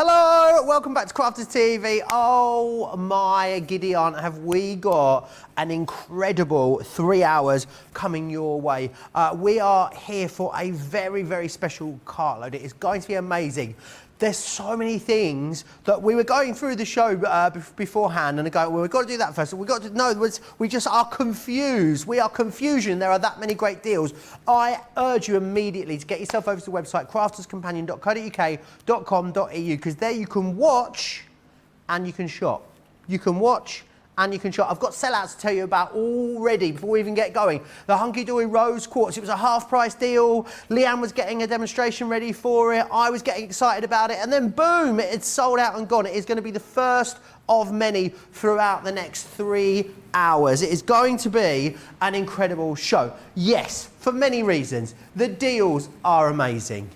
Hello, welcome back to Crafters TV. Oh my giddy aunt, have we got an incredible 3 hours coming your way. We are here for a very, very special cartload. It is going to be amazing. There's so many things that we were going through the show beforehand and going, well, we've got to do that first. We've got to know, we just are confused. We are confusion. There are that many great deals. I urge you immediately to get yourself over to the website, crafterscompanion.co.uk.com.au, because there you can watch and you can shop. You can watch and you can shop. I've got sellouts to tell you about already before we even get going. The Hunky Dory Rose Quartz, it was a half price deal. Leann was getting a demonstration ready for it. I was getting excited about it. And then boom, it's sold out and gone. It is going to be the first of many throughout the next 3 hours. It is going to be an incredible show. Yes, for many reasons. The deals are amazing.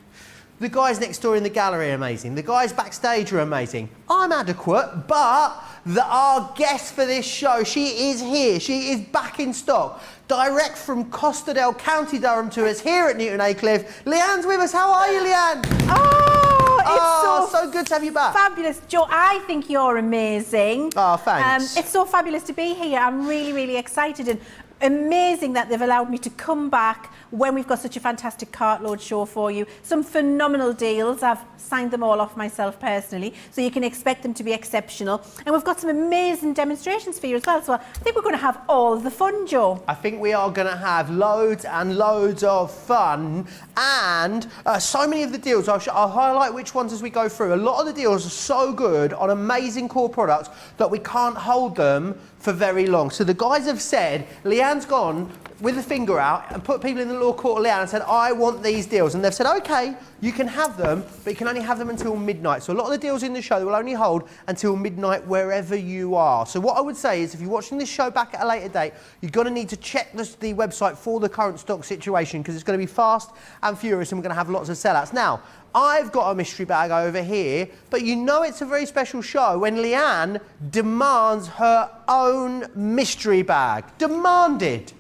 The guys next door in the gallery are amazing. The guys backstage are amazing. I'm adequate, but our guest for this show, she is here. She is back in stock. Direct from Costerdale, County Durham to us here at Newton Aycliffe. Leann's with us. How are you, Leann? Oh, it's so good to have you back. Fabulous. Joe, I think you're amazing. Oh, thanks. It's so fabulous to be here. I'm really, really excited and amazing that they've allowed me to come back when we've got such a fantastic cartload show for you. Some phenomenal deals. I've signed them all off myself personally, so you can expect them to be exceptional. And we've got some amazing demonstrations for you as well. So I think we're going to have all the fun, Joe. I think we are going to have loads and loads of fun, and so many of the deals, I'll highlight which ones as we go through. A lot of the deals are so good on amazing core products that we can't hold them for very long. So the guys have said, Leann's gone with the finger out and put people in the law court of Leann and said, I want these deals. And they've said, okay, you can have them, but you can only have them until midnight. So a lot of the deals in the show will only hold until midnight wherever you are. So what I would say is, if you're watching this show back at a later date, you're going to need to check the website for the current stock situation, because it's going to be fast and furious and we're going to have lots of sellouts. Now, I've got a mystery bag over here, but you know it's a very special show when Leann demands her own mystery bag. Demanded.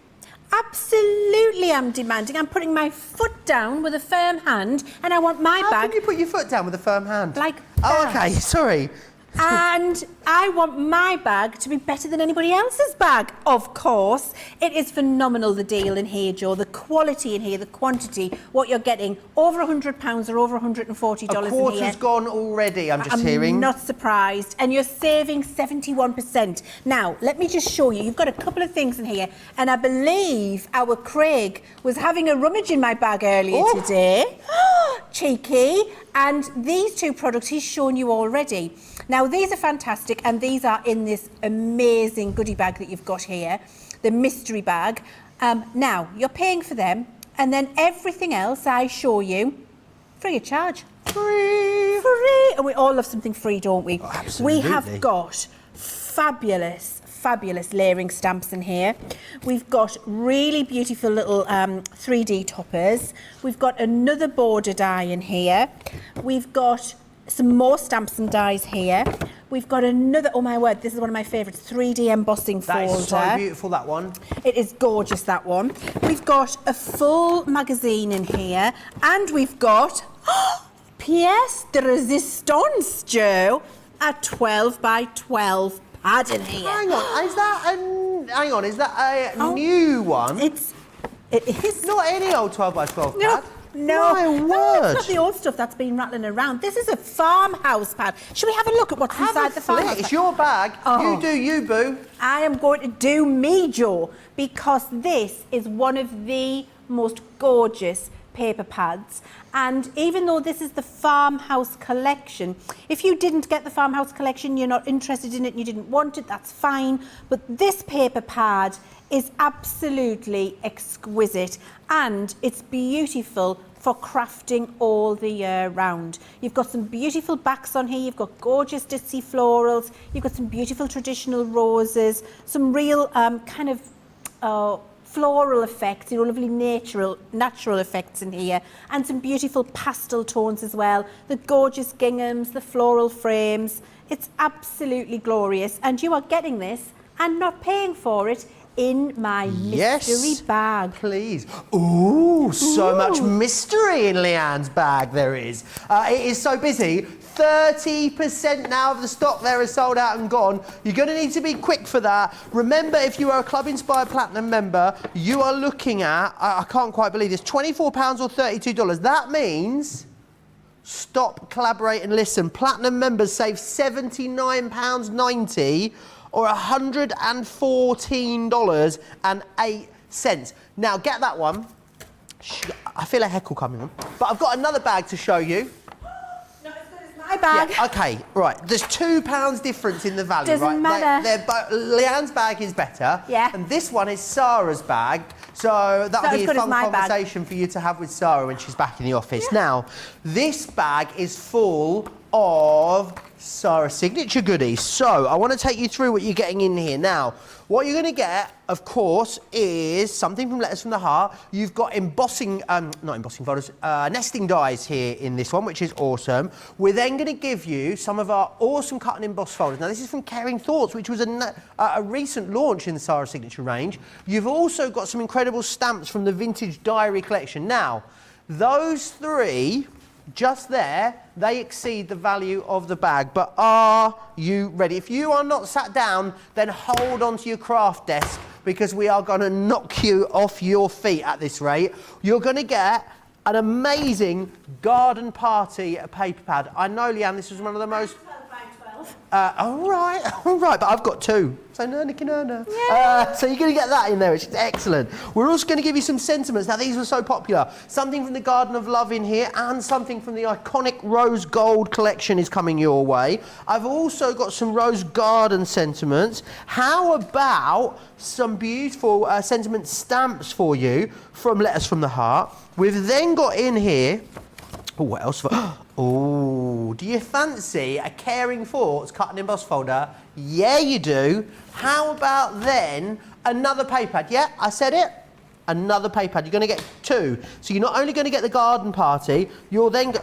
Absolutely, I'm demanding. I'm putting my foot down with a firm hand, and I want my bag. How can you put your foot down with a firm hand? Like oh, that. okay, sorry. And I want my bag to be better than anybody else's bag, of course. It is phenomenal, the deal in here, Joe. The quality in here, the quantity, what you're getting. Over £100 or over $140 in here. A quarter's gone already, I'm just hearing. I'm not surprised. And you're saving 71%. Now, let me just show you. You've got a couple of things in here. And I believe our Craig was having a rummage in my bag earlier today. Cheeky. And these two products he's shown you already. Now, these are fantastic, and these are in this amazing goodie bag that you've got here, the mystery bag. Now, you're paying for them, and then everything else I show you, free of charge. Free! Free! And we all love something free, don't we? Oh, absolutely. We have got fabulous layering stamps in here. We've got really beautiful little 3D toppers. We've got another border die in here. We've got some more stamps and dies here. We've got another, oh my word, this is one of my favourites, 3D embossing folder. That is so beautiful, that one. It is gorgeous, that one. We've got a full magazine in here, and we've got pièce de résistance, Joe, a 12 by 12 pad in here. Hang on, is that a new one? It is. Not any old 12 by 12 No. pad. No, My word. no, it's not the old stuff that's been rattling around. This is a farmhouse pad. Should we have a look at what's inside the farmhouse pad? It's your bag. Oh. You do you, boo. I am going to do me, Joe, because this is one of the most gorgeous paper pads. And even though this is the farmhouse collection, if you didn't get the farmhouse collection, you're not interested in it, you didn't want it, that's fine. But this paper pad is absolutely exquisite, and it's beautiful for crafting all the year round. You've got some beautiful backs on here, you've got gorgeous ditzy florals, you've got some beautiful traditional roses, some real kind of floral effects, you know, lovely natural effects in here, and some beautiful pastel tones as well. The gorgeous ginghams, the floral frames. It's absolutely glorious, and you are getting this and not paying for it in my mystery bag. Please. Ooh, so much mystery in Leann's bag there is. It is so busy. 30% now of the stock there is sold out and gone. You're going to need to be quick for that. Remember, if you are a Club Inspired Platinum member, you are looking at, I can't quite believe this, £24 or $32. That means, stop, collaborate and listen. Platinum members save £79.90 or $114.08. Now, get that one. I feel a heckle coming on. But I've got another bag to show you. My bag. Yeah, okay, right. There's £2 difference in the value, Doesn't right? matter. Leann's bag is better. Yeah. And this one is Sarah's bag. So that'll be a fun conversation for you to have with Sarah when she's back in the office. Yeah. Now, this bag is full of Sarah's signature goodies. So I want to take you through what you're getting in here. Now, what you're going to get, of course, is something from Letters from the Heart. You've got embossing, not embossing folders, nesting dies here in this one, which is awesome. We're then going to give you some of our awesome cut and emboss folders. Now, this is from Caring Thoughts, which was a recent launch in the Sarah Signature range. You've also got some incredible stamps from the Vintage Diary collection. Now, those three, just there, they exceed the value of the bag. But are you ready? If you are not sat down, then hold on to your craft desk because we are going to knock you off your feet at this rate. You're going to get an amazing garden party paper pad. I know, Leann, this was one of the most... 12 by 12. All right, but I've got two. So so you're going to get that in there, which is excellent. We're also going to give you some sentiments. Now, these were so popular. Something from the Garden of Love in here and something from the iconic Rose Gold collection is coming your way. I've also got some Rose Garden sentiments. How about some beautiful sentiment stamps for you from Letters from the Heart? We've then got in here... Oh, what else? Oh, do you fancy a Caring Thoughts cut and emboss folder? Yeah, you do. How about then another paper pad? Yeah, I said it. Another paper pad. You're going to get two. So you're not only going to get the garden party, you're then...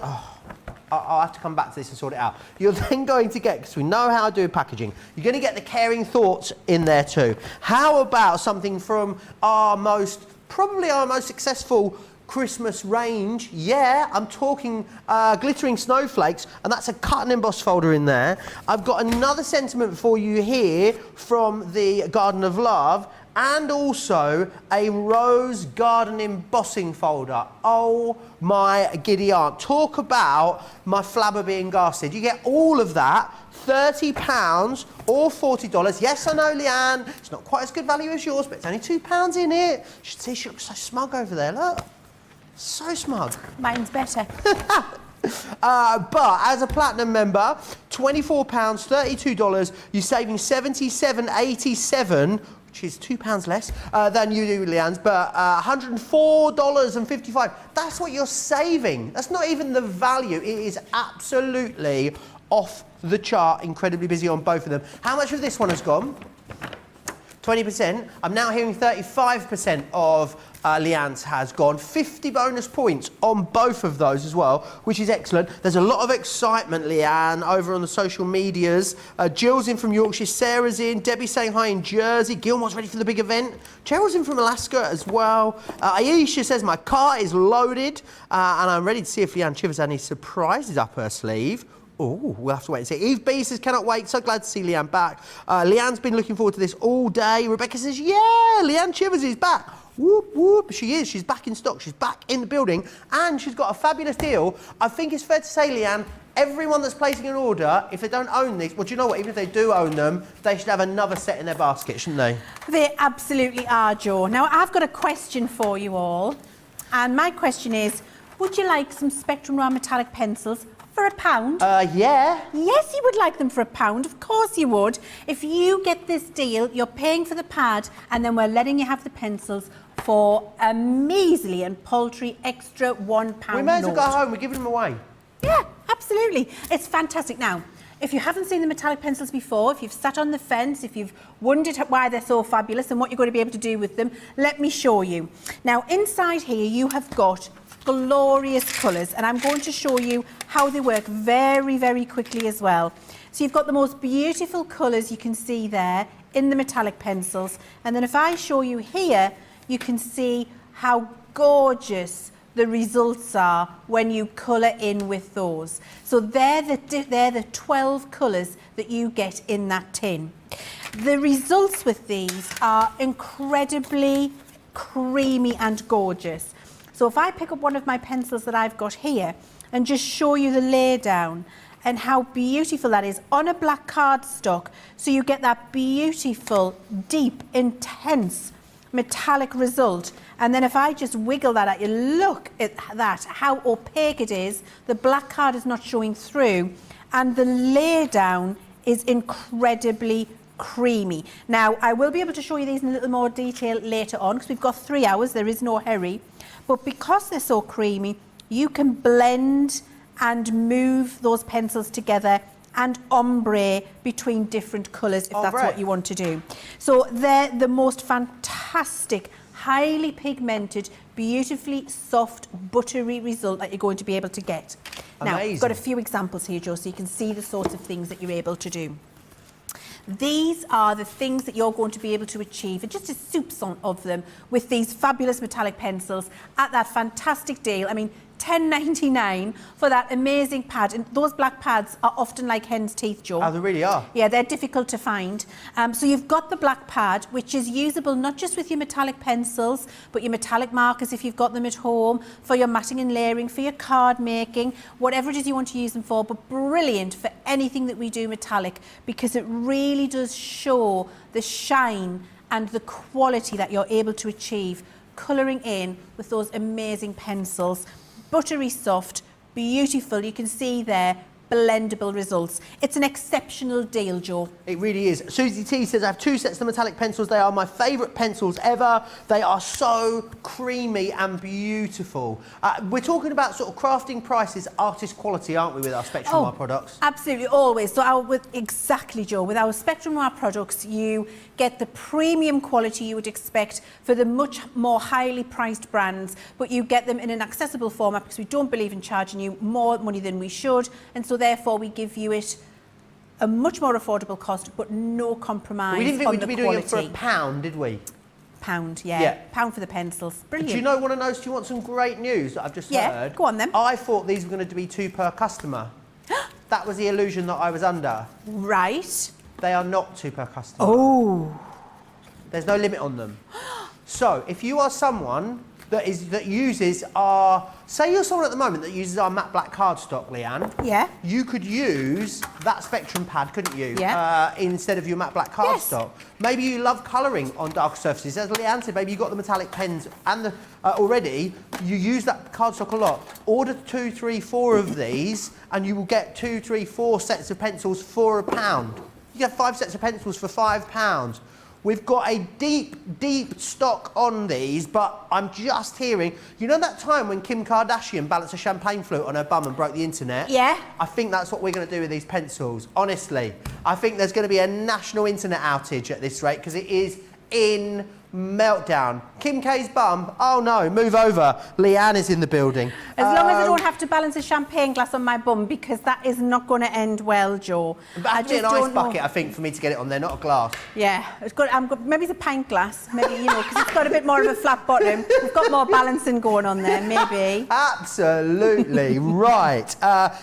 I'll have to come back to this and sort it out. You're then going to get, because we know how to do packaging, you're going to get the Caring Thoughts in there too. How about something from probably our most successful Christmas range? Yeah, I'm talking glittering snowflakes, and that's a cut and emboss folder in there. I've got another sentiment for you here from the Garden of Love, and also a Rose Garden embossing folder. Oh my giddy aunt. Talk about my flabber being gasted. You get all of that, £30 or $40. Yes, I know, Leann, it's not quite as good value as yours, but it's only £2 in it. You should see she looks so smug over there, look. So smug. Mine's better. But as a platinum member, £24, $32, you're saving $77.87, which is £2 less than you do, Leann's, but $104.55. That's what you're saving. That's not even the value. It is absolutely off the chart, incredibly busy on both of them. How much of this one has gone? 20%. I'm now hearing 35% of Leann's has gone. 50 bonus points on both of those as well, which is excellent. There's a lot of excitement, Leann, over on the social medias. Jill's in from Yorkshire, Sarah's in, Debbie's saying hi in Jersey, Gilmore's ready for the big event. Cheryl's in from Alaska as well. Aisha says, my car is loaded, and I'm ready to see if Leann Chivers has any surprises up her sleeve. Oh, we'll have to wait and see. Eve B says, cannot wait. So glad to see Leann back. Leann's been looking forward to this all day. Rebecca says, yeah, Leann Chivers is back. Whoop, whoop. She is. She's back in stock. She's back in the building. And she's got a fabulous deal. I think it's fair to say, Leann, everyone that's placing an order, if they don't own these, well, do you know what? Even if they do own them, they should have another set in their basket, shouldn't they? They absolutely are, Joe. Now, I've got a question for you all. And my question is, would you like some Spectrum Raw metallic pencils for £1? Yeah. Yes, you would like them for £1. Of course you would. If you get this deal, you're paying for the pad, and then we're letting you have the pencils for a measly and paltry extra £1. We may as well go home. We're giving them away. Yeah, absolutely. It's fantastic. Now, if you haven't seen the metallic pencils before, if you've sat on the fence, if you've wondered why they're so fabulous and what you're going to be able to do with them, let me show you. Now, inside here, you have got glorious colours, and I'm going to show you how they work very, very quickly as well. So you've got the most beautiful colours you can see there in the metallic pencils, and then if I show you here, you can see how gorgeous the results are when you colour in with those. So they're the 12 colours that you get in that tin. The results with these are incredibly creamy and gorgeous. So if I pick up one of my pencils that I've got here and just show you the lay down and how beautiful that is on a black cardstock, so you get that beautiful, deep, intense metallic result. And then if I just wiggle that at you, look at that, how opaque it is. The black card is not showing through, and the lay down is incredibly creamy. Now, I will be able to show you these in a little more detail later on because we've got 3 hours, there is no hurry. But because they're so creamy, you can blend and move those pencils together and ombre between different colours if that's what you want to do. So they're the most fantastic, highly pigmented, beautifully soft, buttery result that you're going to be able to get. Now, I've got a few examples here, Joe, so you can see the sorts of things that you're able to do. These are the things that you're going to be able to achieve, and just a soupçon of them, with these fabulous metallic pencils at that fantastic deal. I mean, £10.99 for that amazing pad, and those black pads are often like hen's teeth, Joe. Oh, they really are? Yeah, they're difficult to find. So you've got the black pad, which is usable not just with your metallic pencils, but your metallic markers if you've got them at home, for your matting and layering, for your card making, whatever it is you want to use them for, but brilliant for anything that we do metallic, because it really does show the shine and the quality that you're able to achieve colouring in with those amazing pencils. Buttery soft, beautiful, you can see there, blendable results. It's an exceptional deal, Joe. It really is. Susie T says, I have 2 sets of metallic pencils. They are my favourite pencils ever. They are so creamy and beautiful. We're talking about sort of crafting prices, artist quality, aren't we, with our Spectrum Noir products? Absolutely, always. So exactly, Joe. With our Spectrum Noir products, you get the premium quality you would expect for the much more highly priced brands, but you get them in an accessible format because we don't believe in charging you more money than we should, and so therefore we give you it a much more affordable cost, but no compromise. We didn't think we'd be doing it for £1, did we? Pound, yeah. £1 for the pencils. Brilliant. Do you know, do you want some great news that I've just heard? Yeah, go on then. I thought these were going to be 2 per customer. That was the illusion that I was under. Right. They are not 2 per customer. Oh. There's no limit on them. So if you are someone that uses our, say you're someone at the moment that uses our matte black cardstock, Leanne. Yeah. You could use that Spectrum pad, couldn't you? Yeah. Instead of your matte black cardstock. Yes. Maybe you love colouring on darker surfaces. As Leanne said, maybe you've got the metallic pens and the already. You use that cardstock a lot. Order 2, 3, 4 of these, and you will get 2, 3, 4 sets of pencils for £1. You get 5 sets of pencils for £5. We've got a deep, deep stock on these, but I'm just hearing, you know that time when Kim Kardashian balanced a champagne flute on her bum and broke the internet? Yeah. I think that's what we're going to do with these pencils, honestly. I think there's going to be a national internet outage at this rate, because it is in meltdown. Kim K's bum, oh no, move over. Leanne is in the building. As long as I don't have to balance a champagne glass on my bum, because that is not going to end well, Joe. But I just an ice bucket, I think, for me to get it on there, not a glass. Yeah, maybe it's a pint glass, maybe, you know, because it's got a bit more of a flat bottom. We've got more balancing going on there, maybe. Absolutely, right.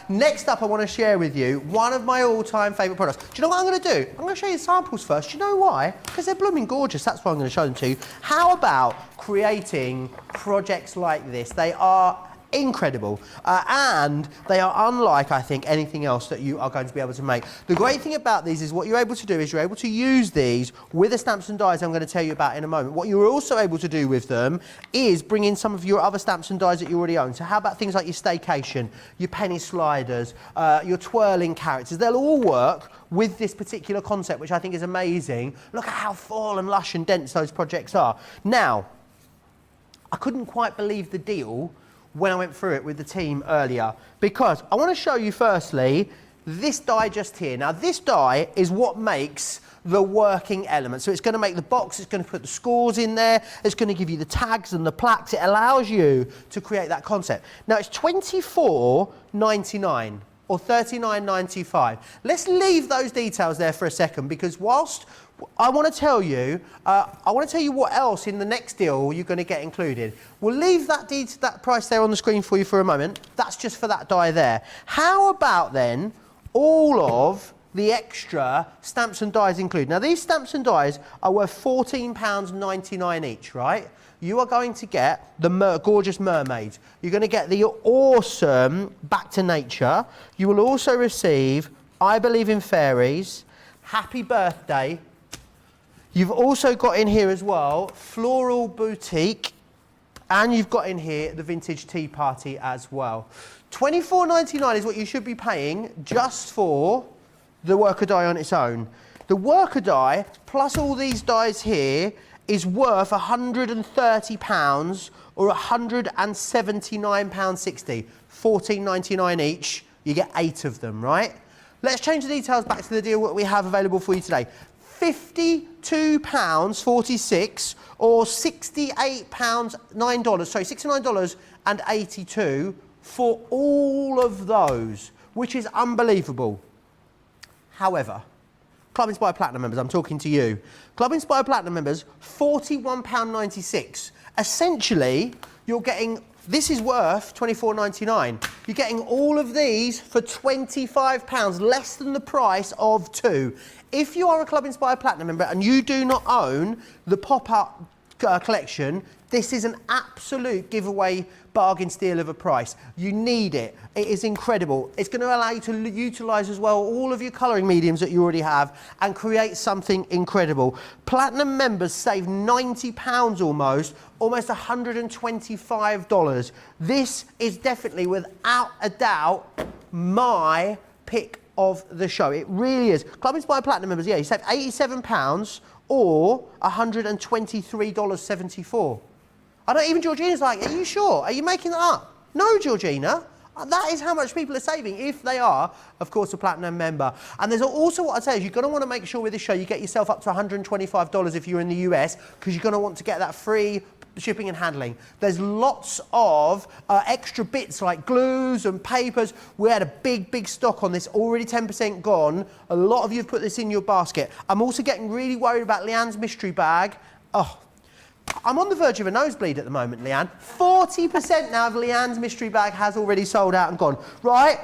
Next up, I want to share with you one of my all-time favourite products. Do you know what I'm going to do? I'm going to show you the samples first. Do you know why? Because they're blooming gorgeous. That's why I'm going to show them to you. How about creating projects like this? They are incredible, and they are unlike, I think, anything else that you are going to be able to make. The great thing about these is what you're able to do is you're able to use these with the stamps and dies I'm going to tell you about in a moment. What you're also able to do with them is bring in some of your other stamps and dies that you already own. So how about things like your staycation, your penny sliders, your twirling characters? They'll all work with this particular concept, which I think is amazing. Look at how full and lush and dense those projects are. Now, I couldn't quite believe the deal when I went through it with the team earlier, because I want to show you firstly this die just here. Now this die is what makes the working element. So it's going to make the box, it's going to put the scores in there, it's going to give you the tags and the plaques. It allows you to create that concept. Now it's £24.99. or $39.95. Let's leave those details there for a second, because whilst I want to tell you what else in the next deal you're going to get included. We'll leave that price there on the screen for you for a moment. That's just for that die there. How about then all of the extra stamps and dies included? Now these stamps and dies are worth £14.99 each, right? You are going to get the gorgeous mermaids. You're going to get the awesome Back to Nature. You will also receive I Believe in Fairies, Happy Birthday. You've also got in here as well Floral Boutique, and you've got in here the Vintage Tea Party as well. $24.99 is what you should be paying just for the worker die on its own. The worker die plus all these dies here is worth £130 or £179.60. $14.99 each. You get 8 of them, right? Let's change the details back to the deal that we have available for you today. £52.46 or $69.82 for all of those, which is unbelievable. However, Club Inspired Platinum members, I'm talking to you. Club Inspired Platinum members, £41.96. Essentially, you're getting, this is worth $24.99. You're getting all of these for £25, less than the price of 2. If you are a Club Inspired Platinum member and you do not own the pop-up collection, this is an absolute giveaway bargain steal of a price. You need it. It is incredible. It's going to allow you to utilise as well all of your colouring mediums that you already have and create something incredible. Platinum members save £90 almost $125. This is definitely, without a doubt, my pick of the show. It really is. Club Inspired Platinum members, yeah, you save £87 or $123.74. I don't even, Georgina's like, are you sure? Are you making that up? No, Georgina. That is how much people are saving if they are, of course, a Platinum member. And there's also what I'd say is you're going to want to make sure with this show you get yourself up to $125 if you're in the US, because you're going to want to get that free shipping and handling. There's lots of extra bits like glues and papers. We had a big stock on this, already 10% gone. A lot of you have put this in your basket. I'm also getting really worried about Leann's mystery bag. Oh, I'm on the verge of a nosebleed at the moment, Leann. 40% now of Leann's mystery bag has already sold out and gone. Right?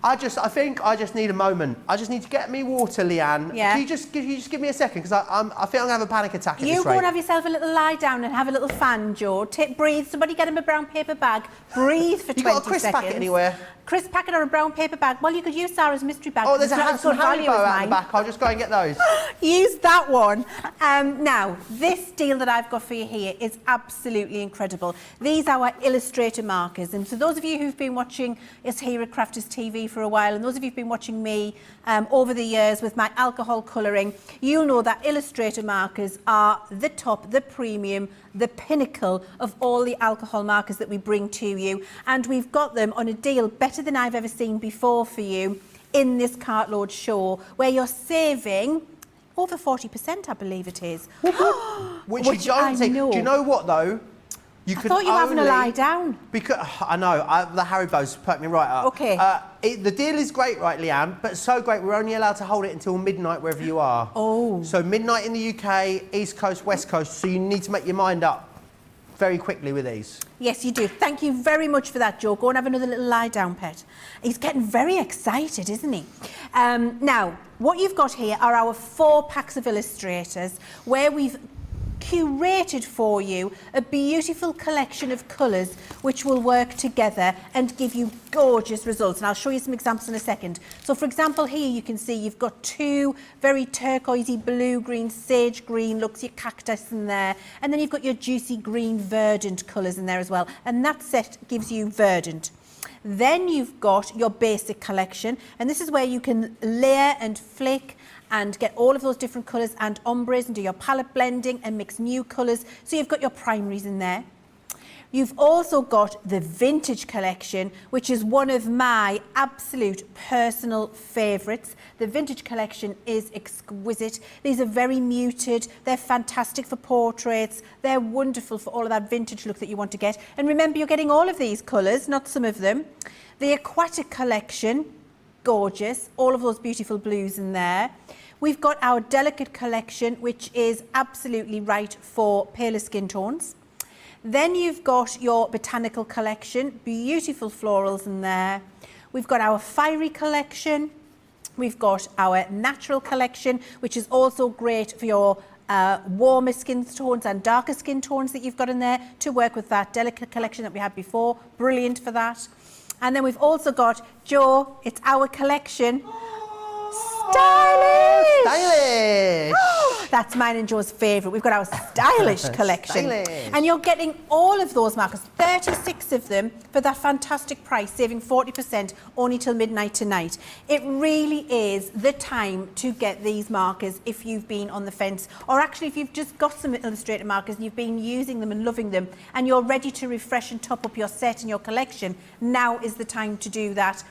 I think I just need a moment. I just need to get me water, Leann. Yeah. Can you just give me a second? Because I think I'm going to have a panic attack at this rate. You go and have yourself a little lie down and have a little fan, Joe. Breathe. Somebody get him a brown paper bag. Breathe for 20 seconds. You got a crisp packet anywhere? Crisp packet or a brown paper bag? Well, you could use Sarah's mystery bag. Oh, there's a handsome Haribo out the back. I'll just go and get those. Use that one. Now, this deal that I've got for you here is absolutely incredible. These are our Illustrator markers. And so those of you who've been watching us here at Crafters TV for a while, and those of you who've been watching me over the years with my alcohol colouring, you'll know that Illustrator markers are the top, the premium, the pinnacle of all the alcohol markers that we bring to you. And we've got them on a deal better than I've ever seen before for you in this Cartload show, where you're saving over 40%, I believe it is. Which you don't see. Do you know what, though? I thought you were having a lie down. Because I know, the Haribo's perked me right up. Okay. The deal is great, right, Leann? But so great, we're only allowed to hold it until midnight wherever you are. Oh. So midnight in the UK, East Coast, West Coast, so you need to make your mind up very quickly with these. Yes, you do. Thank you very much for that, Joe. Go and have another little lie down, pet. He's getting very excited, isn't he? Now, what you've got here are our 4 packs of illustrators, where we've curated for you a beautiful collection of colours which will work together and give you gorgeous results, and I'll show you some examples in a second. So for example, here you can see you've got 2 very turquoisey blue green, sage green looks, your cactus in there, and then you've got your juicy green verdant colours in there as well, and that set gives you verdant. Then you've got your basic collection, and this is where you can layer and flick and get all of those different colours and ombres and do your palette blending and mix new colours. So you've got your primaries in there. You've also got the vintage collection, which is one of my absolute personal favourites. The vintage collection is exquisite. These are very muted. They're fantastic for portraits. They're wonderful for all of that vintage look that you want to get. And remember, you're getting all of these colours, not some of them. The aquatic collection gorgeous. All of those beautiful blues in there. We've got our delicate collection, which is absolutely right for paler skin tones. Then you've got your botanical collection, beautiful florals in there. We've got our fiery collection. We've got our natural collection, which is also great for your warmer skin tones and darker skin tones that you've got in there to work with that delicate collection that we had before. Brilliant for that. And then we've also got, Joe, it's our collection. Stylish! Stylish! That's mine and Joe's favourite. We've got our stylish collection. Stylish. And you're getting all of those markers, 36 of them, for that fantastic price, saving 40% only till midnight tonight. It really is the time to get these markers if you've been on the fence, or actually if you've just got some Illustrator markers and you've been using them and loving them, and you're ready to refresh and top up your set and your collection. Now is the time to do that.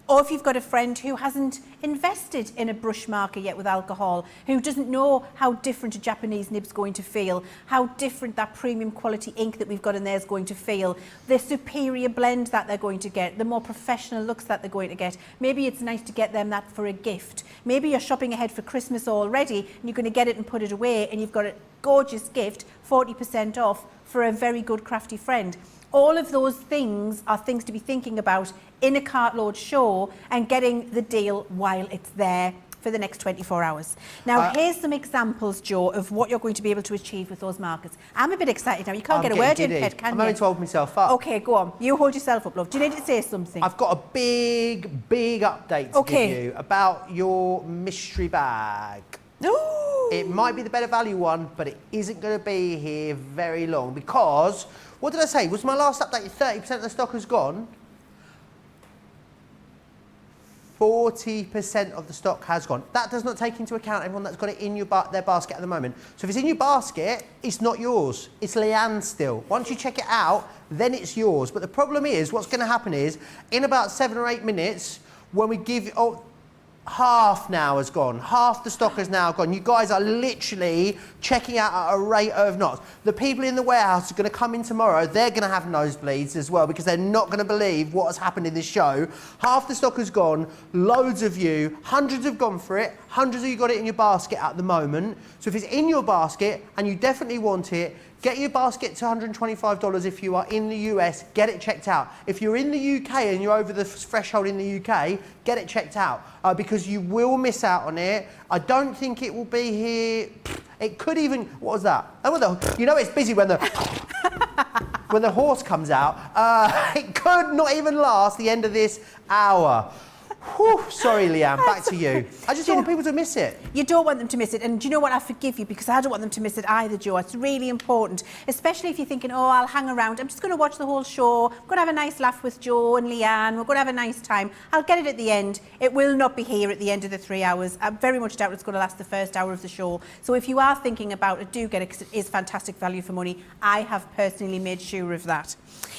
Or if you've got a friend who hasn't invested in a brush marker yet with alcohol, who doesn't know how different a Japanese nib's going to feel, how different that premium quality ink that we've got in there is going to feel, the superior blend that they're going to get, the more professional looks that they're going to get. Maybe it's nice to get them that for a gift. Maybe you're shopping ahead for Christmas already and you're going to get it and put it away and you've got a gorgeous gift, 40% off for a very good crafty friend. All of those things are things to be thinking about in a Cartload show and getting the deal while it's there for the next 24 hours. Now, here's some examples, Joe, of what you're going to be able to achieve with those markers. I'm a bit excited now. You can't get a word in, Pet, can you? I'm only to hold myself up. Okay, go on. You hold yourself up, love. Do you need to say something? I've got a big update to give you about your mystery bag. Ooh. It might be the better value one, but it isn't going to be here very long because, what did I say? Was my last update 30% of the stock has gone? 40% of the stock has gone. That does not take into account everyone that's got it in their basket at the moment. So if it's in your basket, it's not yours. It's Leann's still. Once you check it out, then it's yours. But the problem is, what's going to happen is, in about 7 or 8 minutes, when we give... half now has gone. Half the stock has now gone. You guys are literally checking out at a rate of knots. The people in the warehouse are going to come in tomorrow. They're going to have nosebleeds as well because they're not going to believe what has happened in this show. Half the stock has gone. Loads of you, hundreds have gone for it. Hundreds of you got it in your basket at the moment. So if it's in your basket and you definitely want it, get your basket to $125 if you are in the US, get it checked out. If you're in the UK and you're over the threshold in the UK, get it checked out because you will miss out on it. I don't think it will be here. It could even, what was that? You know it's busy when the, when the horse comes out. It could not even last the end of this hour. Whew, sorry, Leann, back to you. I just don't want people to miss it. You don't want them to miss it. And do you know what? I forgive you because I don't want them to miss it either, Joe. It's really important, especially if you're thinking, oh, I'll hang around. I'm just going to watch the whole show. I'm going to have a nice laugh with Joe and Leann. We're going to have a nice time. I'll get it at the end. It will not be here at the end of the 3 hours. I very much doubt it's going to last the first hour of the show. So if you are thinking about it, do get it because it is fantastic value for money. I have personally made sure of that.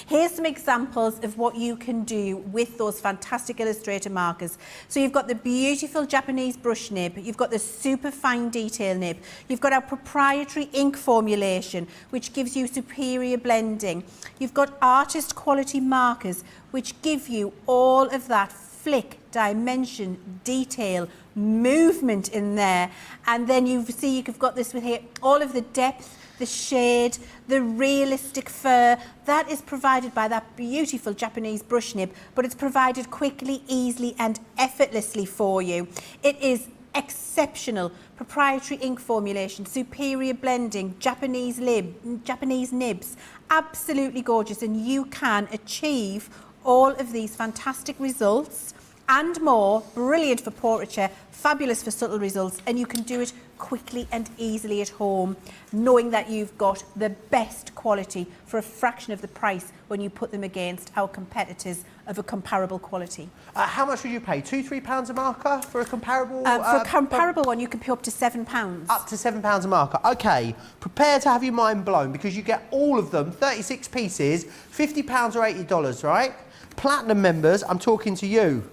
Here's some examples of what you can do with those fantastic Illustrator markers. So you've got the beautiful Japanese brush nib, you've got the super fine detail nib, you've got our proprietary ink formulation, which gives you superior blending. You've got artist quality markers, which give you all of that flick, dimension, detail, movement in there. And then you see you've got this with here, all of the depth, the shade, the realistic fur, that is provided by that beautiful Japanese brush nib, but it's provided quickly, easily and effortlessly for you. It is exceptional. Proprietary ink formulation, superior blending, Japanese nibs, absolutely gorgeous, and you can achieve all of these fantastic results and more. Brilliant for portraiture, fabulous for subtle results, and you can do it quickly and easily at home, knowing that you've got the best quality for a fraction of the price when you put them against our competitors of a comparable quality. How much would you pay? £2-3 a marker for a comparable? For a comparable one, you can pay up to £7. Up to £7 a marker. Okay, prepare to have your mind blown because you get all of them, 36 pieces, £50 or $80, right? Platinum members, I'm talking to you.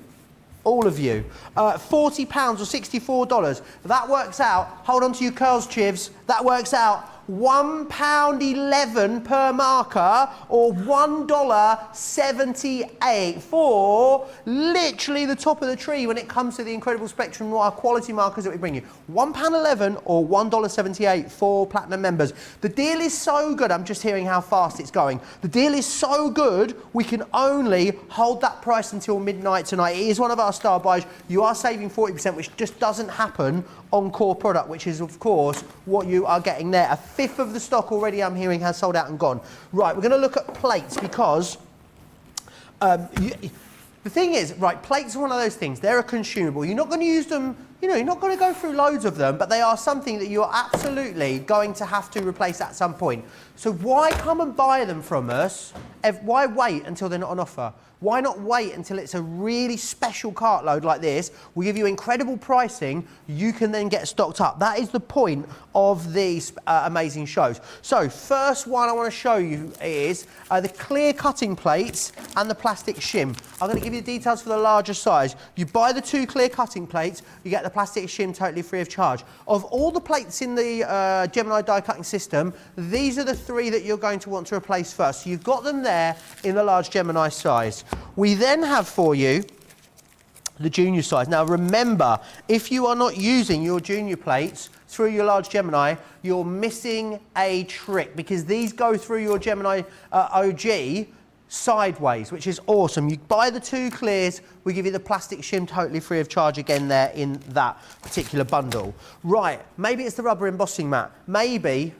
All of you. £40 or $64. That works out, hold on to your curls, Chivs, that works out £1.11 per marker, or $1.78 for literally the top of the tree when it comes to the incredible spectrum of our quality markers that we bring you. £1.11 or $1.78 for Platinum members. The deal is so good, I'm just hearing how fast it's going. The deal is so good, we can only hold that price until midnight tonight. It is one of our star buys. You are saving 40%, which just doesn't happen on core product, which is of course what you are getting there. A fifth of the stock already, I'm hearing, has sold out and gone. Right, we're going to look at plates because the thing is, right, plates are one of those things. They're a consumable. You're not going to use them, you know, you're not going to go through loads of them, but they are something that you're absolutely going to have to replace at some point. So why come and buy them from us? Why wait until they're not on offer? Why not wait until it's a really special cartload like this? We give you incredible pricing. You can then get stocked up. That is the point of these amazing shows. So first one I want to show you is the clear cutting plates and the plastic shim. I'm going to give you the details for the larger size. You buy the 2 clear cutting plates, you get the plastic shim totally free of charge. Of all the plates in the Gemini die cutting system, these are the 3 that you're going to want to replace first. So you've got them there in the large Gemini size. We then have for you the junior size. Now remember, if you are not using your junior plates through your large Gemini, you're missing a trick, because these go through your Gemini OG sideways, which is awesome. You buy the 2 clears, we give you the plastic shim totally free of charge again there in that particular bundle. Right, maybe it's the rubber embossing mat. Maybe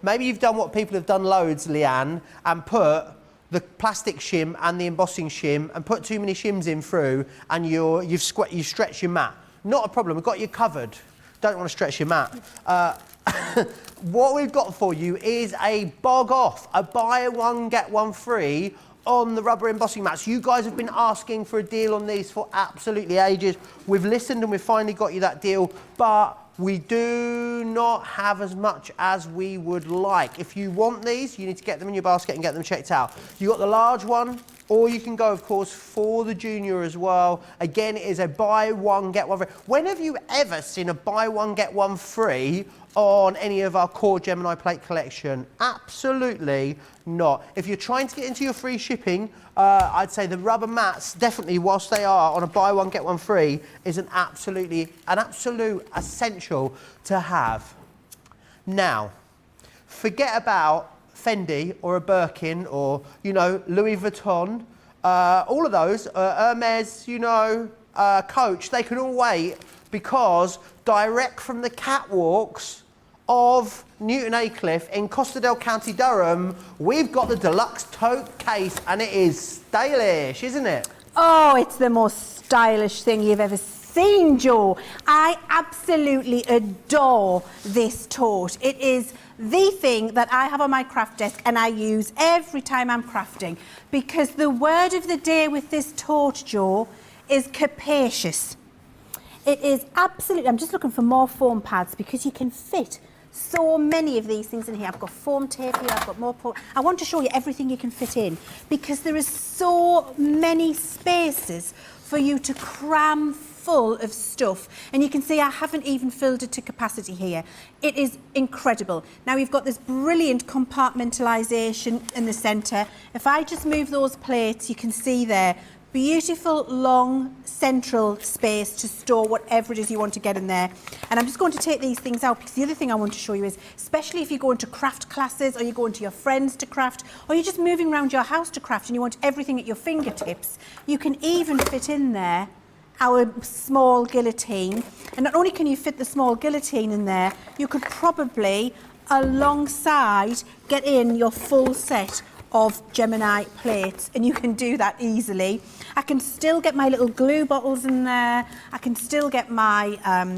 you've done what people have done loads, Leann, and put the plastic shim and the embossing shim and put too many shims in through, and you've stretched your mat. Not a problem, we've got you covered. Don't want to stretch your mat. What we've got for you is a bog off, a buy one get one free on the rubber embossing mats. You guys have been asking for a deal on these for absolutely ages. We've listened and we've finally got you that deal, but we do not have as much as we would like. If you want these, you need to get them in your basket and get them checked out. You got the large one, or you can go, of course, for the junior as well. Again, it is a buy one, get one free. When have you ever seen a buy one, get one free on any of our core Gemini plate collection? Absolutely not. If you're trying to get into your free shipping, I'd say the rubber mats, definitely, whilst they are on a buy one, get one free, is an absolute essential to have. Now, forget about Fendi or a Birkin or, you know, Louis Vuitton, all of those, Hermes, you know, Coach, they can all wait, because direct from the catwalks of Newton Aycliffe in Costa del County, Durham, we've got the deluxe tote case, and it is stylish, isn't it? Oh, it's the most stylish thing you've ever seen, Joe. I absolutely adore this tote. It is the thing that I have on my craft desk and I use every time I'm crafting, because the word of the day with this tote, Joe, is capacious. It is absolutely, I'm just looking for more foam pads, because you can fit so many of these things in here. I've got foam tape here, I've got more foam. I want to show you everything you can fit in, because there is so many spaces for you to cram full of stuff. And you can see I haven't even filled it to capacity here. It is incredible. Now we've got this brilliant compartmentalisation in the centre. If I just move those plates, you can see there, beautiful long central space to store whatever it is you want to get in there. And I'm just going to take these things out, because the other thing I want to show you is, especially if you go into craft classes, or you go into your friends to craft, or you're just moving around your house to craft and you want everything at your fingertips, you can even fit in there our small guillotine. And not only can you fit the small guillotine in there, you could probably alongside get in your full set of Gemini plates, and you can do that easily. I can still get my little glue bottles in there. I can still get my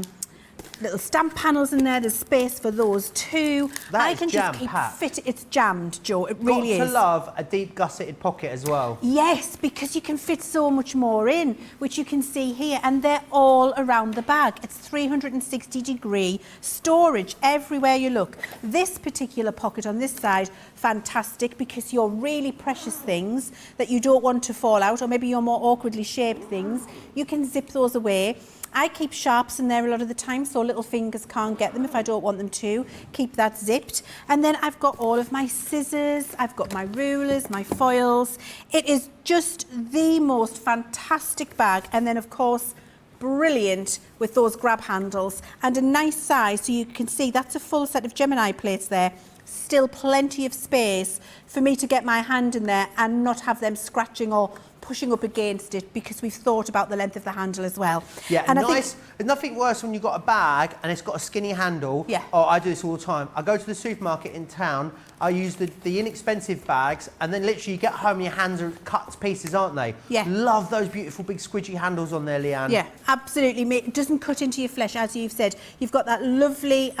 little stamp panels in there. There's space for those too. I can just keep fitting. It's jammed, Joe. It really is. Got to love a deep gusseted pocket as well. Yes, because you can fit so much more in, which you can see here, and they're all around the bag. It's 360-degree storage everywhere you look. This particular pocket on this side, fantastic, because your really precious things that you don't want to fall out, or maybe your more awkwardly shaped things, you can zip those away. I keep sharps in there a lot of the time, so little fingers can't get them if I don't want them to. Keep that zipped. And then I've got all of my scissors, I've got my rulers, my foils. It is just the most fantastic bag. And then, of course, brilliant with those grab handles and a nice size, so you can see that's a full set of Gemini plates there. Still plenty of space for me to get my hand in there and not have them scratching or pushing up against it, because we've thought about the length of the handle as well. Yeah, and nice. There's nothing worse when you've got a bag and it's got a skinny handle. Yeah. Oh, I do this all the time. I go to the supermarket in town, I use the inexpensive bags, and then literally you get home and your hands are cut to pieces, aren't they? Yeah. Love those beautiful big squidgy handles on there, Leann. Yeah, absolutely. It doesn't cut into your flesh, as you've said. You've got that lovely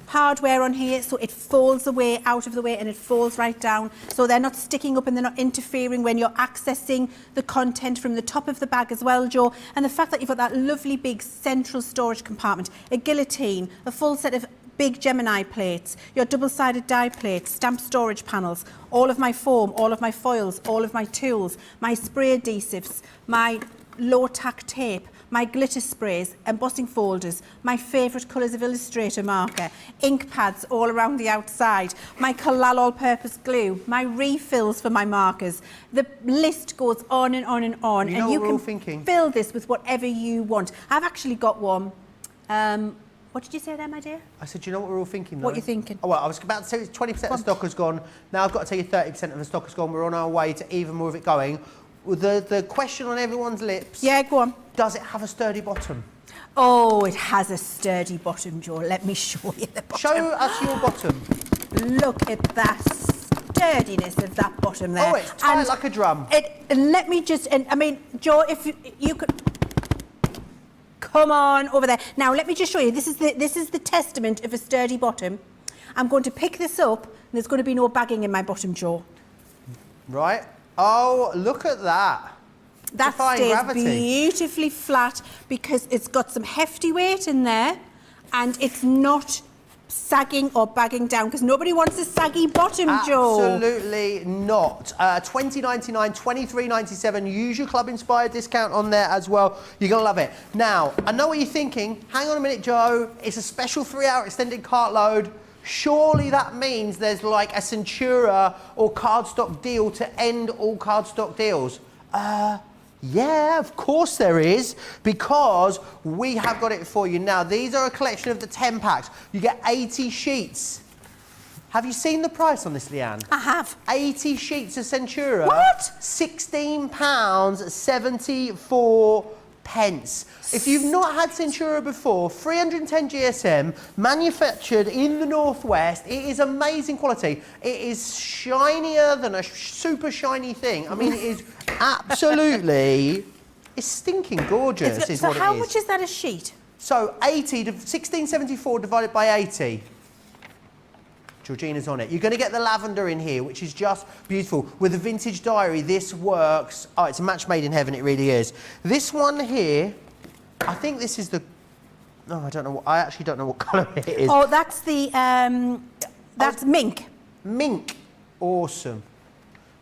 hardware on here, so it folds away out of the way and it folds right down, so they're not sticking up and they're not interfering when you're accessing the content from the top of the bag as well, Joe. And the fact that you've got that lovely big central storage compartment, a guillotine, a full set of big Gemini plates, your double-sided die plates, stamp storage panels, all of my foam, all of my foils, all of my tools, my spray adhesives, my low-tack tape, my glitter sprays, embossing folders, my favourite colours of Illustrator marker, ink pads all around the outside, my Collal all-purpose glue, my refills for my markers. The list goes on and on and on. You know and you what we're all can thinking? Fill this with whatever you want. I've actually got one. What did you say there, my dear? I said, do you know what we're all thinking, though? What are you thinking? Oh, well, I was about to say 20% of stock has gone. Now I've got to tell you 30% of the stock has gone. We're on our way to even more of it going. The question on everyone's lips... Yeah, go on. Does it have a sturdy bottom? Oh, it has a sturdy bottom, Joe. Let me show you the bottom. Show us your bottom. Look at that sturdiness of that bottom there. Oh, it's tight like a drum. And let me just... And I mean, Joe, if you could... Come on over there. Now, let me just show you. This is the testament of a sturdy bottom. I'm going to pick this up, and there's going to be no bagging in my bottom, Joe. Right. Oh, look at that. That Defying stays gravity. beautifully flat because it's got some hefty weight in there and it's not sagging or bagging down, because nobody wants a saggy bottom, Joe. Absolutely not. $20.99, $23.97. Use your Club Inspired discount on there as well. You're going to love it. Now, I know what you're thinking. Hang on a minute, Joe. It's a special 3-hour extended cart load. Surely that means there's like a Centura or cardstock deal to end all cardstock deals. Yeah, of course there is, because we have got it for you. Now, these are a collection of the 10 packs. You get 80 sheets. Have you seen the price on this, Leann? I have. 80 sheets of Centura. What? £16.74. If you've not had Centura before, 310 GSM, manufactured in the Northwest. It is amazing quality. It is shinier than a super shiny thing. I mean, it is absolutely, it's stinking gorgeous, is so what it is. how much is that a sheet? So 1674 divided by 80. Georgina's on it. You're going to get the lavender in here, which is just beautiful. With a vintage diary, this works. Oh, it's a match made in heaven, it really is. This one here, I think this is the... No, I don't know. I actually don't know what colour it is. Oh, that's the... that's mink. Mink. Awesome.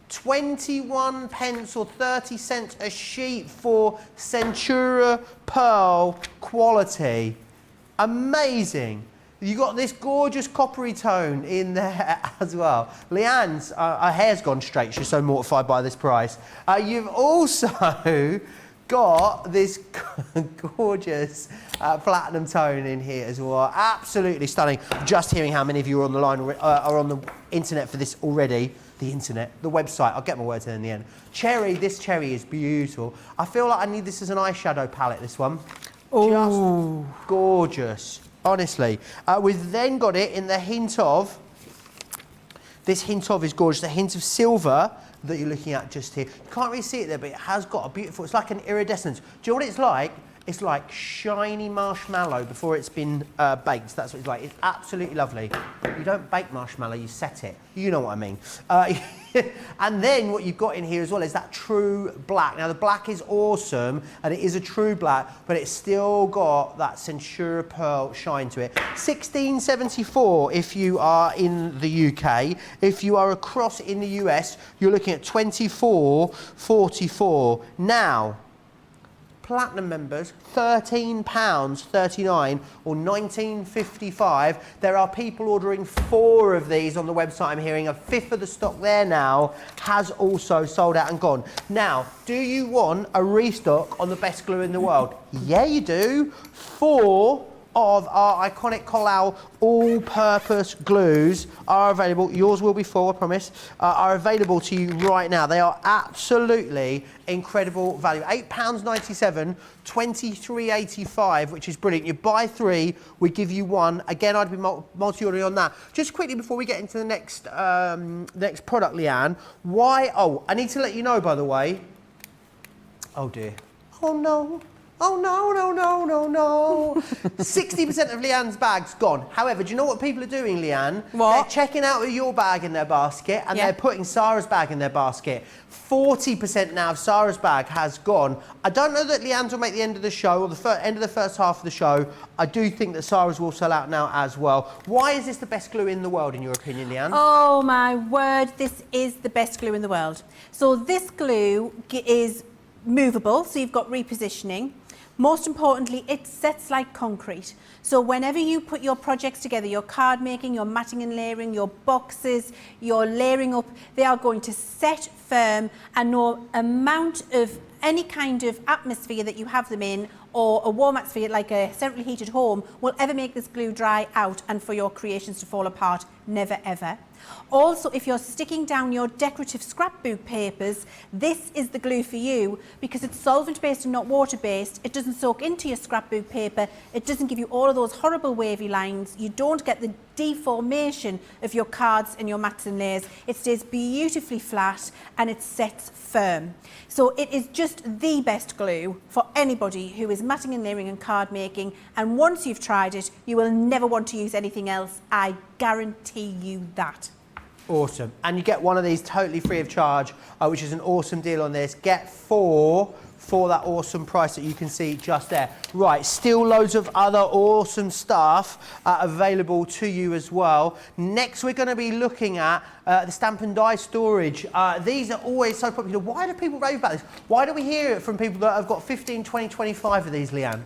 21 pence or 30 cents a sheet for Centura Pearl quality. Amazing. You got this gorgeous coppery tone in there as well. Leann's, her hair's gone straight. She's so mortified by this price. You've also got this gorgeous platinum tone in here as well. Absolutely stunning. Just hearing how many of you are on the line are on the internet for this already. The internet, the website. I'll get my words in the end. Cherry. This cherry is beautiful. I feel like I need this as an eyeshadow palette. This one. Oh, just gorgeous. Honestly, we've then got it in the hint of, this hint of is gorgeous, the hint of silver that you're looking at just here. You can't really see it there, but it has got a beautiful, it's like an iridescence. Do you know what it's like? It's like shiny marshmallow before it's been baked. That's what it's like. It's absolutely lovely. You don't bake marshmallow, you set it. You know what I mean. And then what you've got in here as well is that true black. Now the black is awesome, and it is a true black, but it's still got that Centura Pearl shine to it. $16.74 if you are in the UK. If you are across in the US, you're looking at $24.44. Now, Platinum members, £13.39 or £19.55. There are people ordering 4 of these on the website. I'm hearing a fifth of the stock there now has also sold out and gone. Now, do you want a restock on the best glue in the world? Yeah, you do. 4 of our iconic Collal all-purpose glues are available. Yours will be 4, I promise. Are available to you right now. They are absolutely incredible value. £8.97, £23.85, which is brilliant. You buy 3, we give you 1. Again, I'd be multi-ordering on that. Just quickly before we get into the next next product, Leanne, why? Oh, I need to let you know, by the way. Oh dear. Oh no. Oh no, no, no, no, no. 60% of Leanne's bag's gone. However, do you know what people are doing, Leanne? What? They're checking out your bag in their basket and they're putting Sarah's bag in their basket. 40% now of Sarah's bag has gone. I don't know that Leanne's will make the end of the show or the end of the first half of the show. I do think that Sarah's will sell out now as well. Why is this the best glue in the world, in your opinion, Leanne? Oh my word, this is the best glue in the world. So this glue is movable, so you've got repositioning. Most importantly, it sets like concrete. So whenever you put your projects together, your card making, your matting and layering, your boxes, your layering up, they are going to set firm, and no amount of any kind of atmosphere that you have them in, or a warm atmosphere like a centrally heated home, will ever make this glue dry out and for your creations to fall apart. Never ever. Also, if you're sticking down your decorative scrapbook papers, this is the glue for you, because it's solvent-based and not water-based. It doesn't soak into your scrapbook paper. It doesn't give you all of those horrible wavy lines. You don't get the deformation of your cards and your mats and layers. It stays beautifully flat and it sets firm. So it is just the best glue for anybody who is matting and layering and card making, and once you've tried it, you will never want to use anything else. I guarantee you that. Awesome. And you get one of these totally free of charge, which is an awesome deal on this. Get 4 for that awesome price that you can see just there. Right, still loads of other awesome stuff available to you as well. Next, we're going to be looking at the stamp and die storage. These are always so popular. Why do people rave about this? Why do we hear it from people that have got 15, 20, 25 of these, Leanne?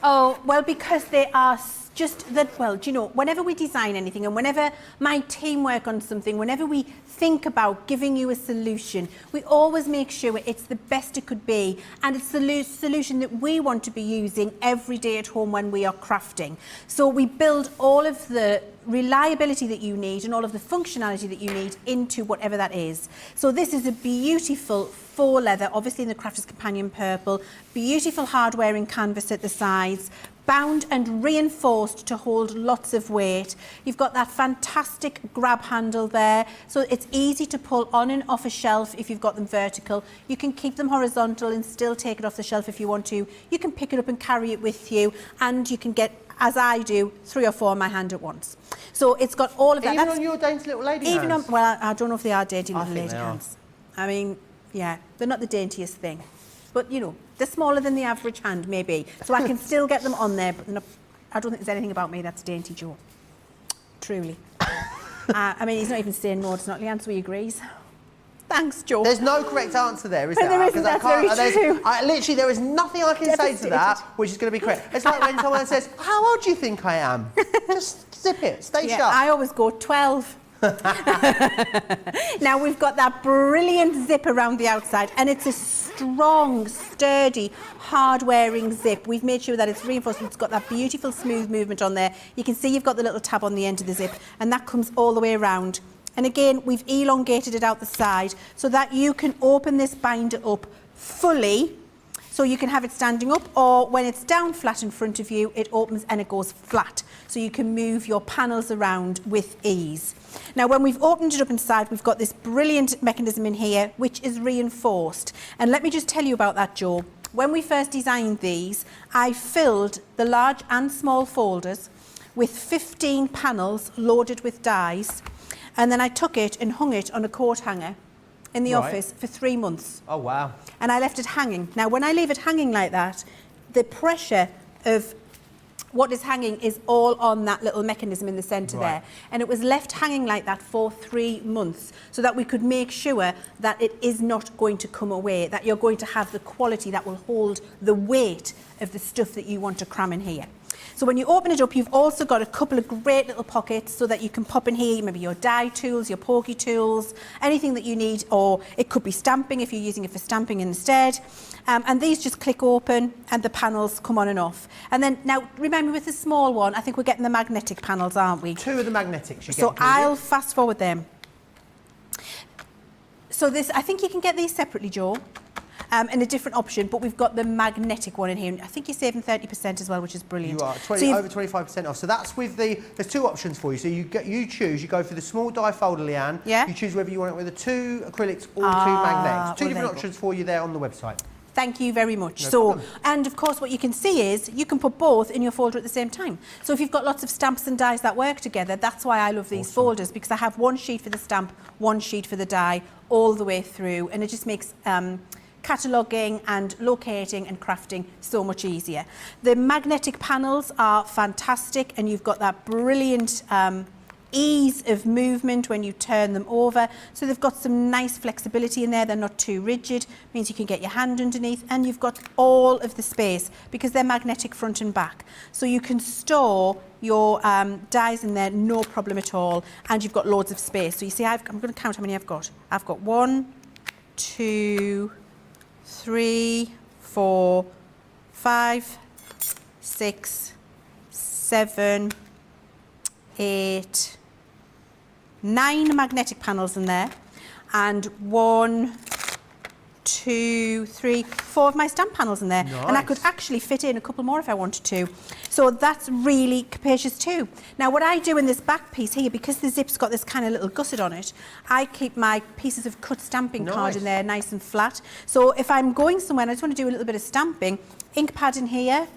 Oh, well, because they are just that, well, do you know, whenever we design anything and whenever my team work on something, whenever we think about giving you a solution, we always make sure it's the best it could be, and it's the solution that we want to be using every day at home when we are crafting. So we build all of the reliability that you need and all of the functionality that you need into whatever that is. So this is a beautiful faux leather, obviously in the Crafter's Companion purple, beautiful hard wearing canvas at the sides, bound and reinforced to hold lots of weight. You've got that fantastic grab handle there, so it's easy to pull on and off a shelf if you've got them vertical. You can keep them horizontal and still take it off the shelf if you want to. You can pick it up and carry it with you, and you can get, as I do, 3 or 4 in my hand at once. So it's got all of that. Even on your dainty little lady even hands? On, well, I don't know if they are dainty little lady they are. hands. I mean, yeah, they're not the daintiest thing. But, you know, they're smaller than the average hand, maybe. So I can still get them on there, but not, I don't think there's anything about me that's dainty, Joe. Truly. I mean, he's not even saying no, it's not Leanne, so he agrees. Thanks, Joe. There's no correct answer there, is there? There isn't, that's very true. Literally, there is nothing I can say to that which is going to be correct. It's like when someone says, how old do you think I am? Just zip it, stay shut. I always go 12. Now we've got that brilliant zip around the outside, and it's a strong, sturdy, hard-wearing zip. We've made sure that it's reinforced. It's got that beautiful smooth movement on there. You can see you've got the little tab on the end of the zip, and that comes all the way around. And again, we've elongated it out the side so that you can open this binder up fully, so you can have it standing up, or when it's down flat in front of you, it opens and it goes flat, so you can move your panels around with ease. Now, when we've opened it up inside, we've got this brilliant mechanism in here, which is reinforced. And let me just tell you about that, Joe. When we first designed these, I filled the large and small folders with 15 panels loaded with dies, and then I took it and hung it on a coat hanger in the office for 3 months. Oh, wow. And I left it hanging. Now, when I leave it hanging like that, the pressure of what is hanging is all on that little mechanism in the centre there. And it was left hanging like that for 3 months so that we could make sure that it is not going to come away, that you're going to have the quality that will hold the weight of the stuff that you want to cram in here. So when you open it up, you've also got a couple of great little pockets so that you can pop in here maybe your die tools, your pokey tools, anything that you need, or it could be stamping if you're using it for stamping instead. And these just click open and the panels come on and off. And then, now remember with the small one, I think we're getting the magnetic panels, aren't we? 2 of the magnetics you get. So I'll fast forward them. So this, I think you can get these separately, Joe. In a different option, but we've got the magnetic one in here. I think you're saving 30% as well, which is brilliant. You are, over 25% off. So that's with the, there's 2 options for you. So you choose, you go for the small die folder, Leanne. Yeah. You choose whether you want it with the 2 acrylics or 2 magnetics. 2 different options for you there on the website. Thank you very much. No so, problem. and of course what you can see is you can put both in your folder at the same time. So if you've got lots of stamps and dies that work together, that's why I love these folders, because I have 1 sheet for the stamp, 1 sheet for the die, all the way through, and it just makes cataloguing and locating and crafting so much easier. The magnetic panels are fantastic, and you've got that brilliant ease of movement when you turn them over. So they've got some nice flexibility in there. They're not too rigid, means you can get your hand underneath, and you've got all of the space because they're magnetic front and back. So you can store your dies in there, no problem at all, and you've got loads of space. So you see, I'm going to count how many I've got. I've got 1, 2, 3, 4, 5, 6, 7, 8, 9 magnetic panels in there, and 1, 2, 3, 4 of my stamp panels in there. Nice. And I could actually fit in a couple more if I wanted to. So that's really capacious too. Now what I do in this back piece here, because the zip's got this kind of little gusset on it, I keep my pieces of cut stamping card in there nice and flat. So if I'm going somewhere and I just want to do a little bit of stamping, ink pad in here,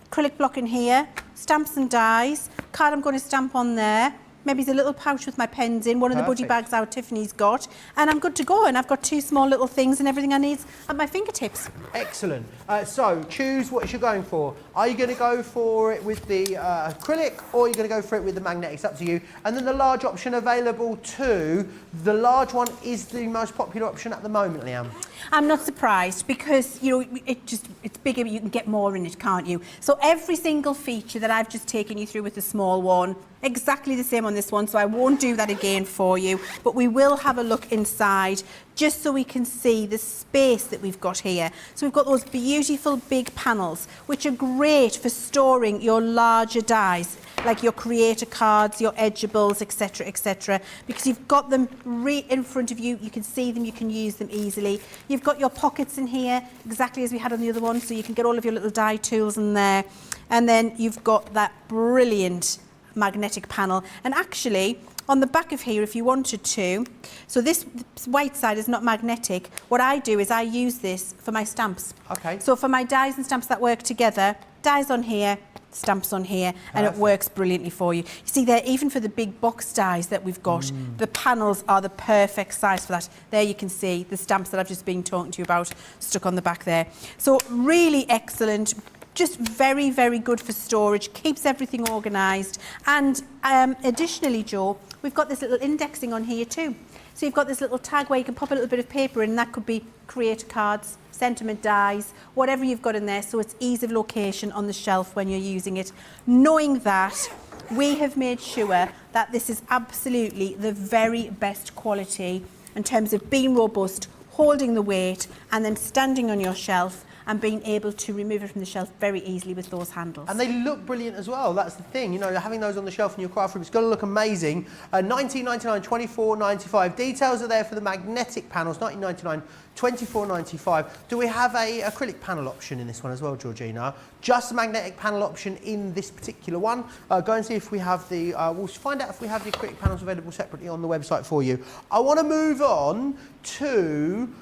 acrylic block in here, stamps and dies, card I'm going to stamp on there, maybe there's a little pouch with my pens in, one of the budgie bags out Tiffany's got, and I'm good to go, and I've got 2 small little things and everything I need at my fingertips. Excellent. So choose what you're going for. Are you going to go for it with the acrylic, or are you going to go for it with the magnetics? Up to you. And then the large option available too. The large one is the most popular option at the moment, Leanne. I'm not surprised because, you know, it's bigger, but you can get more in it, can't you? So every single feature that I've just taken you through with the small one, exactly the same on this one, so I won't do that again for you, but we will have a look inside just so we can see the space that we've got here. So we've got those beautiful big panels, which are great for storing your larger dies, like your creator cards, your edgeables, etc., because you've got them right in front of you. You can see them, you can use them easily. You've got your pockets in here, exactly as we had on the other one, so you can get all of your little die tools in there. And then you've got that brilliant magnetic panel. And actually, on the back of here, if you wanted to, so this white side is not magnetic. What I do is I use this for my stamps. Okay. So for my dies and stamps that work together, dies on here, stamps on here, and it works brilliantly for you. You see there, even for the big box dies that we've got, the panels are the perfect size for that. There you can see the stamps that I've just been talking to you about stuck on the back there. So really excellent. Just very, very good for storage, keeps everything organised. And additionally, Joe, we've got this little indexing on here too. So you've got this little tag where you can pop a little bit of paper in, and that could be creator cards, sentiment dies, whatever you've got in there, so it's ease of location on the shelf when you're using it. Knowing that, we have made sure that this is absolutely the very best quality in terms of being robust, holding the weight, and then standing on your shelf and being able to remove it from the shelf very easily with those handles. And they look brilliant as well. That's the thing, you know, having those on the shelf in your craft room, it's going to look amazing. $19.99, $24.95. Details are there for the magnetic panels, $19.99, $24.95. Do we have a acrylic panel option in this one as well, Georgina? Just a magnetic panel option in this particular one. Go and see if we have the, we'll find out if we have the acrylic panels available separately on the website for you. I want to move on to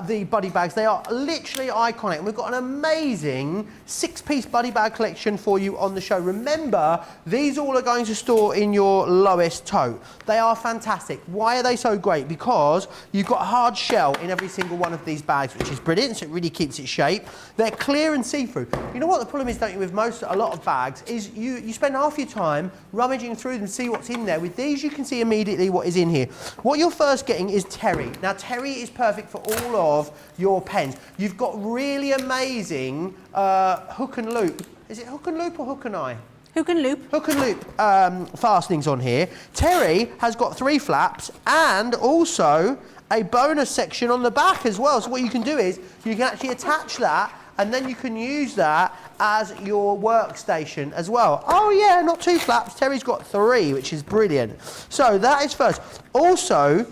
the buddy bags. They are literally iconic. And we've got an amazing 6-piece buddy bag collection for you on the show. Remember, these all are going to store in your lowest tote. They are fantastic. Why are they so great? Because you've got a hard shell in every single one of these bags, which is brilliant, so it really keeps its shape. They're clear and see-through. You know what the problem is, don't you, with a lot of bags, is you spend half your time rummaging through them, see what's in there. With these, you can see immediately what is in here. What you're first getting is terry. Now, terry is perfect for all of your pens. You've got really amazing hook and loop. Is it hook and loop or hook and eye? Hook and loop. Hook and loop fastenings on here. Terry has got 3 flaps and also a bonus section on the back as well. So what you can do is you can actually attach that and then you can use that as your workstation as well. Oh yeah, not 2 flaps. Terry's got 3, which is brilliant. So that is first. Also,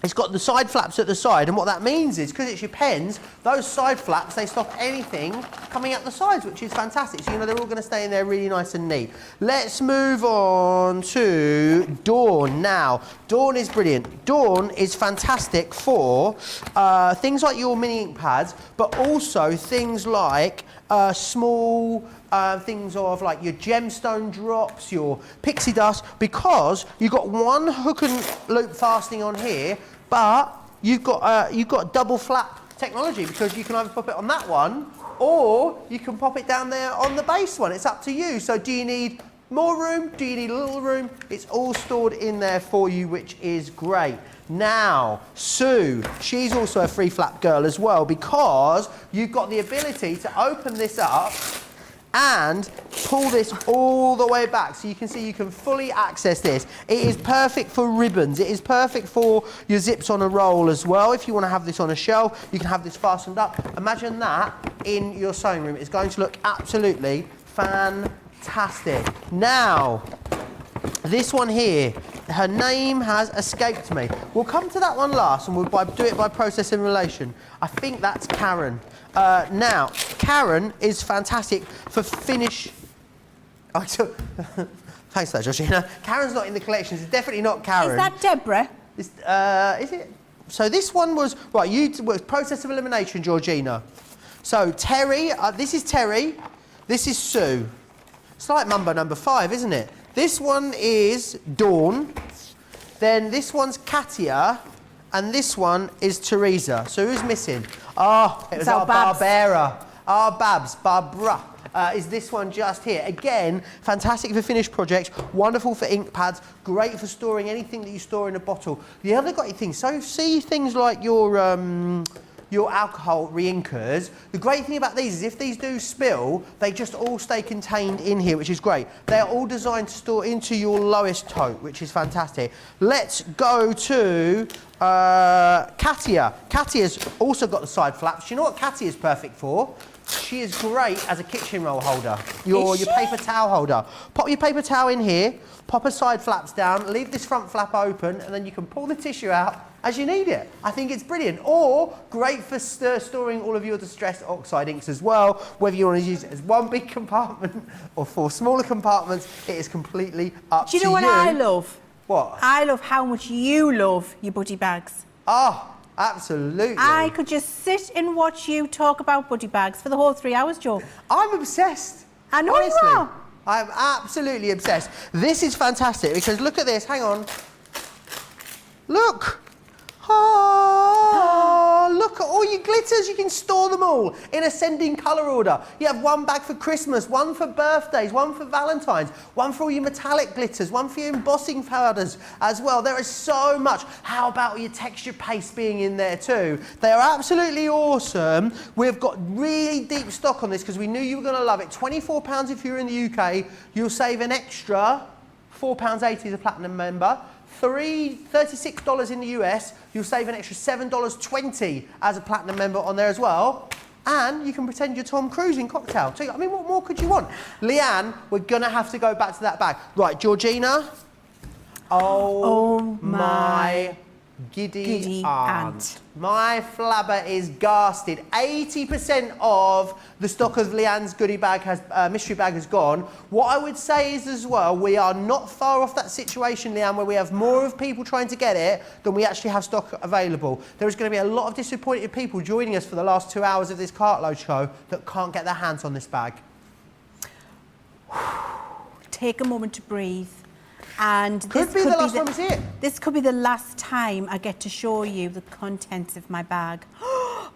it's got the side flaps at the side, and what that means is, because it's your pens, those side flaps, they stop anything coming out the sides, which is fantastic. So, you know, they're all going to stay in there really nice and neat. Let's move on to Dawn now. Dawn is brilliant. Dawn is fantastic for things like your mini ink pads, but also things like small things of like your gemstone drops, your pixie dust, because you've got one hook and loop fastening on here, but you've got double flap technology, because you can either pop it on that one or you can pop it down there on the base one. It's up to you. So do you need more room? Do you need a little room? It's all stored in there for you, which is great. Now, Sue, she's also a free flap girl as well, because you've got the ability to open this up and pull this all the way back, so you can see you can fully access this. It is perfect for ribbons. It is perfect for your zips on a roll as well. If you want to have this on a shelf, you can have this fastened up. Imagine that in your sewing room. It's going to look absolutely fantastic. Now, this one here, her name has escaped me. We'll come to that one last, and we'll do it by process and relation. I think that's Karen. Now, Karen is fantastic for finish. Thanks for that, Georgina. Karen's not in the collections. It's definitely not Karen. Is that Deborah? Is it? So this one was right. Was process of elimination, Georgina. So Terry, this is Terry. This is Sue. It's like Mumbo number 5, isn't it? This one is Dawn. Then this one's Katia. And this one is Teresa. So who's missing? Oh, it was our Barbara. Our Babs, Barbara. Is this one just here. Again, fantastic for finished projects, wonderful for ink pads, great for storing anything that you store in a bottle. The other great thing, so see things like your alcohol re-inkers. The great thing about these is if these do spill, they just all stay contained in here, which is great. They are all designed to store into your lowest tote, which is fantastic. Let's go to Katia. Katia's also got the side flaps. You know what Katia's perfect for? She is great as a kitchen roll holder, your paper towel holder. Pop your paper towel in here, pop her side flaps down, leave this front flap open, and then you can pull the tissue out as you need it. I think it's brilliant. Or great for storing all of your distressed oxide inks as well, whether you want to use it as one big compartment or 4 smaller compartments, it is completely up to you. Do you know what I love? What? I love how much you love your buddy bags. Oh, absolutely. I could just sit and watch you talk about buddy bags for the whole 3 hours, Joe. I'm obsessed. I know honestly, you are. I'm absolutely obsessed. This is fantastic because look at this. Hang on. Look. Oh, look at all your glitters. You can store them all in ascending colour order. You have one bag for Christmas, one for birthdays, one for Valentine's, one for all your metallic glitters, one for your embossing powders as well. There is so much. How about your texture paste being in there too? They are absolutely awesome. We've got really deep stock on this because we knew you were going to love it. £24 if you're in the UK. You'll save an extra £4.80 as a platinum member. $36 in the US, you'll save an extra $7.20 as a platinum member on there as well. And you can pretend you're Tom Cruise in Cocktail too. I mean, what more could you want? Leanne, we're gonna have to go back to that bag. Right, Georgina. Oh my Giddy aunt. My flabber is garsted. 80% of the stock of Leann's goodie bag mystery bag has gone. What I would say is as well, we are not far off that situation, Leann, where we have more of people trying to get it than we actually have stock available. There is going to be a lot of disappointed people joining us for the last 2 hours of this Cartload show that can't get their hands on this bag. Take a moment to breathe. And Could be the last time we see it. This could be the last time I get to show you the contents of my bag.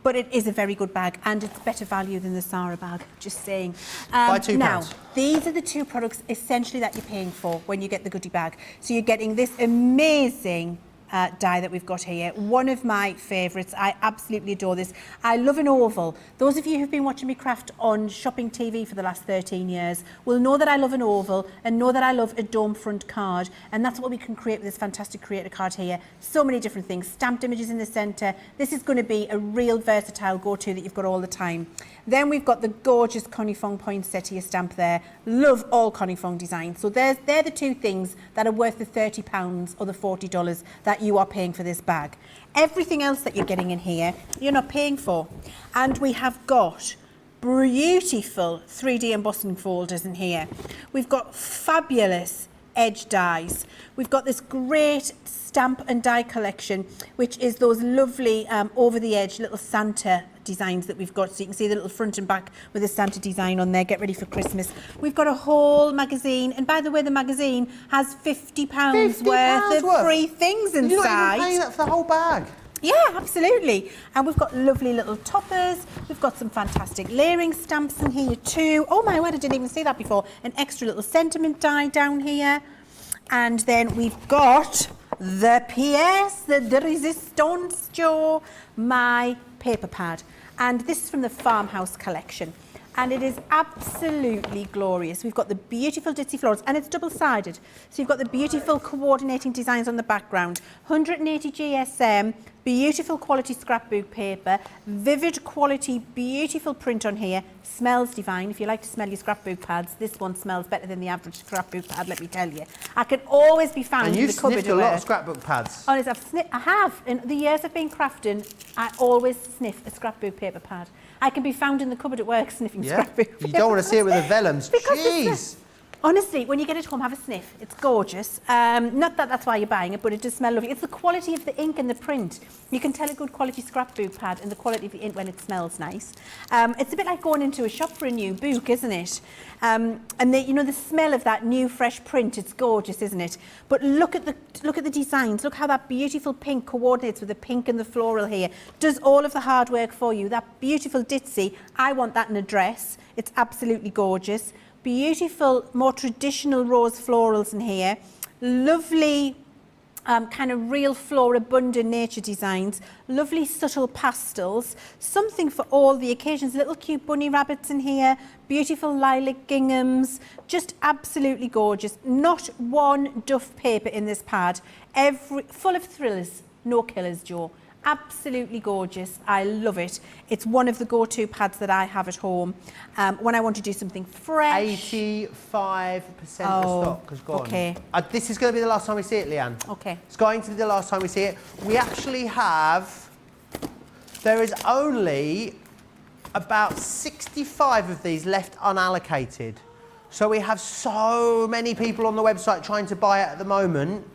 But it is a very good bag, and it's better value than the Zara bag, just saying. By £2. Now, these are the two products essentially that you're paying for when you get the goodie bag. So you're getting this amazing die that we've got here. One of my favourites. I absolutely adore this. I love an oval. Those of you who've been watching me craft on shopping TV for the last 13 years will know that I love an oval and know that I love a dome front card, and that's what we can create with this fantastic creator card here. So many different things. Stamped images in the centre. This is going to be a real versatile go-to that you've got all the time. Then we've got the gorgeous Connie Fong poinsettia stamp there. Love all Connie Fong designs. So they're the two things that are worth the £30 or the $40 that you are paying for this bag. Everything else that you're getting in here, you're not paying for. And we have got beautiful 3D embossing folders in here. We've got fabulous edge dies. We've got this great stamp and die collection, which is those lovely over the edge little Santa designs that we've got. So you can see the little front and back with the Santa design on there. Get ready for Christmas. We've got a whole magazine, and by the way, the magazine has £50 worth of free things inside. You're not even paying that for the whole bag. Yeah, absolutely. And we've got lovely little toppers. We've got some fantastic layering stamps in here too. Oh my word, I didn't even see that before. An extra little sentiment die down here. And then we've got the pièce de résistance, Joe, my paper pad. And this is from the Farmhouse collection. And it is absolutely glorious. We've got the beautiful ditzy florals, and it's double-sided. So you've got the beautiful coordinating designs on the background. 180 GSM, beautiful quality scrapbook paper, vivid quality, beautiful print on here. Smells divine. If you like to smell your scrapbook pads, this one smells better than the average scrapbook pad, let me tell you. I can always be found in the cupboard. And you've sniffed a lot of scrapbook pads. Honestly, I have. In the years I've been crafting, I always sniff a scrapbook paper pad. I can be found in the cupboard at work sniffing scrapbook paper. You don't want to see it with the vellums. Jeez. Honestly, when you get it home, have a sniff. It's gorgeous. Not that that's why you're buying it, but it does smell lovely. It's the quality of the ink and the print. You can tell a good quality scrapbook pad and the quality of the ink when it smells nice. It's a bit like going into a shop for a new book, isn't it? And the smell of that new fresh print, it's gorgeous, isn't it? But look at the designs. Look how that beautiful pink coordinates with the pink and the floral here. Does all of the hard work for you. That beautiful ditzy, I want that in a dress. It's absolutely gorgeous. Beautiful, more traditional rose florals in here. Lovely kind of real floribunda nature designs. Lovely subtle pastels. Something for all the occasions. Little cute bunny rabbits in here. Beautiful lilac ginghams. Just absolutely gorgeous. Not one duff paper in this pad. Full of thrillers. No killers, Joe. Absolutely gorgeous. I love it. It's one of the go-to pads that I have at home when I want to do something fresh. 85% of stock has gone. Okay. This is going to be the last time we see it, Leann. Okay. It's going to be the last time we see it. We actually have... There is only about 65 of these left unallocated. So we have so many people on the website trying to buy it at the moment.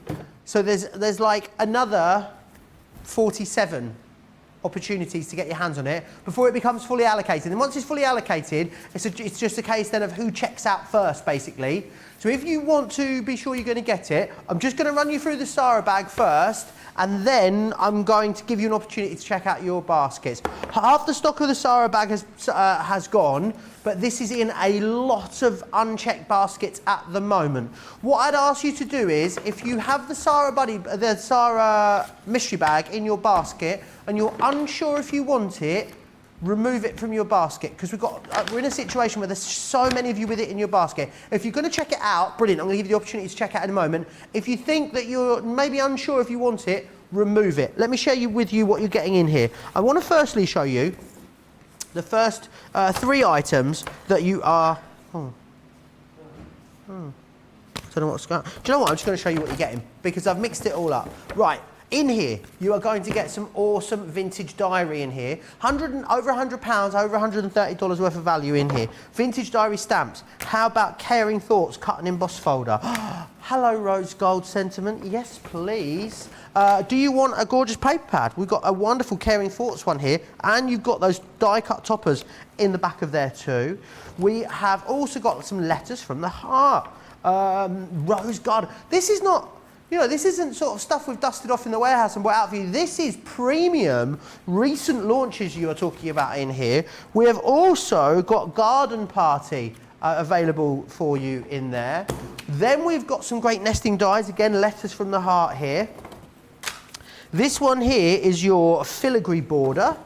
So there's like another 47 opportunities to get your hands on it before it becomes fully allocated. And once it's fully allocated, it's just a case then of who checks out first, basically. So if you want to be sure you're going to get it, I'm just going to run you through the Zara bag first, and then I'm going to give you an opportunity to check out your baskets. Half the stock of the Zara bag has gone, but this is in a lot of unchecked baskets at the moment. What I'd ask you to do is, if you have the Zara mystery bag in your basket and you're unsure if you want it, remove it from your basket, because we're in a situation where there's so many of you with it in your basket. If you're going to check it out, brilliant, I'm going to give you the opportunity to check it out in a moment. If you think that you're maybe unsure if you want it, remove it. Let me share with you what you're getting in here. I want to firstly show you the first 3 items that you are... I don't know what's going on. Do you know what? I'm just going to show you what you're getting, because I've mixed it all up. Right. In here, you are going to get some awesome vintage diary in here. Over £100, over $130 worth of value in here. Vintage diary stamps. How about Caring Thoughts cut and emboss folder? Hello, rose gold sentiment. Yes, please. Do you want a gorgeous paper pad? We've got a wonderful Caring Thoughts one here, and you've got those die-cut toppers in the back of there too. We have also got some letters from the heart. Rose garden. This is not, you know, this isn't sort of stuff we've dusted off in the warehouse and brought out for you. This is premium, recent launches you are talking about in here. We have also got garden party available for you in there. Then we've got some great nesting dies. Again, letters from the heart here. This one here is your filigree border.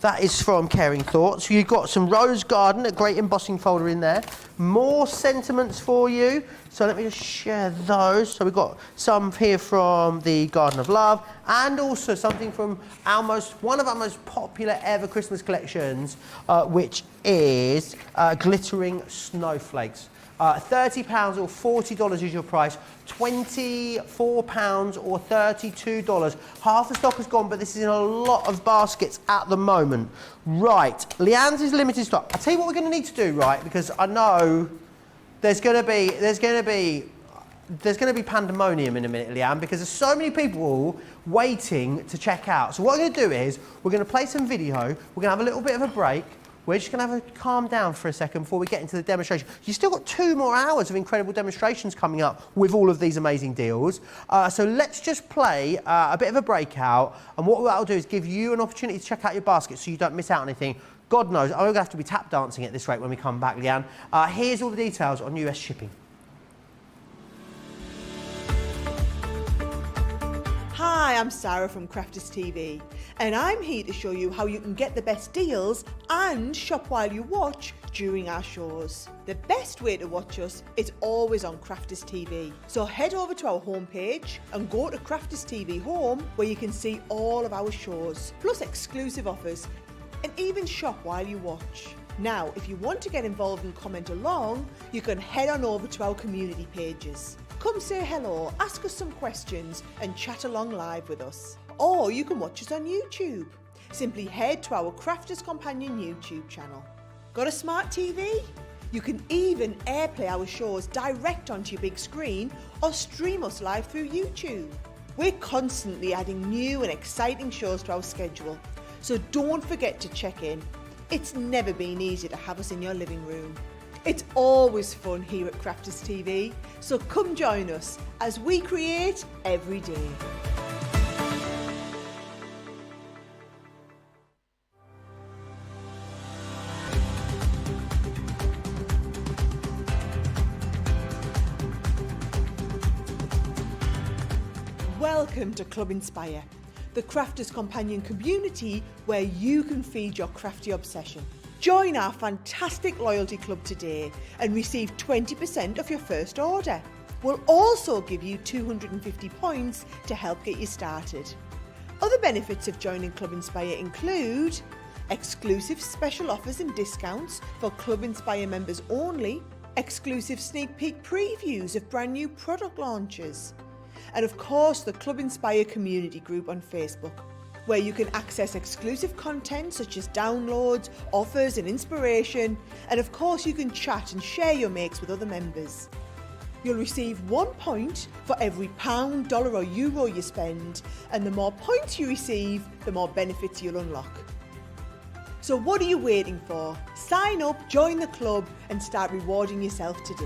That is from Caring Thoughts. You've got some rose garden, a great embossing folder in there. More sentiments for you. So let me just share those. So we've got some here from the Garden of Love, and also something from one of our most popular ever Christmas collections, which is Glittering Snowflakes. £30 or $40 is your price. £24 or $32. Half the stock is gone, but this is in a lot of baskets at the moment. Right, Leann's is limited stock. I'll tell you what we're going to need to do, right? Because I know there's going to be pandemonium in a minute, Leann, because there's so many people waiting to check out. So what we're going to do is we're going to play some video. We're going to have a little bit of a break. We're just going to have a calm down for a second before we get into the demonstration. You've still got 2 more hours of incredible demonstrations coming up with all of these amazing deals. So let's just play a bit of a breakout. And what that'll do is give you an opportunity to check out your basket so you don't miss out on anything. God knows, I'm going to have to be tap dancing at this rate when we come back, Leann. Here's all the details on US shipping. Hi, I'm Sarah from Crafters TV, and I'm here to show you how you can get the best deals and shop while you watch during our shows. The best way to watch us is always on Crafters TV. So head over to our homepage and go to Crafters TV Home, where you can see all of our shows, plus exclusive offers, and even shop while you watch. Now, if you want to get involved and comment along, you can head on over to our community pages. Come say hello, ask us some questions, and chat along live with us. Or you can watch us on YouTube. Simply head to our Crafters Companion YouTube channel. Got a smart TV? You can even airplay our shows direct onto your big screen or stream us live through YouTube. We're constantly adding new and exciting shows to our schedule, so don't forget to check in. It's never been easier to have us in your living room. It's always fun here at Crafters TV, so come join us as we create every day. Welcome to Club Inspire, the Crafters Companion community where you can feed your crafty obsession. Join our fantastic loyalty club today and receive 20% off your first order. We'll also give you 250 points to help get you started. Other benefits of joining Club Inspire include exclusive special offers and discounts for Club Inspire members only, exclusive sneak peek previews of brand new product launches, and of course the Club Inspire community group on Facebook, where you can access exclusive content such as downloads, offers and inspiration, and of course you can chat and share your makes with other members. You'll receive 1 point for every £1, dollar or euro you spend, and the more points you receive, the more benefits you'll unlock. So what are you waiting for? Sign up, join the club and start rewarding yourself today.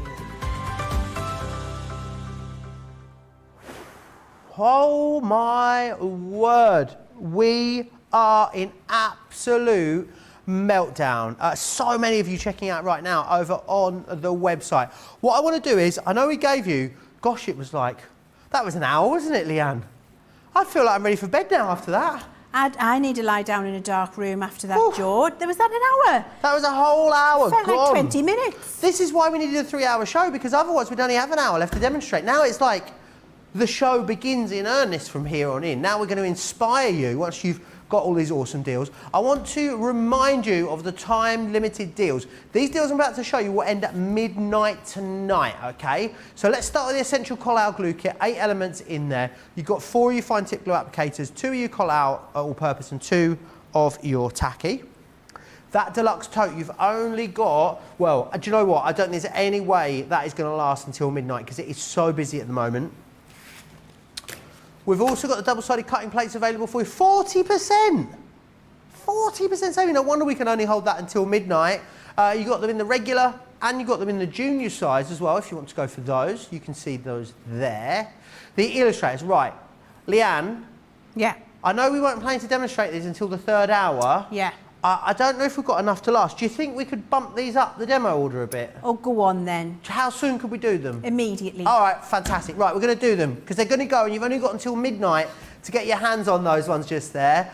Oh my word. We are in absolute meltdown. So many of you checking out right now over on the website. What I want to do is, I know we gave you, gosh, it was like, that was an hour, wasn't it, Leann? I feel like I'm ready for bed now after that. I need to lie down in a dark room after that, George. There was that an hour. That was a whole hour Felt gone. like 20 minutes. This is why we needed a 3-hour show, because otherwise we'd only have an hour left to demonstrate. Now it's like the show begins in earnest from here on in. Now we're going to inspire you once you've got all these awesome deals. I want to remind you of the time-limited deals. These deals I'm about to show you will end at midnight tonight, okay? So let's start with the Essential Call-Out Glue Kit, 8 elements in there. You've got 4 of your fine tip glue applicators, 2 of your call-out all-purpose, and 2 of your tacky. That deluxe tote, you've only got, well, do you know what? I don't think there's any way that is going to last until midnight because it is so busy at the moment. We've also got the double-sided cutting plates available for you. 40%! 40% saving. No wonder we can only hold that until midnight. You got them in the regular and you got them in the junior size as well. If you want to go for those, you can see those there. The illustrators, right. Leann. Yeah. I know we weren't planning to demonstrate these until the 3rd hour. Yeah. I don't know if we've got enough to last. Do you think we could bump these up the demo order a bit? Oh, go on then. How soon could we do them? Immediately. All right, fantastic. Right, we're going to do them because they're going to go and you've only got until midnight to get your hands on those ones just there.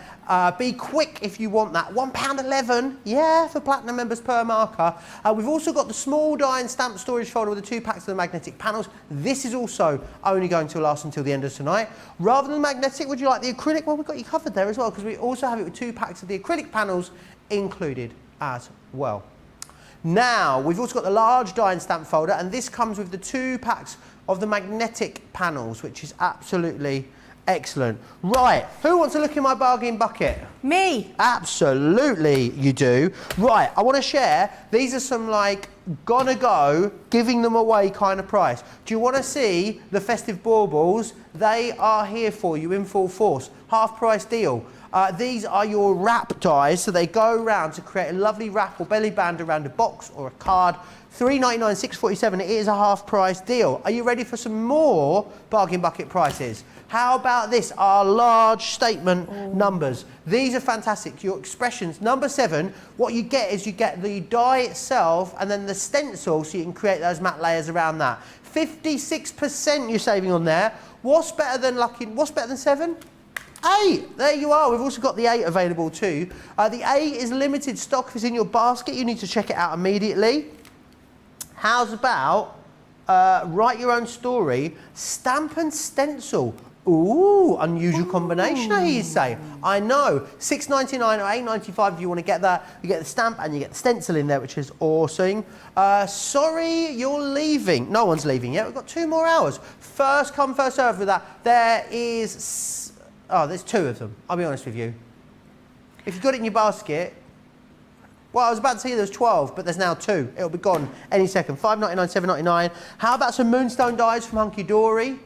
Be quick if you want that. £1.11, yeah, for Platinum members per marker. We've also got the small die and stamp storage folder with the 2 packs of the magnetic panels. This is also only going to last until the end of tonight. Rather than magnetic, would you like the acrylic? Well, we've got you covered there as well because we also have it with 2 packs of the acrylic panels included as well. Now, we've also got the large die and stamp folder, and this comes with the 2 packs of the magnetic panels, which is absolutely excellent. Right, who wants to look in my bargain bucket? Me. Absolutely, you do. Right, I want to share. These are some like gonna go, giving them away kind of price. Do you want to see the festive baubles? They are here for you in full force. Half price deal. These are your wrap dies, so they go around to create a lovely wrap or belly band around a box or a card. $3.99, $6.47. It is a half price deal. Are you ready for some more bargain bucket prices? How about this? Our large statement numbers. These are fantastic. Your expressions. Number 7, what you get is you get the die itself and then the stencil so you can create those matte layers around that. 56% you're saving on there. What's better than 7? 8. There you are. We've also got the 8 available too. The 8 is limited stock. If it's in your basket, you need to check it out immediately. How's about write your own story, stamp and stencil? Ooh, unusual combination, I hear you say. I know. $6.99 or $8.95 if you want to get that. You get the stamp and you get the stencil in there, which is awesome. Sorry, you're leaving. No one's leaving yet. We've got 2 more hours. First come, first serve with that. There's 2 of them. I'll be honest with you. If you've got it in your basket, well, I was about to say there's 12, but there's now 2. It'll be gone any second. $5.99, $7.99. How about some Moonstone dies from Hunky Dory?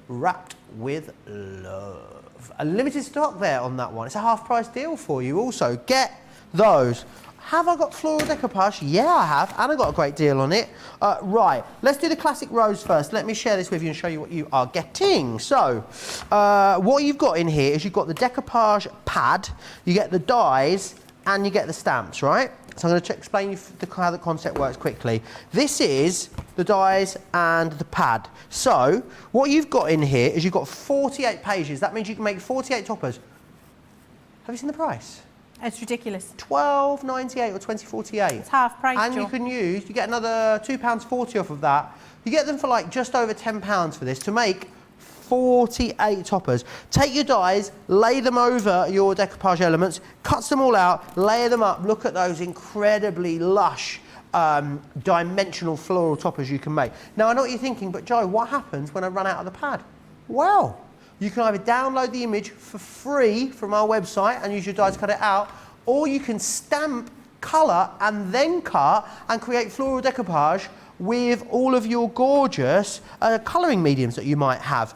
Wrapped with love. A limited stock there on that one. It's a half price deal for you also. Get those. Have I got floral decoupage? Yeah, I have, and I got a great deal on it. Right, let's do the classic rose first. Let me share this with you and show you what you are getting. So, what you've got in here is you've got the decoupage pad, you get the dies, and you get the stamps, right? So I'm going to explain how the concept works quickly. This is the dies and the pad. So, what you've got in here is you've got 48 pages. That means you can make 48 toppers. Have you seen the price? It's ridiculous. $12.98 or $20.48. It's half price, And Joe. you get another £2.40 off of that. You get them for like just over £10 for this to make 48 toppers. Take your dies, lay them over your decoupage elements, cuts them all out, layer them up. Look at those incredibly lush dimensional floral toppers you can make. Now I know what you're thinking, but Joe, what happens when I run out of the pad? Well, you can either download the image for free from our website and use your dies to cut it out, or you can stamp, colour and then cut and create floral decoupage with all of your gorgeous colouring mediums that you might have.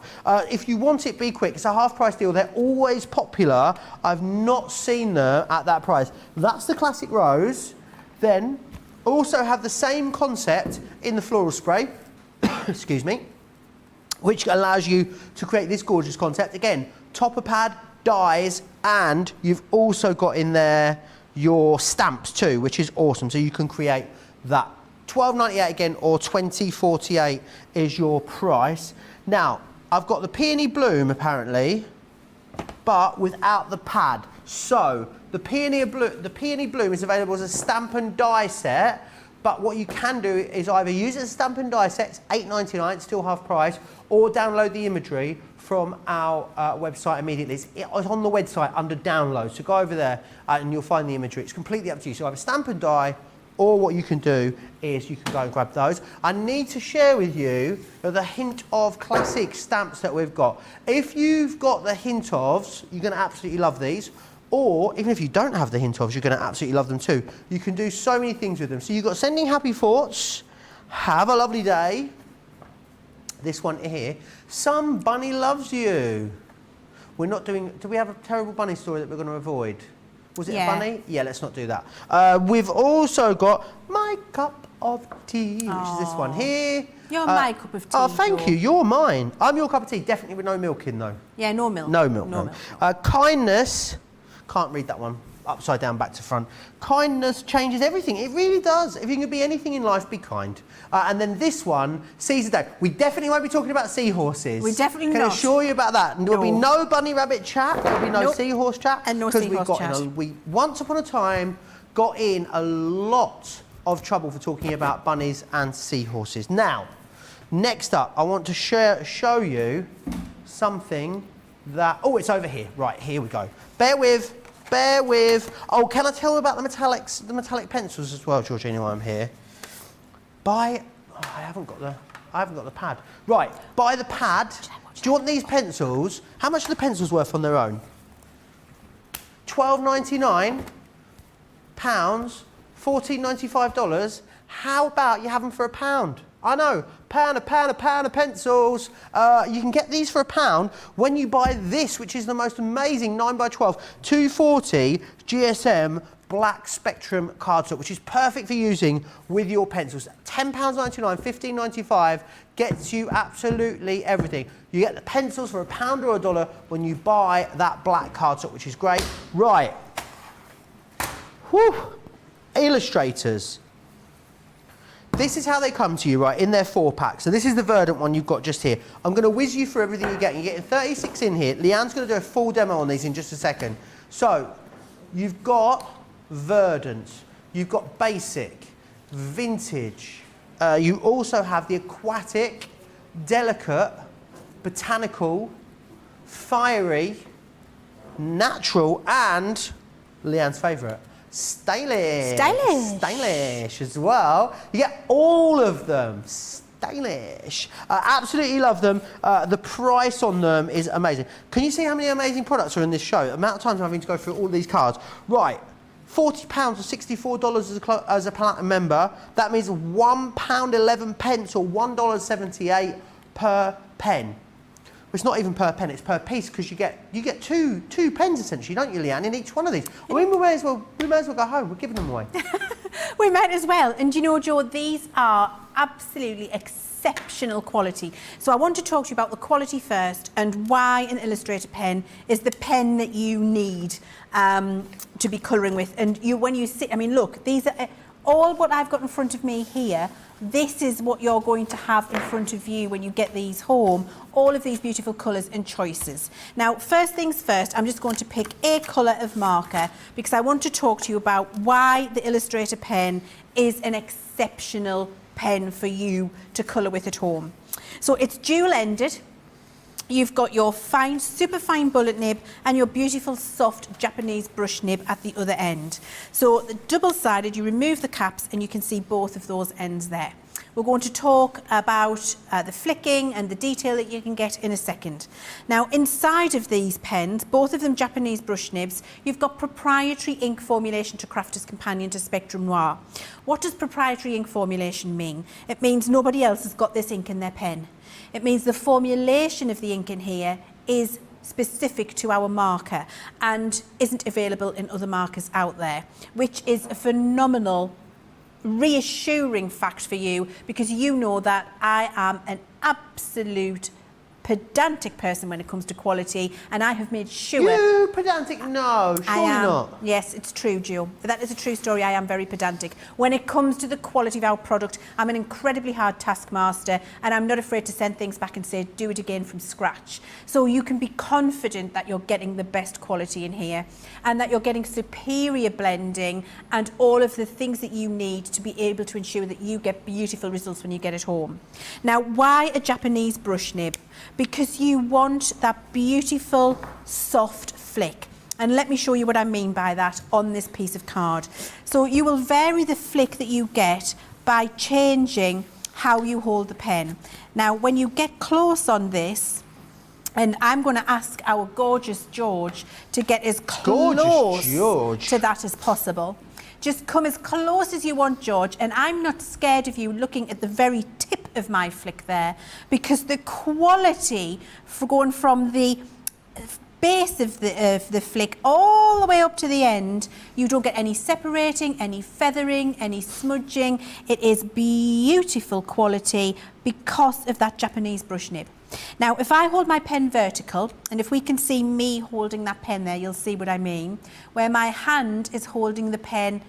If you want it, be quick. It's a half price deal. They're always popular. I've not seen them at that price. That's the classic rose. Then also have the same concept in the floral spray. Excuse me. Which allows you to create this gorgeous concept. Again, topper pad, dies, and you've also got in there your stamps too, which is awesome. So you can create that. $12.98 again, or $20.48 is your price. Now, I've got the Peony Bloom apparently, but without the pad. So the Peony Bloom is available as a stamp and die set. But what you can do is either use it as a stamp and die set, it's $8.99, still half price, or download the imagery from our website immediately. It's on the website under download, so go over there and you'll find the imagery. It's completely up to you. So either stamp and die, or what you can do is you can go and grab those. I need to share with you the hint of classic stamps that we've got. If you've got the hint ofs, you're going to absolutely love these. Or even if you don't have the hint ofs, you're going to absolutely love them too. You can do so many things with them. So you've got sending happy thoughts, have a lovely day. This one here, some bunny loves you. We're not doing, do we have a terrible bunny story that we're going to avoid? Was it a bunny? Yeah, let's not do that. We've also got my cup of tea, which is this one here. You're my cup of tea. Oh, thank you. You're mine. I'm your cup of tea, definitely with no milk in though. Yeah, no milk. No milk. No milk. Kindness. Can't read that one. Upside down, back to front. Kindness changes everything. It really does. If you can be anything in life, be kind. And then this one, Caesar Day. We definitely won't be talking about seahorses. We definitely can not. Assure you about that. There'll be no bunny rabbit chat. There'll be no seahorse chat. And no seahorse chat. We once upon a time got in a lot of trouble for talking about bunnies and seahorses. Now, next up, I want to show you something that. Oh, it's over here. Right, here we go. Bear with. Oh, can I tell you about the metallic pencils as well, Georgina, while I'm here? I haven't got the pad. Right, buy the pad. Do you want these pencils? How much are the pencils worth on their own? $12.99, $14.95. How about you have them for £1? I know, pound of pencils. You can get these for £1 when you buy this, which is the most amazing 9x12 240 GSM black spectrum cardstock, which is perfect for using with your pencils. £10.99, $15.95 gets you absolutely everything. You get the pencils for £1 or $1 when you buy that black cardstock, which is great. Right. Whew. Illustrators. This is how they come to you, right, in their 4-pack. So this is the Verdant one you've got just here. I'm going to whiz you through everything you get. You're getting 36 in here. Leann's going to do a full demo on these in just a second. So you've got Verdant, you've got Basic, Vintage. You also have the Aquatic, Delicate, Botanical, Fiery, Natural, and Leann's favourite, Stylish. Stylish as well. You get all of them. Stylish. Absolutely love them. The price on them is amazing. Can you see how many amazing products are in this show? The amount of times I'm having to go through all these cards. Right. £40 or $64 as a platinum member. That means £1.11 or $1.78 per pen. It's not even per pen, it's per piece, because you get two pens essentially, don't you, Leann, in each one of these. I mean, we may as well go home. We're giving them away. We might as well. And you know, Joe, these are absolutely exceptional quality. So I want to talk to you about the quality first and why an Illustrator pen is the pen that you need to be colouring with. And when you sit, I mean, look, these are all what I've got in front of me here. This is what you're going to have in front of you when you get these home, all of these beautiful colours and choices. Now, first things first, I'm just going to pick a colour of marker because I want to talk to you about why the Illustrator pen is an exceptional pen for you to colour with at home. So it's dual-ended. You've got your fine, super fine bullet nib and your beautiful soft Japanese brush nib at the other end. So the double-sided, you remove the caps and you can see both of those ends there. We're going to talk about the flicking and the detail that you can get in a second. Now, inside of these pens, both of them Japanese brush nibs, you've got proprietary ink formulation to Crafter's Companion to Spectrum Noir. What does proprietary ink formulation mean? It means nobody else has got this ink in their pen. It means the formulation of the ink in here is specific to our marker and isn't available in other markers out there, which is a phenomenal, reassuring fact for you because you know that I am an absolute pedantic person when it comes to quality, and I have made sure... You pedantic? No, surely I am. not. Yes, it's true, Joe. That is a true story. I am very pedantic. When it comes to the quality of our product, I'm an incredibly hard taskmaster, and I'm not afraid to send things back and say, do it again from scratch. So you can be confident that you're getting the best quality in here, and that you're getting superior blending and all of the things that you need to be able to ensure that you get beautiful results when you get it home. Now, why a Japanese brush nib? Because you want that beautiful soft flick, and let me show you what I mean by that on this piece of card. So you will vary the flick that you get by changing how you hold the pen. Now when you get close on this, and I'm going to ask our gorgeous George to get as close to that as possible. Just come as close as you want, George, and I'm not scared of you looking at the very tip of my flick there, because the quality for going from the base of the flick all the way up to the end, you don't get any separating, any feathering, any smudging. It is beautiful quality because of that Japanese brush nib. Now, if I hold my pen vertical, and if we can see me holding that pen there, you'll see what I mean, where my hand is holding the pen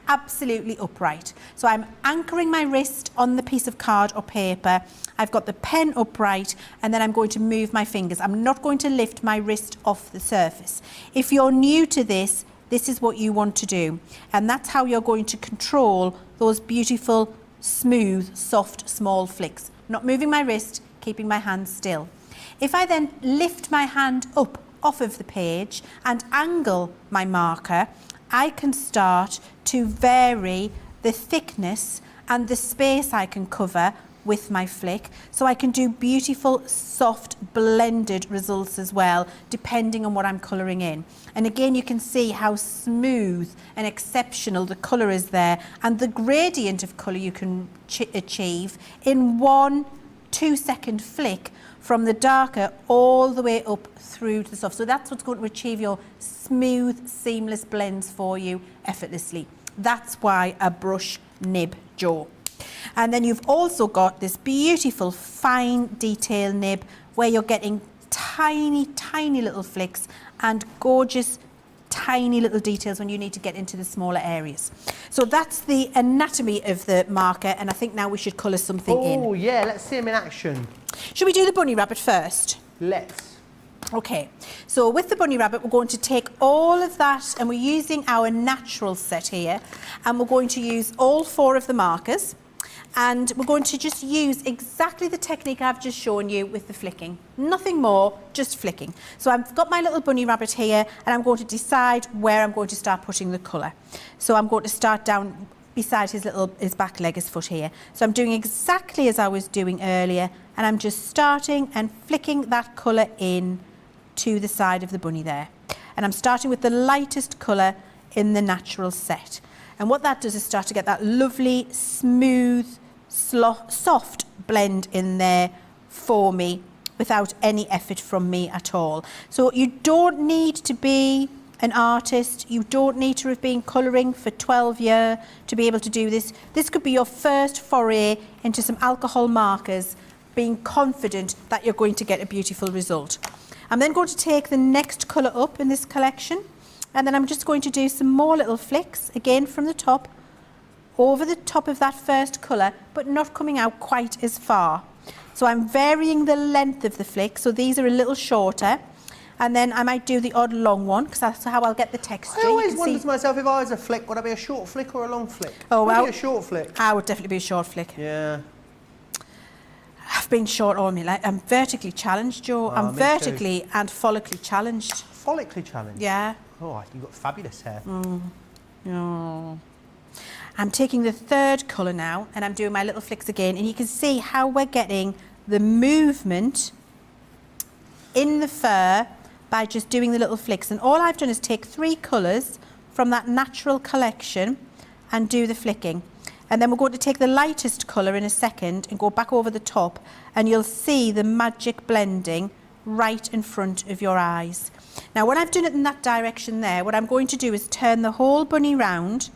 absolutely upright. So I'm anchoring my wrist on the piece of card or paper. I've got the pen upright, and then I'm going to move my fingers. I'm not going to lift my wrist off the surface. If you're new to this, this is what you want to do. And that's how you're going to control those beautiful, smooth, soft, small flicks. Not moving my wrist, keeping my hand still. If I then lift my hand up off of the page and angle my marker, I can start to vary the thickness and the space I can cover with my flick, so I can do beautiful, soft, blended results as well, depending on what I'm colouring in. And again, you can see how smooth and exceptional the colour is there, and the gradient of colour you can achieve in 1-2 second flick from the darker all the way up through to the soft. So that's what's going to achieve your smooth, seamless blends for you effortlessly. That's why a brush nib, Joe. And then you've also got this beautiful fine detail nib where you're getting tiny, tiny little flicks and gorgeous tiny little details when you need to get into the smaller areas. So that's the anatomy of the marker, and I think now we should colour something in. Oh yeah, let's see him in action. Should we do the bunny rabbit first? Let's. Okay, so with the bunny rabbit, we're going to take all of that, and we're using our natural set here, and we're going to use all 4 of the markers, and we're going to just use exactly the technique I've just shown you with the flicking. Nothing more, just flicking. So I've got my little bunny rabbit here, and I'm going to decide where I'm going to start putting the colour. So I'm going to start down beside his back leg, his foot here. So I'm doing exactly as I was doing earlier, and I'm just starting and flicking that colour in to the side of the bunny there. And I'm starting with the lightest colour in the natural set. And what that does is start to get that lovely, smooth, soft blend in there for me without any effort from me at all. So you don't need to be an artist, you don't need to have been colouring for 12 years to be able to do this. This could be your first foray into some alcohol markers, being confident that you're going to get a beautiful result. I'm then going to take the next colour up in this collection, and then I'm just going to do some more little flicks, again from the top, over the top of that first colour, but not coming out quite as far. So I'm varying the length of the flick, so these are a little shorter, and then I might do the odd long one, because that's how I'll get the texture. I always wonder to myself, if I was a flick, would I be a short flick or a long flick? Oh, well, Maybe a short flick. I would definitely be a short flick. Yeah. I've been short all my life. I'm vertically challenged, Joe. I'm vertically and follically challenged. Follically challenged? Yeah. Oh, you've got fabulous hair. Oh. I'm taking the third colour now, and I'm doing my little flicks again, and you can see how we're getting the movement in the fur by just doing the little flicks. And all I've done is take 3 colours from that natural collection and do the flicking. And then we're going to take the lightest colour in a second and go back over the top, and you'll see the magic blending right in front of your eyes. Now, when I've done it in that direction there, what I'm going to do is turn the whole bunny round,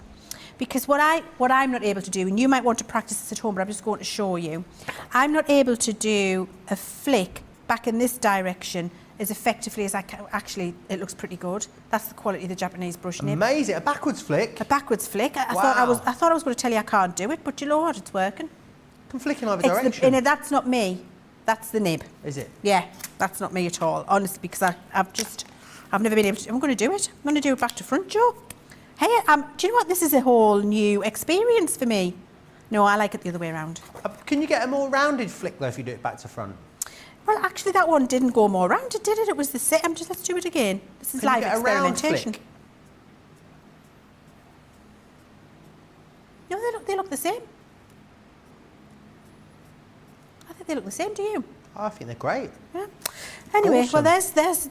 because what I'm not able to do, and you might want to practice this at home, but I'm just going to show you, I'm not able to do a flick back in this direction as effectively as I can. Actually, it looks pretty good. That's the quality of the Japanese Brush Nib. Amazing. A backwards flick. A backwards flick. I Wow. thought I was going to tell you I can't do it, but you know what? It's working. I'm flicking either direction. That's not me. That's the nib. Is it? Yeah, that's not me at all, honestly, because I've never been able to. I'm going to do it. I'm going to do it back to front, Joe. Hey, do you know what? This is a whole new experience for me. No, I like it the other way around. Can you get a more rounded flick though if you do it back to front? Well, actually, that one didn't go more rounded, did it? It was the same. Let's do it again. This is live experimentation. Flick? No, they look the same. I think they look the same. Do you? I think they're great. Yeah. Anyway, Awesome. well,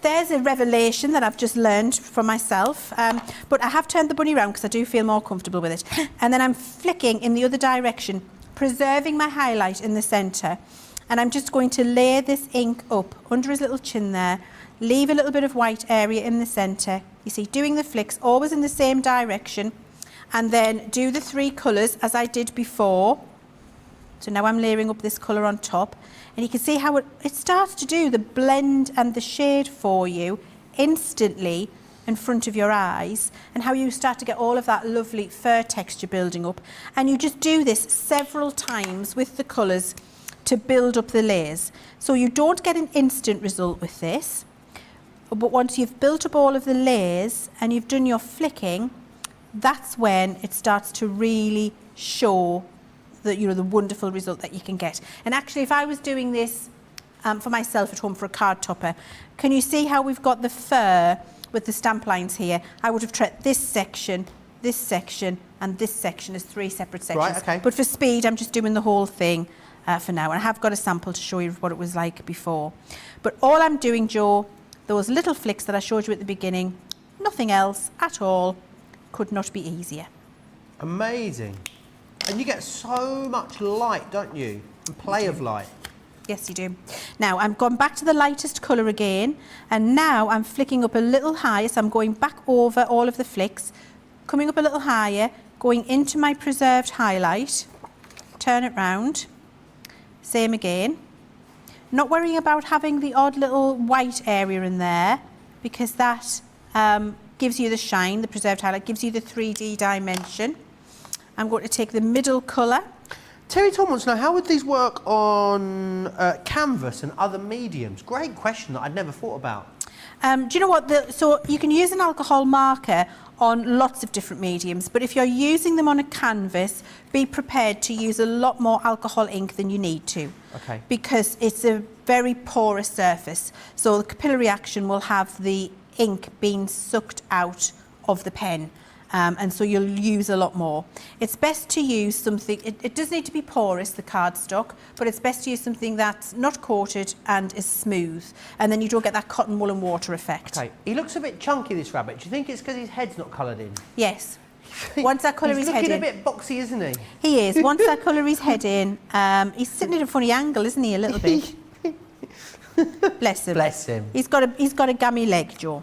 there's a revelation that I've just learned for myself. But I have turned the bunny around because I do feel more comfortable with it. And then I'm flicking in the other direction, preserving my highlight in the centre. And I'm just going to layer this ink up under his little chin there, leave a little bit of white area in the centre. You see, doing the flicks always in the same direction. And then do the 3 colours as I did before. So now I'm layering up this colour on top. And you can see how it starts to do the blend and the shade for you instantly in front of your eyes, and how you start to get all of that lovely fur texture building up. And you just do this several times with the colours to build up the layers. So you don't get an instant result with this, but once you've built up all of the layers and you've done your flicking, that's when it starts to really show the wonderful result that you can get. And actually, if I was doing this for myself at home for a card topper, can you see how we've got the fur with the stamp lines here? I would have treated this section, and this section as 3 separate sections. Right, okay. But for speed, I'm just doing the whole thing for now. And I have got a sample to show you what it was like before. But all I'm doing, Joe, those little flicks that I showed you at the beginning, nothing else at all, could not be easier. Amazing. And you get so much light, don't you? And play of light. Yes, you do. Now, I'm gone back to the lightest colour again, and now I'm flicking up a little higher, so I'm going back over all of the flicks, coming up a little higher, going into my preserved highlight, turn it round, same again. Not worrying about having the odd little white area in there, because that gives you the shine, the preserved highlight, gives you the 3D dimension. I'm going to take the middle colour. Terry Tom wants to know, how would these work on canvas and other mediums? Great question that I'd never thought about. Do you know what? So you can use an alcohol marker on lots of different mediums, but if you're using them on a canvas, be prepared to use a lot more alcohol ink than you need to. Okay. Because it's a very porous surface. So the capillary action will have the ink being sucked out of the pen. And so you'll use a lot more. It's best to use something, it does need to be porous, the cardstock, but it's best to use something that's not coated and is smooth, and then you don't get that cotton wool and water effect. Okay, he looks a bit chunky, this rabbit. Do you think it's because his head's not coloured in? Yes. Once I colour his head in. He's looking a bit boxy, isn't he? He is. Once I colour his head in, he's sitting at a funny angle, isn't he, a little bit? Bless him. Bless him. He's got a gammy leg, Joe.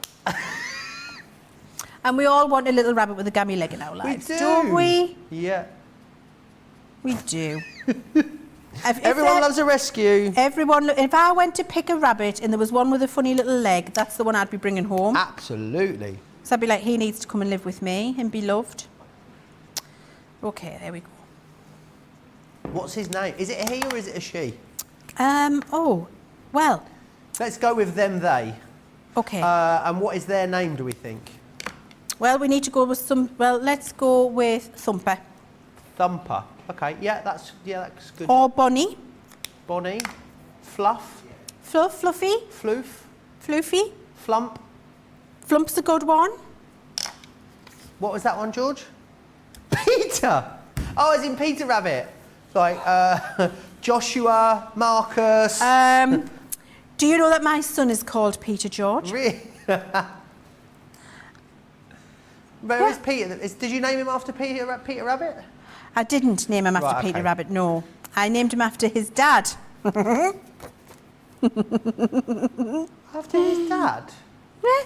And we all want a little rabbit with a gammy leg in our lives, don't we? Yeah. We do. Everyone loves a rescue. If I went to pick a rabbit and there was one with a funny little leg, that's the one I'd be bringing home. Absolutely. So I'd be like, he needs to come and live with me and be loved. Okay, there we go. What's his name? Is it a he or is it a she? Oh, well. Let's go with them, they. Okay. And what is their name, do we think? Well, we need to go with let's go with Thumper. Thumper. Okay, yeah, that's good. Or Bonnie. Bonnie. Fluff. Fluff, Fluffy. Floof. Floofy. Flump. Flump's a good one. What was that one, George? Peter. Oh, as in Peter Rabbit. Like Joshua, Marcus. Do you know that my son is called Peter George? Really? Where is Peter? Did you name him after Peter Rabbit? I didn't name him after Peter Rabbit, no. I named him after his dad. After his dad? Yeah.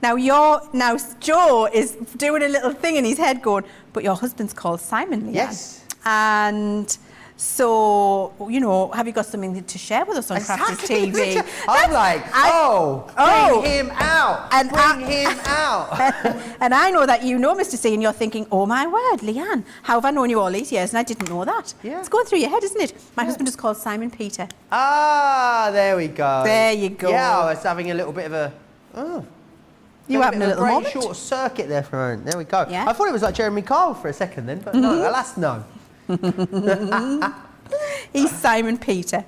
Now Joe is doing a little thing in his head going, but your husband's called Simon, Leann. Yes. And So, you know, have you got something to share with us on Crafters TV? I'm like, bring him out. And bring him out. And I know that you know Mr. C, and you're thinking, oh my word, Leanne, how have I known you all these years and I didn't know that? Yeah. It's going through your head, isn't it? My husband is called Simon Peter. Ah, there we go. There you go. Yeah, I was having a little bit of a... You having a little moment? short circuit there for a moment. There we go. Yeah. I thought it was like Jeremy Kyle for a second then, but no, alas no. He's Simon Peter.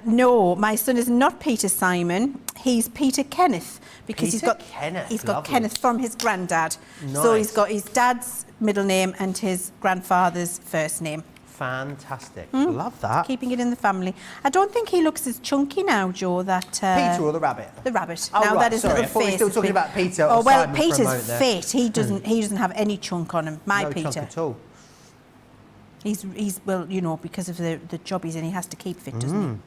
No, my son is not Peter Simon. He's Peter Kenneth because he's got Kenneth from his granddad. Nice. So he's got his dad's middle name and his grandfather's first name. Fantastic. Love that. Keeping it in the family. I don't think he looks as chunky now, Joe, that... Peter or the rabbit? The rabbit. Oh, now right, that his sorry. little I thought we were face still is talking big. about Peter or Oh, well, Simon for a Peter's moment there. fit. He doesn't have any chunk on him. My no Peter. chunk at all. He's well, you know, because of the job he's in, he has to keep fit, doesn't he?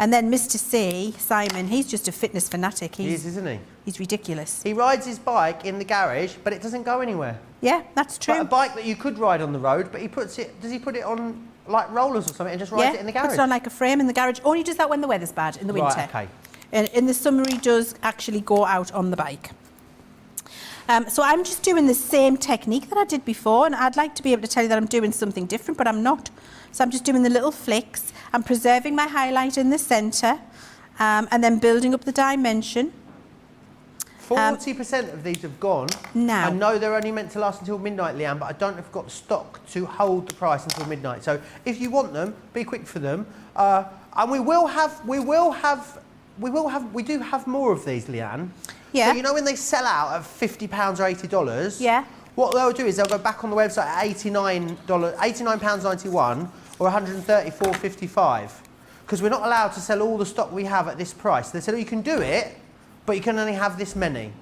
And then Mr. C, Simon, he's just a fitness fanatic. He is, isn't he? He's ridiculous. He rides his bike in the garage, but it doesn't go anywhere. Yeah, that's true. But a bike that you could ride on the road, but does he put it on like rollers or something and just rides it in the garage? Puts it on like a frame in the garage. Only does that when the weather's bad, in the winter. Right, okay. And in the summer, he does actually go out on the bike. So I'm just doing the same technique that I did before, and I'd like to be able to tell you that I'm doing something different, but I'm not. So I'm just doing the little flicks. I'm preserving my highlight in the centre, and then building up the dimension. 40% of these have gone. Now. I know they're only meant to last until midnight, Leanne, but I don't have got stock to hold the price until midnight. So if you want them, be quick for them. And we do have more of these, Leanne. Yeah. So you know when they sell out at £50 or $80? Yeah. What they'll do is they'll go back on the website at £89.91 or £134.55. Because we're not allowed to sell all the stock we have at this price. They said, oh, you can do it, but you can only have this many.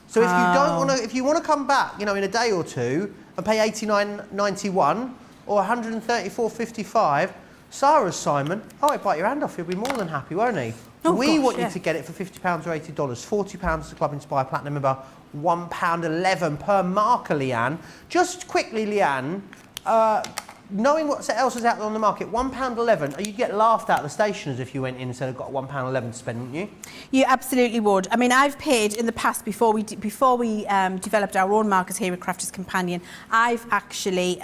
So if you don't want to, if you want to come back, you know, in a day or two and pay £89.91 or £134.55, Sarah's Simon, oh, he'd bite your hand off. He'll be more than happy, won't he? Oh, we gosh, want yeah. you to get it for £50 or $80. £40 to Club Inspire Platinum member, £1.11 per marker, Leanne. Just quickly, Leanne, knowing what else is out there on the market, £1.11, you'd get laughed at the stationers if you went in and said, I've got £1.11 to spend, wouldn't you? You absolutely would. I mean, I've paid in the past, before we developed our own markers here at Crafters Companion, I've actually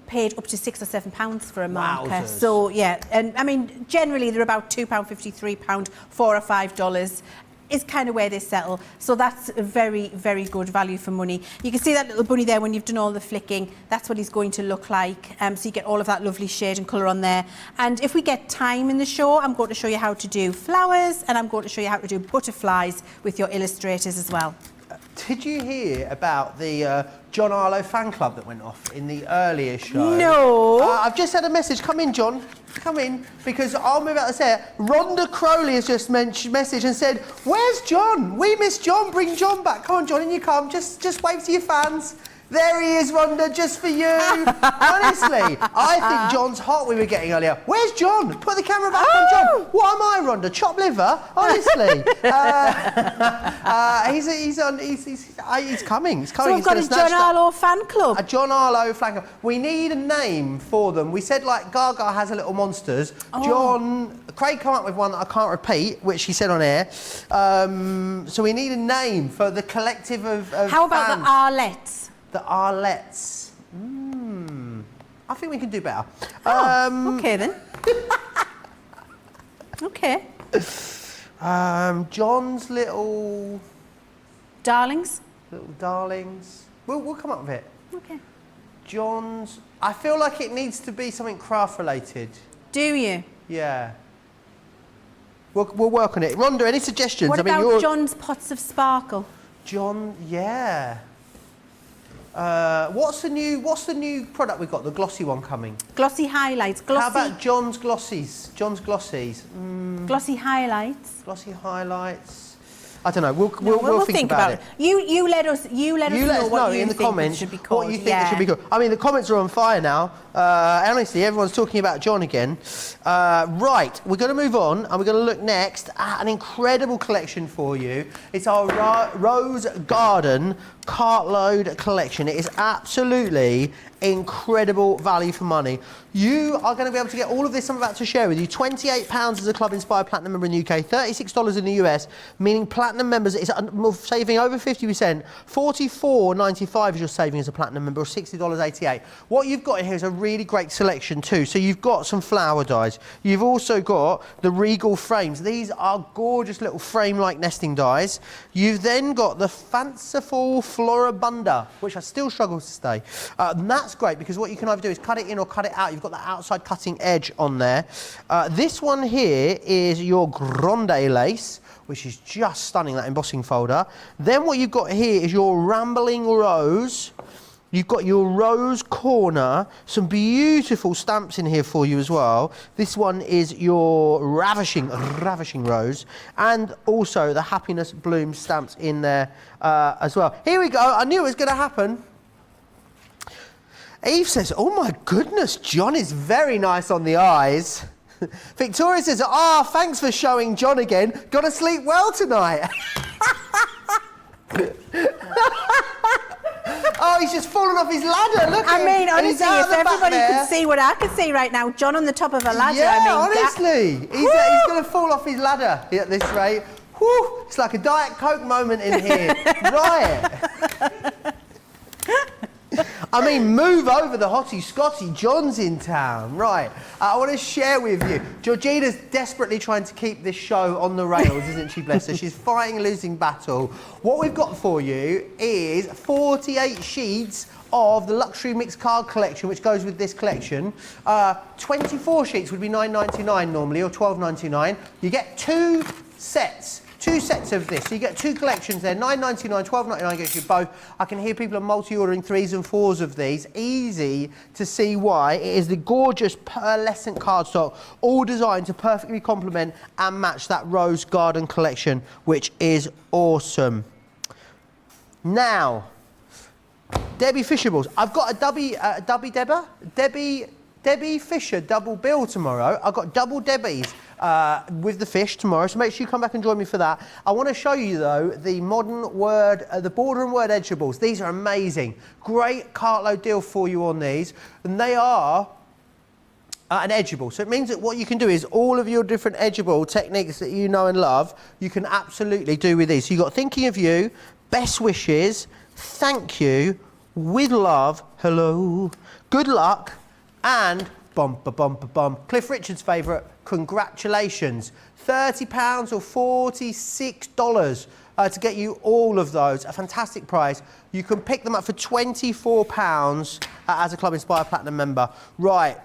paid up to £6 or £7 for a marker. Wowzers. So yeah, and I mean, generally they're about £2.50, £3, £4 or $5 is kind of where they settle. So that's a very, very good value for money. You can see that little bunny there when you've done all the flicking. That's what he's going to look like. So you get all of that lovely shade and colour on there. And if we get time in the show, I'm going to show you how to do flowers, and I'm going to show you how to do butterflies with your illustrators as well. Did you hear about the John Arlo fan club that went off in the earlier show? No. I've just had a message. Come in, John. Come in, because I'll move out the set. Rhonda Crowley has just messaged and said, "Where's John? We miss John. Bring John back. Come on, John, in you come. Just wave to your fans." There he is, Rhonda, just for you. Honestly, I think John's hot we were getting earlier. Where's John? Put the camera back on John. What am I, Rhonda? Chopped liver? Honestly. He's coming. He's coming. So we've got a John Arlo fan club. A John Arlo fan club. We need a name for them. We said, like, Gaga has a little monsters. Craig come up with one that I can't repeat, which he said on air. So we need a name for the collective of How about fans. the Arlettes? The Arlettes. I think we can do better. Okay then. Okay. John's little Darlings? little darlings. We'll come up with it. Okay. John's. I feel like it needs to be something craft related. Do you? Yeah. We'll work on it. Rhonda, any suggestions? What I mean, about John's Pots of Sparkle? John, yeah. What's the new product we've got? The glossy one coming. Glossy highlights. Glossy. How about John's glossies? John's glossies. Glossy highlights. Glossy highlights. I don't know. We'll think about it. You let us know what you in the think comments it should be called. what you think it should be called. I mean, the comments are on fire now. Honestly, everyone's talking about John again. Right, we're going to move on, and we're going to look next at an incredible collection for you. It's our Rose Garden Cartload collection. It is absolutely incredible value for money. You are going to be able to get all of this I'm about to share with you. £28 as a Club Inspired Platinum member in the UK, $36 in the US, meaning Platinum members is saving over 50%, $44.95 is your saving as a Platinum member, or $60.88. What you've got in here is a really great selection too. So you've got some flower dies. You've also got the Regal frames. These are gorgeous little frame-like nesting dies. You've then got the fanciful Floribunda, which I still struggle to stay. And that's great because what you can either do is cut it in or cut it out. You've got the outside cutting edge on there. This one here is your Grande lace, which is just stunning, that embossing folder. Then what you've got here is your Rambling Rose. You've got your Rose Corner, some beautiful stamps in here for you as well. This one is your Ravishing Rose, and also the Happiness Bloom stamps in there as well. Here we go, I knew it was going to happen. Eve says, oh my goodness, John is very nice on the eyes. Victoria says, thanks for showing John again. Gotta sleep well tonight. Oh, he's just fallen off his ladder. Look at him. I mean, honestly, if everybody could see what I could see right now, John on the top of a ladder. Yeah, I mean, honestly. He's going to fall off his ladder at this rate. Whew, it's like a Diet Coke moment in here. Right. I mean, move over the hottie Scotty. John's in town. Right. I want to share with you. Georgina's desperately trying to keep this show on the rails, isn't she, bless her? She's fighting a losing battle. What we've got for you is 48 sheets of the Luxury Mixed Card collection, which goes with this collection. 24 sheets would be $9.99 normally, or $12.99. You get two sets of this. So you get two collections there, $9.99, $12.99 gets you both. I can hear people are multi-ordering 3s and 4s of these. Easy to see why. It is the gorgeous pearlescent cardstock, all designed to perfectly complement and match that Rose Garden collection, which is awesome. Now, Debbie Fishables. I've got a Debbie Fisher double bill tomorrow. I've got double Debbies with the fish tomorrow, so make sure you come back and join me for that. I want to show you though the modern word, the border and word edgeables. These are amazing. Great Cartload deal for you on these, and they are an edgeable. So it means that what you can do is all of your different edgeable techniques that you know and love, you can absolutely do with these. So you've got thinking of you, best wishes, thank you, with love, hello, good luck, and bumper, bumper, bump. Cliff Richard's favourite, congratulations. £30 or $46 to get you all of those. A fantastic price. You can pick them up for £24 as a Club Inspired Platinum member. Right.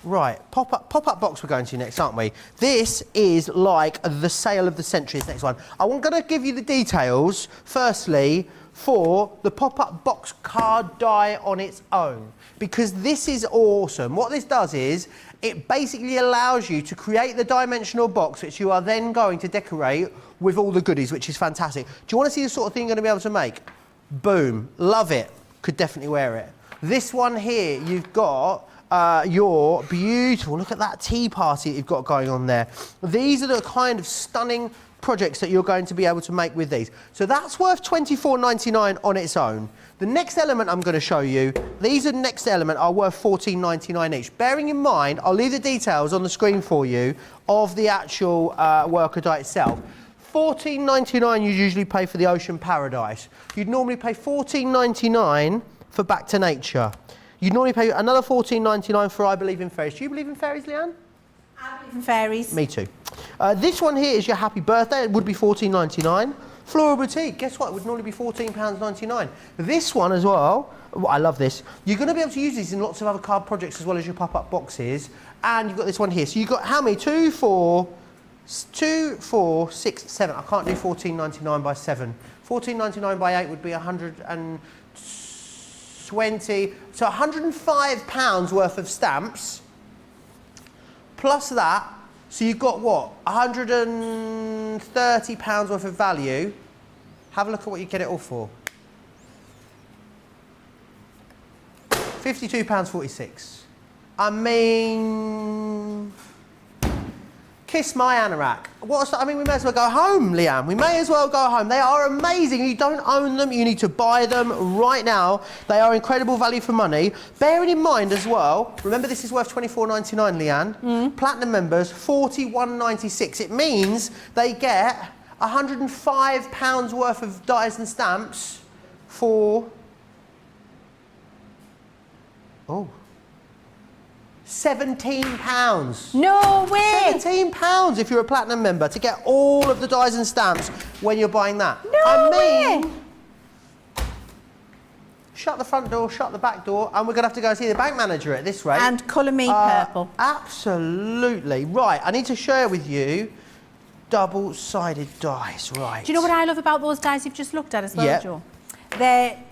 Right, pop-up box we're going to next, aren't we? This is like the sale of the century, this next one. I'm going to give you the details, firstly, for the pop-up box card die on its own, because this is awesome. What this does is, it basically allows you to create the dimensional box, which you are then going to decorate with all the goodies, which is fantastic. Do you want to see the sort of thing you're going to be able to make? Boom, love it, could definitely wear it. This one here, you've got your beautiful, look at that tea party that you've got going on there. These are the kind of stunning projects that you're going to be able to make with these. So that's worth $24.99 on its own. The next element I'm going to show you, these are the next element are worth $14.99 each. Bearing in mind, I'll leave the details on the screen for you of the actual worker die itself. $14.99 you usually pay for the Ocean Paradise. You'd normally pay $14.99 for Back to Nature. You'd normally pay another $14.99 for I Believe in Fairies. Do you believe in fairies, Leanne? I believe in fairies. Me too. This one here is your Happy Birthday. It would be $14.99. Floral Boutique, guess what? It would normally be £14.99. This one as well, I love this. You're going to be able to use these in lots of other card projects as well as your pop-up boxes. And you've got this one here. So you've got how many? 2, 4, 6, 7. I can't do $14.99 by 7. $14.99 by 8 would be 120. So £105 worth of stamps. Plus that, so you've got what? £130 worth of value. Have a look at what you get it all for. £52.46. I mean, kiss my anorak. I mean, we may as well go home, Leann. We may as well go home. They are amazing. You don't own them. You need to buy them right now. They are incredible value for money. Bearing in mind as well, remember this is worth $24.99, Leann. Platinum members, $41.96. It means they get £105 worth of dies and stamps for... Oh. £17. No way! £17 if you're a platinum member to get all of the dies and stamps when you're buying that. No way! Shut the front door, shut the back door, and we're going to have to go see the bank manager at this rate. And colour me purple. Absolutely. Right, I need to share with you double-sided dies, right. Do you know what I love about those dies you've just looked at as well, Joe?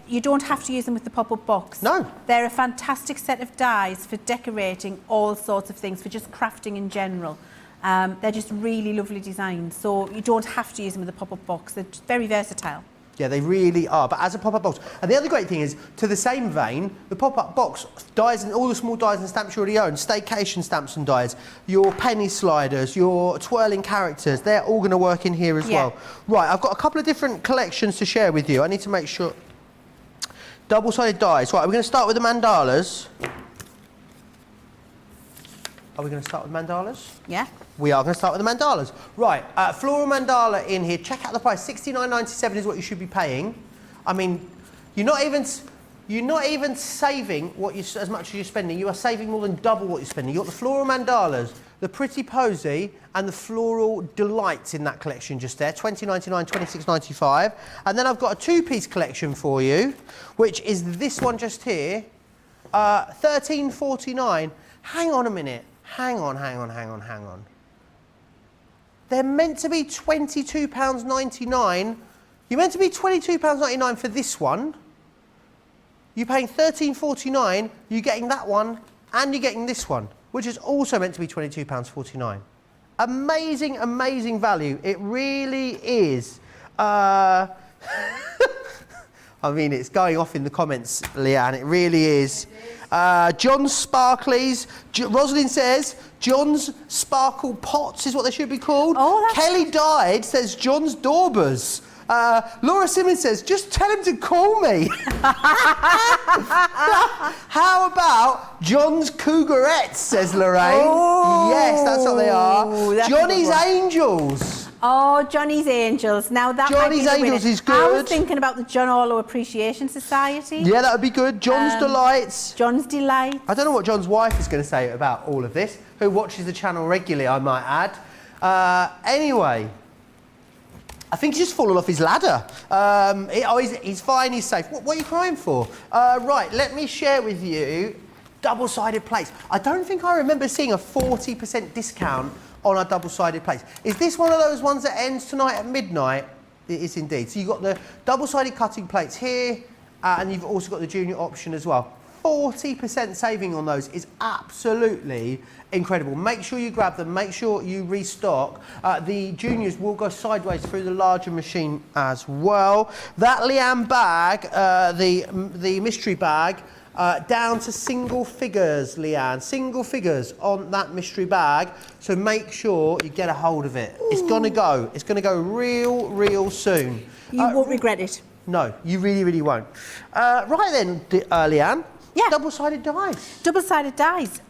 You don't have to use them with the pop-up box. No. They're a fantastic set of dies for decorating all sorts of things, for just crafting in general. They're just really lovely designs, so you don't have to use them with the pop-up box. They're just very versatile. Yeah, they really are, but as a pop-up box. And the other great thing is, to the same vein, the pop-up box, dies and all the small dies and stamps you already own, staycation stamps and dies, your penny sliders, your twirling characters, they're all going to work in here as well. Right, I've got a couple of different collections to share with you. I need to make sure... Double-sided dies. Right, we're going to start with the mandalas. Are we going to start with mandalas? Yeah. We are going to start with the mandalas. Right, floral mandala in here. Check out the price. $69.97 is what you should be paying. I mean, you're not even saving what as much as you're spending. You are saving more than double what you're spending. You've got the floral mandalas, the pretty posy, and the floral delights in that collection just there. $20.99, $26.95. And then I've got a two-piece collection for you, which is this one just here, $13.49. Hang on a minute. Hang on. They're meant to be £22.99. You're meant to be £22.99 for this one. You're paying $13.49. You're getting that one, and you're getting this one, which is also meant to be £22.49. Amazing, amazing value. It really is. I mean, it's going off in the comments, Leann. It really is. John's Sparklies. Rosalind says John's Sparkle Pots is what they should be called. Oh, Kelly Died says John's Daubers. Laura Simmons says, just tell him to call me. How about John's Cougarettes, says Lorraine. Oh, yes, that's what they are. Johnny's Angels. Oh, Johnny's Angels. Now that Johnny's might be the Angels winner. is good. I was thinking about the John Orlow Appreciation Society. Yeah, that would be good. John's Delights. John's Delight. I don't know what John's wife is going to say about all of this, who watches the channel regularly, I might add. Anyway, I think he's just fallen off his ladder. He's fine, he's safe. What are you crying for? Right, let me share with you double-sided plates. I don't think I remember seeing a 40% discount on our double-sided plates. Is this one of those ones that ends tonight at midnight? It is indeed. So you've got the double-sided cutting plates here, and you've also got the junior option as well. 40% saving on those is absolutely incredible. Make sure you grab them, make sure you restock. The juniors will go sideways through the larger machine as well. That Leann bag, the mystery bag, down to single figures, Leann. Single figures on that mystery bag. So make sure you get a hold of it. Ooh. It's going to go. It's going to go real soon. You won't regret it. No, you really won't. Right then, Leann. Yeah. Double-sided dies. Double-sided dies.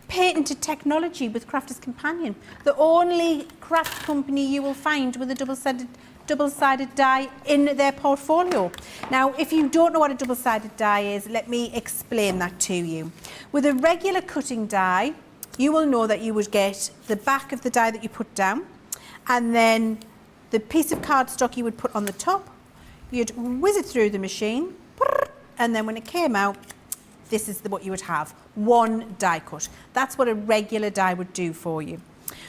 Patented technology with Crafter's Companion. The only craft company you will find with a double-sided die in their portfolio. Now, if you don't know what a double-sided die is, let me explain that to you. With a regular cutting die, you will know that you would get the back of the die that you put down, and then the piece of cardstock you would put on the top. You'd whiz it through the machine, and then when it came out, this is what you would have, one die cut. That's what a regular die would do for you.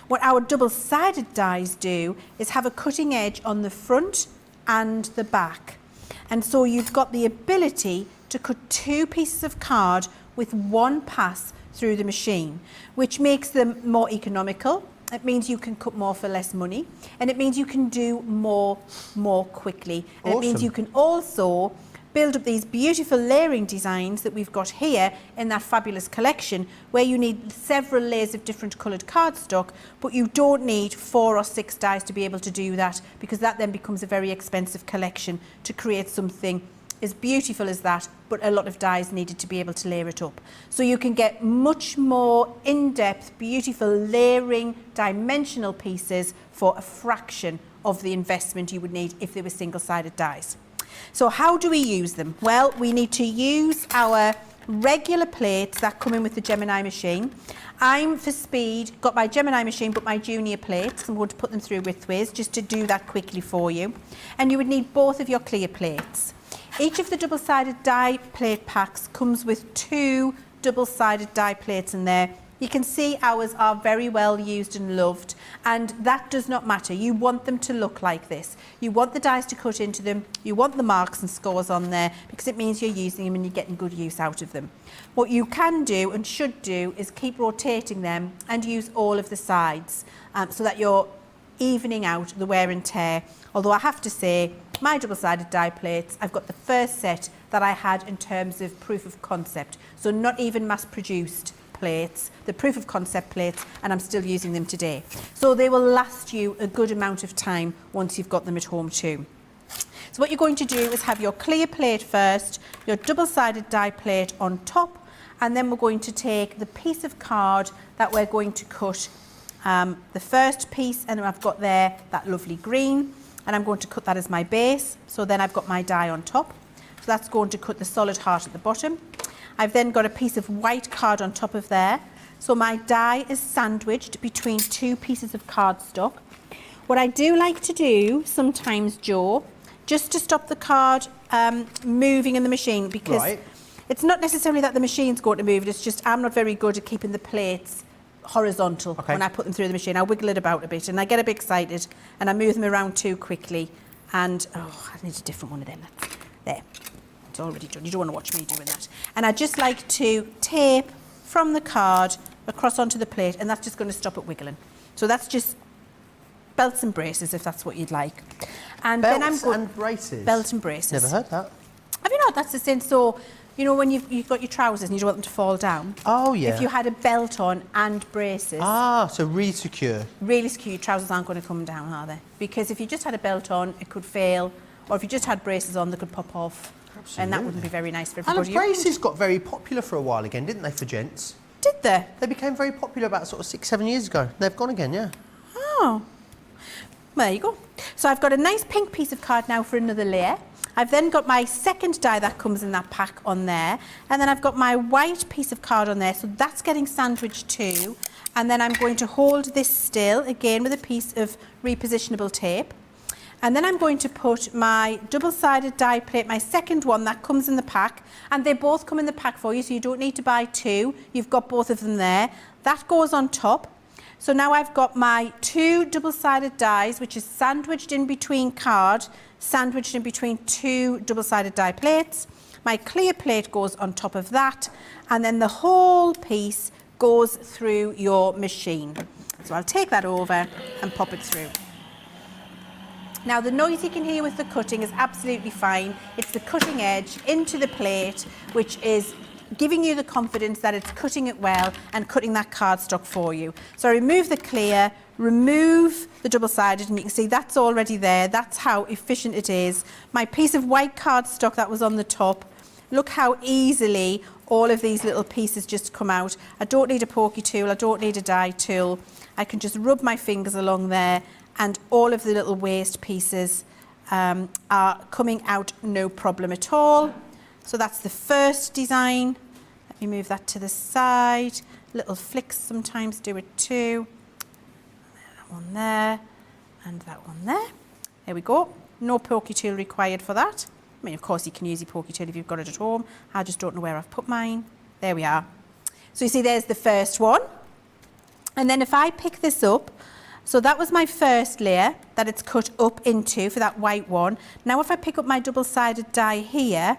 What our double-sided dies do is have a cutting edge on the front and the back. And so you've got the ability to cut two pieces of card with one pass through the machine, which makes them more economical. It means you can cut more for less money, and it means you can do more quickly. And It means you can also build up these beautiful layering designs that we've got here in that fabulous collection, where you need several layers of different coloured cardstock, but you don't need 4 or 6 dies to be able to do that, because that then becomes a very expensive collection to create something as beautiful as that, but a lot of dies needed to be able to layer it up. So you can get much more in-depth, beautiful layering, dimensional pieces for a fraction of the investment you would need if they were single-sided dies. So how do we use them? Well, we need to use our regular plates that come in with the Gemini machine. I'm, for speed, got my Gemini machine, but my junior plates, I'm going to put them through widthways just to do that quickly for you. And you would need both of your clear plates. Each of the double-sided die plate packs comes with 2 double-sided die plates in there. You can see ours are very well used and loved, and that does not matter. You want them to look like this. You want the dies to cut into them. You want the marks and scores on there, because it means you're using them and you're getting good use out of them. What you can do and should do is keep rotating them and use all of the sides so that you're evening out the wear and tear. Although I have to say, my double-sided die plates, I've got the first set that I had in terms of proof of concept, so not even mass-produced plates, the proof of concept plates, and I'm still using them today. So they will last you a good amount of time once you've got them at home too. So what you're going to do is have your clear plate first, your double-sided die plate on top, and then we're going to take the piece of card that we're going to cut the first piece, and I've got there that lovely green, and I'm going to cut that as my base. So then I've got my die on top. So that's going to cut the solid heart at the bottom. I've then got a piece of white card on top of there. So my die is sandwiched between 2 pieces of cardstock. What I do like to do sometimes, Joe, just to stop the card moving in the machine, because it's not necessarily that the machine's going to move, it's just I'm not very good at keeping the plates horizontal when I put them through the machine. I wiggle it about a bit and I get a bit excited and I move them around too quickly, and I need a different one of them. There, it's already done. You don't want to watch me doing that. And I just like to tape from the card across onto the plate, and that's just going to stop it wiggling. So that's just belts and braces, if that's what you'd like. And belts then I'm going and braces. Belts and braces. Never heard that. Have you not? That's the same. So you know when you've got your trousers and you don't want them to fall down? Oh, yeah. If you had a belt on and braces. Ah, so really secure. Really secure. Your trousers aren't going to come down, are they? Because if you just had a belt on, it could fail. Or if you just had braces on, they could pop off. Absolutely. And that wouldn't be very nice for everybody. And the braces got very popular for a while again, didn't they, for gents? Did they? They became very popular about sort of 6-7 years ago. They've gone again, yeah. Oh. Well, there you go. So I've got a nice pink piece of card now for another layer. I've then got my second die that comes in that pack on there, and then I've got my white piece of card on there, so that's getting sandwiched too. And then I'm going to hold this still, again with a piece of repositionable tape. And then I'm going to put my double-sided die plate, my second one that comes in the pack, and they both come in the pack for you, so you don't need to buy 2. You've got both of them there. That goes on top. So now I've got my 2 double-sided dies, which is sandwiched in between card, sandwiched in between 2 double-sided die plates. My clear plate goes on top of that, and then the whole piece goes through your machine. So I'll take that over and pop it through. Now the noise you can hear with the cutting is absolutely fine. It's the cutting edge into the plate, which is giving you the confidence that it's cutting it well and cutting that cardstock for you. So I remove the clear, remove the double-sided, and you can see that's already there. That's how efficient it is. My piece of white cardstock that was on the top, look how easily all of these little pieces just come out. I don't need a pokey tool, I don't need a die tool. I can just rub my fingers along there, and all of the little waste pieces are coming out no problem at all. So that's the first design. Let me move that to the side. Little flicks sometimes do it too. That one there, and that one there. There we go. No pokey tool required for that. I mean, of course, you can use your pokey tool if you've got it at home. I just don't know where I've put mine. There we are. So you see, there's the first one. And then if I pick this up, so that was my first layer that it's cut up into for that white one. Now if I pick up my double-sided die here,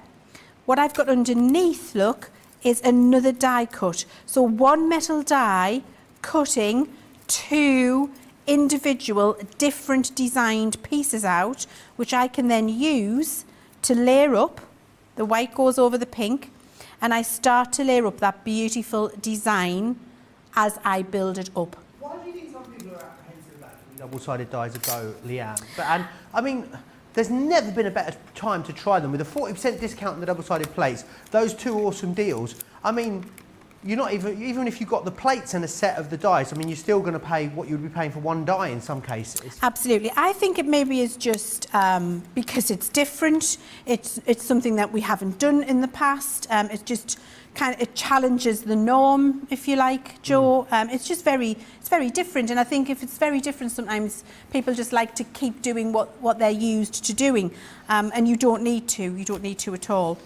what I've got underneath, look, is another die cut. So one metal die cutting 2 individual different designed pieces out, which I can then use to layer up The white goes over the pink, and I start to layer up that beautiful design as I build it up. Why do you think some people are apprehensive about giving double-sided dies a go, Leanne? And I mean, there's never been a better time to try them. With a 40% discount on the double-sided plates, those two awesome deals, I mean, you're not even if you got the plates and a set of the dies, I mean, you're still going to pay what you would be paying for one die in some cases. Absolutely. I think it maybe is just because it's different. It's something that we haven't done in the past. It's just it challenges the norm, if you like, Joe. It's just very different. And I think if it's very different, sometimes people just like to keep doing what they're used to doing, and you don't need to. You don't need to at all.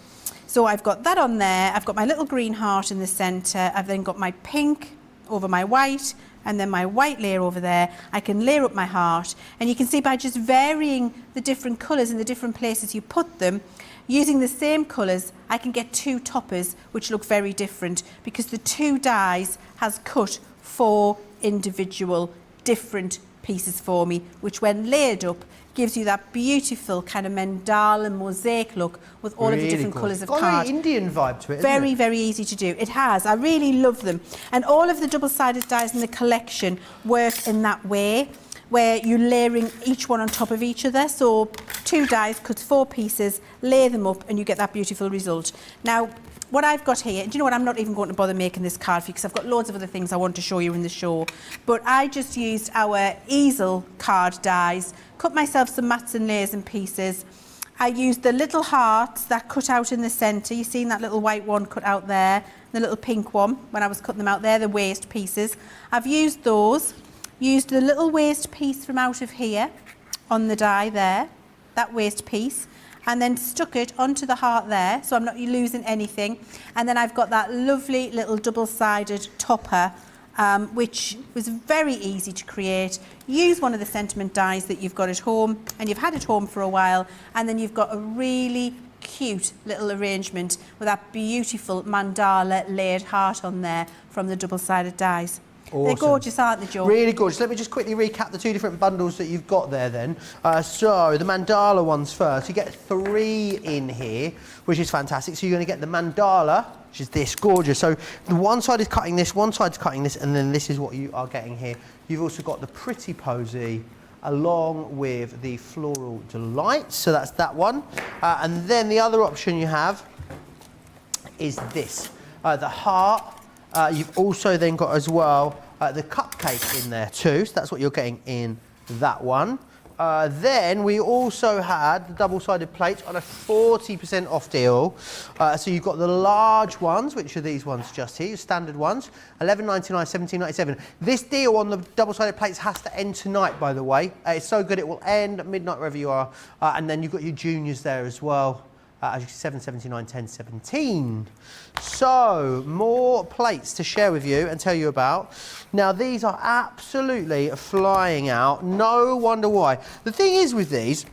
So I've got that on there, I've got my little green heart in the centre, I've then got my pink over my white, and then my white layer over there. I can layer up my heart, and you can see by just varying the different colours in the different places you put them, using the same colours, I can get two toppers which look very different, because the two dies has cut 4 individual different pieces for me, which when layered up gives you that beautiful kind of mandala mosaic look with all of the different colours of card. Got an Indian vibe to it, Very, very easy to do. It has. I really love them. And all of the double-sided dies in the collection work in that way, where you're layering each one on top of each other. So 2 dies cuts 4 pieces, layer them up, and you get that beautiful result. Now, what I've got here, do you know what, I'm not even going to bother making this card for you because I've got loads of other things I want to show you in the show. But I just used our easel card dies, cut myself some mats and layers and pieces. I used the little hearts that cut out in the centre. You've seen that little white one cut out there, the little pink one when I was cutting them out there, the waist pieces. I've used those, used the little waist piece from out of here on the die there, that waist piece, and then stuck it onto the heart there, so I'm not losing anything. And then I've got that lovely little double-sided topper, which was very easy to create. Use one of the sentiment dies that you've got at home, and you've had at home for a while, and then you've got a really cute little arrangement with that beautiful mandala layered heart on there from the double-sided dies. Awesome. They're gorgeous, aren't they, Joe? Really gorgeous. Let me just quickly recap the 2 different bundles that you've got there then. So the mandala ones first. You get 3 in here, which is fantastic. So you're going to get the mandala, which is this, gorgeous. So the one side is cutting this, one side's cutting this, and then this is what you are getting here. You've also got the pretty posy along with the floral delights. So that's that one. And then the other option you have is this, the heart. You've also then got as well the cupcake in there too, so that's what you're getting in that one. Then we also had the double-sided plates on a 40% off deal. So you've got the large ones, which are these ones just here, standard ones, $11.99, $17.97. This deal on the double-sided plates has to end tonight, by the way. It's so good it will end at midnight wherever you are. And then you've got your juniors there as well. As you can see, $7.79, $10.17. So, more plates to share with you and tell you about. Now, these are absolutely flying out. No wonder why. The thing is with these,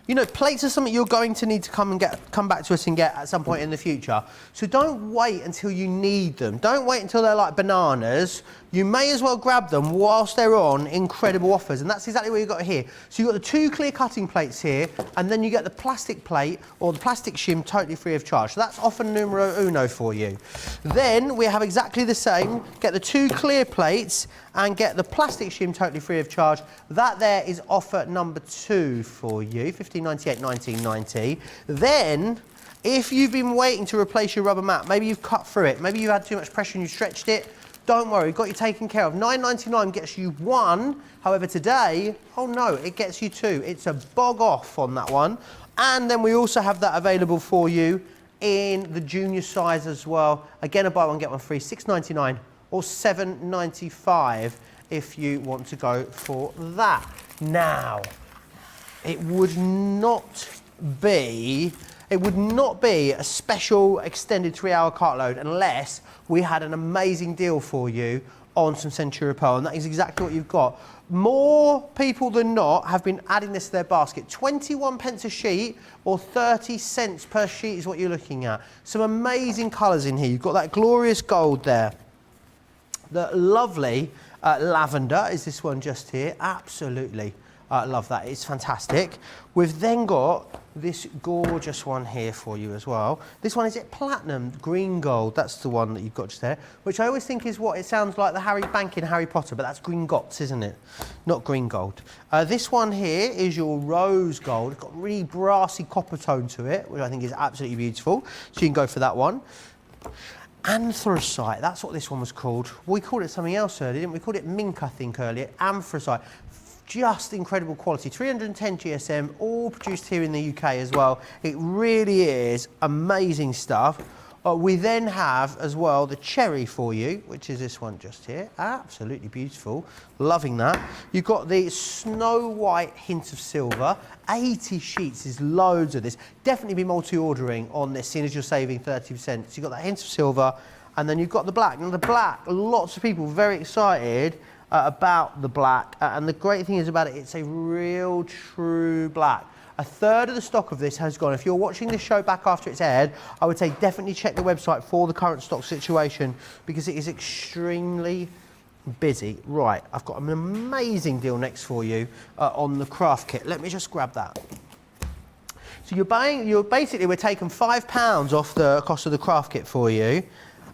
you know, plates are something you're going to need to come back to us and get at some point in the future. So don't wait until you need them. Don't wait until they're like bananas. You may as well grab them whilst they're on incredible offers, and that's exactly what you've got here. So you've got the 2 clear cutting plates here, and then you get the plastic plate or the plastic shim totally free of charge. So that's offer numero uno for you. Then we have exactly the same. Get the 2 clear plates and get the plastic shim totally free of charge. That there is offer number 2 for you, $15.98, $19.90. Then, if you've been waiting to replace your rubber mat, maybe you've cut through it, maybe you had too much pressure and you stretched it, don't worry, got you taken care of. $9.99 gets you 1. However, today, oh no, it gets you 2. It's a bog off on that one. And then we also have that available for you in the junior size as well. Again, a buy one, get one free, $6.99 or $7.95 if you want to go for that. Now, it would not be a special extended 3-hour cartload unless we had an amazing deal for you on some Centura Pearl, and that is exactly what you've got. More people than not have been adding this to their basket. 21p a sheet or 30 cents per sheet is what you're looking at. Some amazing colours in here. You've got that glorious gold there. The lovely lavender is this one just here. Absolutely Love that, it's fantastic. We've then got this gorgeous one here for you as well. This one, is it platinum, green gold? That's the one that you've got just there, which I always think is what it sounds like, the Harry Bank in Harry Potter, but that's green gots, isn't it? Not green gold. This one here is your rose gold. It's got a really brassy copper tone to it, which I think is absolutely beautiful. So you can go for that one. Anthracite, that's what this one was called. We called it something else earlier, didn't we? We called it mink, I think, earlier. Anthracite. Just incredible quality, 310 GSM, all produced here in the UK as well. It really is amazing stuff. We then have as well the cherry for you, which is this one just here. Absolutely beautiful, loving that. You've got the Snow White hint of silver. 80 sheets is loads of this. Definitely be multi-ordering on this, seeing as you're saving 30%. So you've got that hint of silver, and then you've got the black. Now the black, lots of people very excited about the black, and the great thing is about it, it's a real true black. A third of the stock of this has gone. If you're watching this show back after it's aired, I would say definitely check the website for the current stock situation, because it is extremely busy. Right, I've got an amazing deal next for you on the craft kit. Let me just grab that. So we're taking £5 off the cost of the craft kit for you.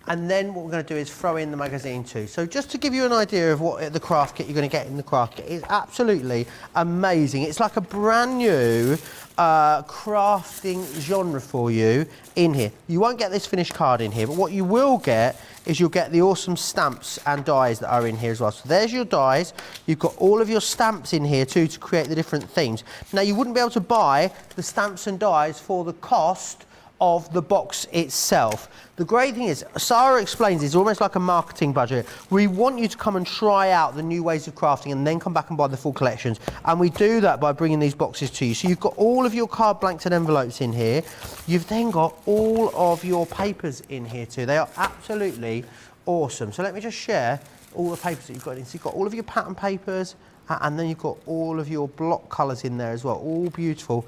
And then what we're going to do is throw in the magazine too. So just to give you an idea of what the craft kit you're going to get in the craft kit, it's absolutely amazing. It's like a brand new crafting genre for you in here. You won't get this finished card in here, but what you will get is you'll get the awesome stamps and dies that are in here as well. So there's your dies. You've got all of your stamps in here too to create the different themes. Now you wouldn't be able to buy the stamps and dies for the cost of the box itself. The great thing is, Sarah explains, it's almost like a marketing budget. We want you to come and try out the new ways of crafting and then come back and buy the full collections. And we do that by bringing these boxes to you. So you've got all of your card blanks and envelopes in here. You've then got all of your papers in here too. They are absolutely awesome. So let me just share all the papers that you've got in. So you've got all of your pattern papers, and then you've got all of your block colours in there as well, all beautiful,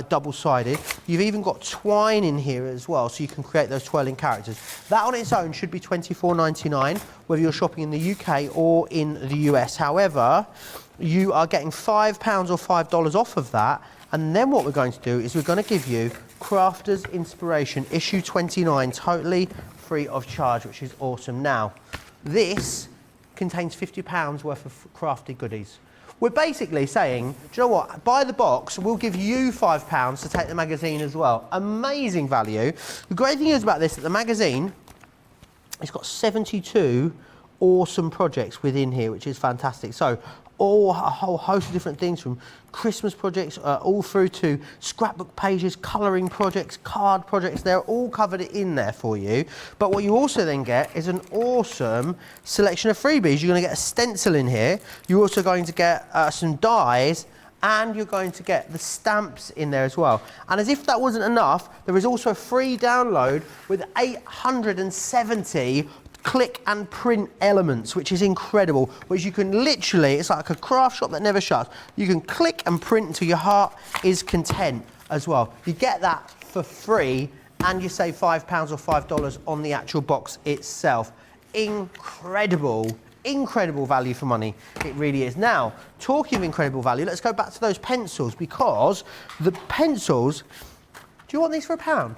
double-sided. You've even got twine in here as well, so you can create those twirling characters. That on its own should be £24.99, whether you're shopping in the UK or in the US. However, you are getting £5 or $5 off of that, and then what we're going to do is we're going to give you Crafters Inspiration, issue 29, totally free of charge, which is awesome. Now, this contains £50 worth of crafty goodies. We're basically saying, do you know what, buy the box, we'll give you £5 to take the magazine as well. Amazing value. The great thing is about this, that the magazine, it's got 72 awesome projects within here, which is fantastic. So a whole host of different things, from Christmas projects all through to scrapbook pages, colouring projects, card projects. They're all covered in there for you. But what you also then get is an awesome selection of freebies. You're going to get a stencil in here. You're also going to get some dies, and you're going to get the stamps in there as well. And as if that wasn't enough, there is also a free download with 870 click and print elements, which is incredible, which you can literally, it's like a craft shop that never shuts. You can click and print until your heart is content as well. You get that for free, and you save £5 or $5 on the actual box itself. Incredible, incredible value for money. It really is. Now, talking of incredible value, let's go back to those pencils, because the pencils, do you want these for £1?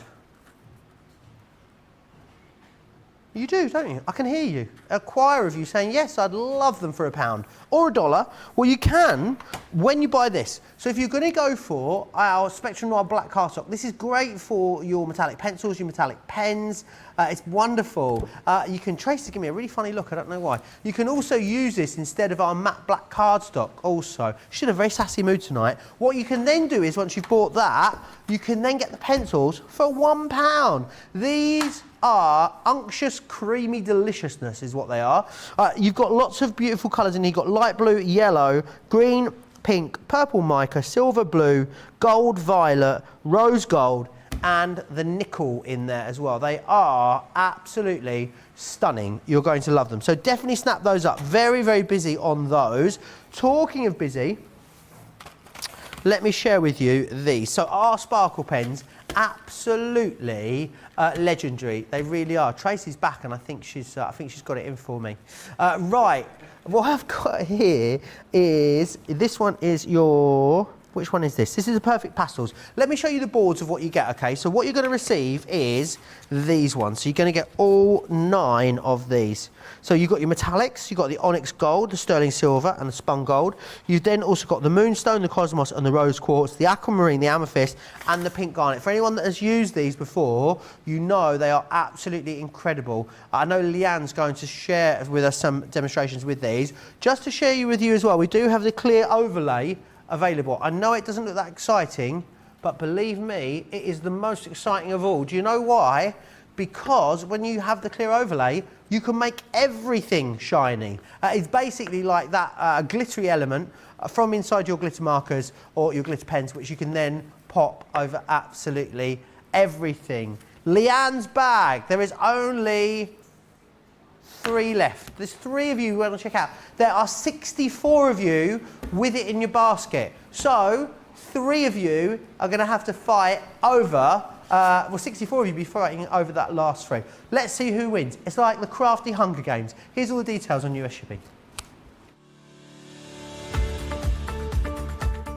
You do, don't you? I can hear you. A choir of you saying, yes, I'd love them for £1 or $1. Well, you can when you buy this. So if you're going to go for our Spectrum Noir Black cardstock, this is great for your metallic pencils, your metallic pens. It's wonderful. You can trace it. Give me a really funny look. I don't know why. You can also use this instead of our matte black cardstock also. She's in a very sassy mood tonight. What you can then do is, once you've bought that, you can then get the pencils for £1. These are unctuous, creamy deliciousness is what they are. You've got lots of beautiful colours in here. You've got light blue, yellow, green, pink, purple mica, silver blue, gold violet, rose gold, and the nickel in there as well. They are absolutely stunning. You're going to love them. So definitely snap those up. Very, very busy on those. Talking of busy, let me share with you these. So our sparkle pens, absolutely legendary. They really are. Tracy's back, and I think she's got it in for me. Right, what I've got here is this one is your. Which one is this? This is the Perfect Pastels. Let me show you the boards of what you get, okay? So what you're going to receive is these ones. So you're going to get all 9 of these. So you've got your metallics, you've got the onyx gold, the sterling silver, and the spun gold. You've then also got the moonstone, the cosmos, and the rose quartz, the aquamarine, the amethyst, and the pink garnet. For anyone that has used these before, you know they are absolutely incredible. I know Leann's going to share with us some demonstrations with these. Just to share with you as well, we do have the clear overlay available. I know it doesn't look that exciting, but believe me, it is the most exciting of all. Do you know why? Because when you have the clear overlay, you can make everything shiny. It's basically like that glittery element from inside your glitter markers or your glitter pens, which you can then pop over absolutely everything. Leann's bag, there is only 3 left. There's 3 of you who want to check out. There are 64 of you with it in your basket. So 3 of you are going to have to fight over, 64 of you will be fighting over that last 3. Let's see who wins. It's like the crafty Hunger Games. Here's all the details on US shipping.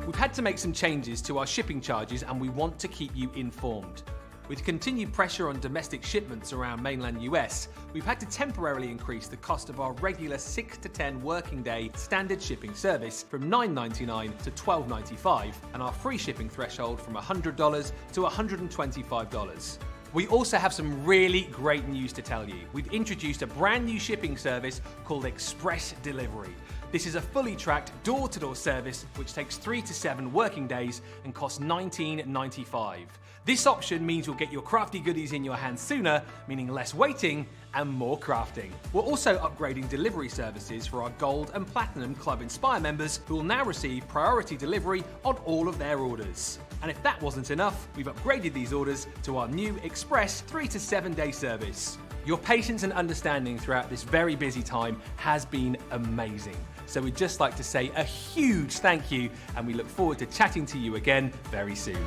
We've had to make some changes to our shipping charges, and we want to keep you informed. With continued pressure on domestic shipments around mainland US, we've had to temporarily increase the cost of our regular 6 to 10 working day standard shipping service from $9.99 to $12.95, and our free shipping threshold from $100 to $125. We also have some really great news to tell you. We've introduced a brand new shipping service called Express Delivery. This is a fully tracked door-to-door service which takes 3 to 7 working days and costs $19.95. This option means you'll get your crafty goodies in your hands sooner, meaning less waiting and more crafting. We're also upgrading delivery services for our Gold and Platinum Club Inspire members, who will now receive priority delivery on all of their orders. And if that wasn't enough, we've upgraded these orders to our new Express 3 to 7 day service. Your patience and understanding throughout this very busy time has been amazing. So we'd just like to say a huge thank you, and we look forward to chatting to you again very soon.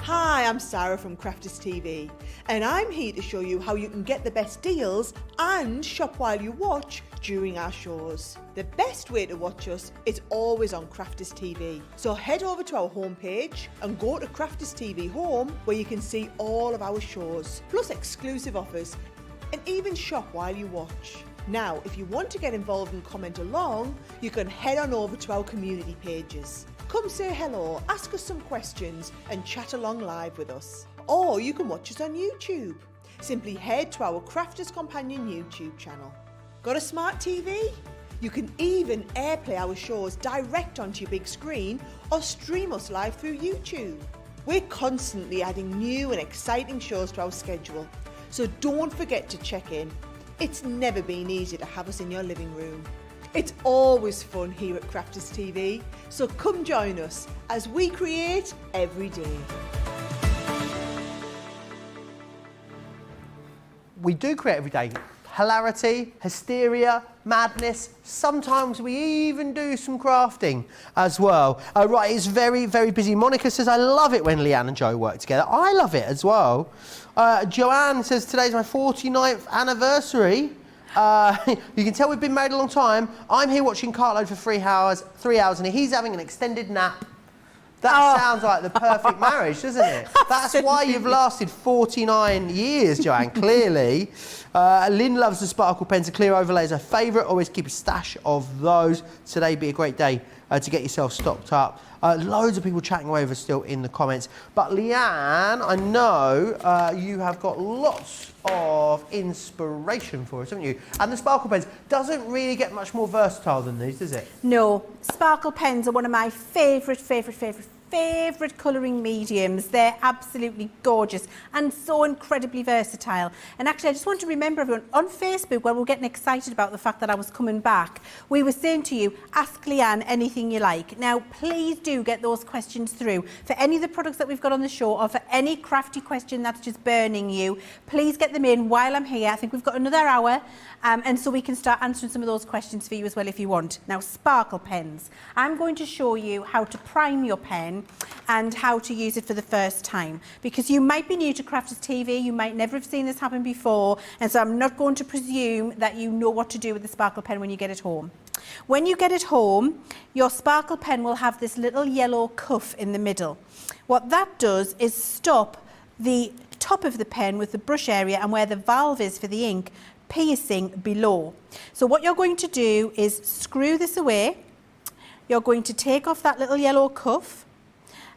Hi, I'm Sarah from Crafters TV, and I'm here to show you how you can get the best deals and shop while you watch during our shows. The best way to watch us is always on Crafters TV. So head over to our homepage and go to Crafters TV Home, where you can see all of our shows, plus exclusive offers, and even shop while you watch. Now, if you want to get involved and comment along, you can head on over to our community pages. Come say hello, ask us some questions, and chat along live with us. Or you can watch us on YouTube. Simply head to our Crafters Companion YouTube channel. Got a smart TV? You can even airplay our shows direct onto your big screen or stream us live through YouTube. We're constantly adding new and exciting shows to our schedule, so don't forget to check in. It's never been easy to have us in your living room. It's always fun here at Crafters TV, so come join us as we create every day. We do create every day. Hilarity, hysteria, madness. Sometimes we even do some crafting as well. Right, it's very, very busy. Monica says, I love it when Leann and Joe work together. I love it as well. Joanne says, today's my 49th anniversary. You can tell we've been married a long time. I'm here watching Cartload for 3 hours, and he's having an extended nap. That sounds like the perfect marriage, doesn't it? That's why you've lasted 49 years, Joanne, clearly. Lynn loves the sparkle pens. The clear overlay is her favourite. Always keep a stash of those. Today be a great day to get yourself stocked up. Loads of people chatting away with us still in the comments. But Leann, I know you have got lots of inspiration for us, haven't you? And the sparkle pens doesn't really get much more versatile than these, does it? No, sparkle pens are one of my favourite favourite colouring mediums. They're absolutely gorgeous and so incredibly versatile. And actually, I just want to remember everyone, on Facebook, when we were getting excited about the fact that I was coming back, we were saying to you, ask Leann anything you like. Now, please do get those questions through. For any of the products that we've got on the show, or for any crafty question that's just burning you, please get them in while I'm here. I think we've got another hour, and so we can start answering some of those questions for you as well if you want. Now, sparkle pens. I'm going to show you how to prime your pen and how to use it for the first time, because you might be new to Crafters TV, you might never have seen this happen before, and so I'm not going to presume that you know what to do with the sparkle pen when you get it home. When you get it home, your sparkle pen will have this little yellow cuff in the middle. What that does is stop the top of the pen with the brush area and where the valve is for the ink piercing below. So what you're going to do is screw this away. You're going to take off that little yellow cuff,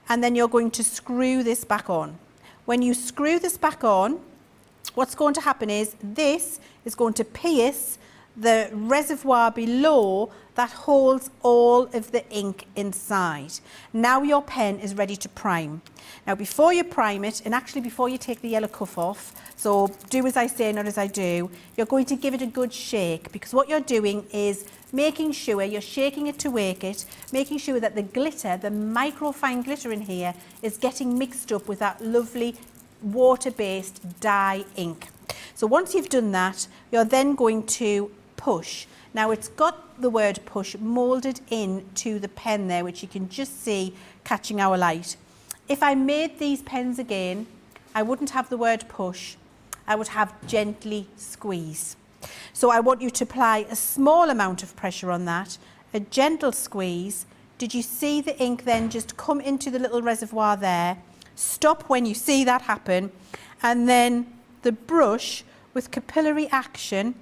and then you're going to screw this back on. When you screw this back on, what's going to happen is this is going to pierce the reservoir below that holds all of the ink inside. Now your pen is ready to prime. Now before you prime it, and actually before you take the yellow cuff off, so do as I say, not as I do, you're going to give it a good shake, because what you're doing is making sure you're shaking it to wake it, making sure that the glitter, the microfine glitter in here, is getting mixed up with that lovely water-based dye ink. So once you've done that, you're then going to push. Now it's got the word push moulded into the pen there, which you can just see catching our light. If I made these pens again, I wouldn't have the word push, I would have gently squeeze. So I want you to apply a small amount of pressure on that, a gentle squeeze. Did you see the ink then just come into the little reservoir there? Stop when you see that happen, and then the brush with capillary action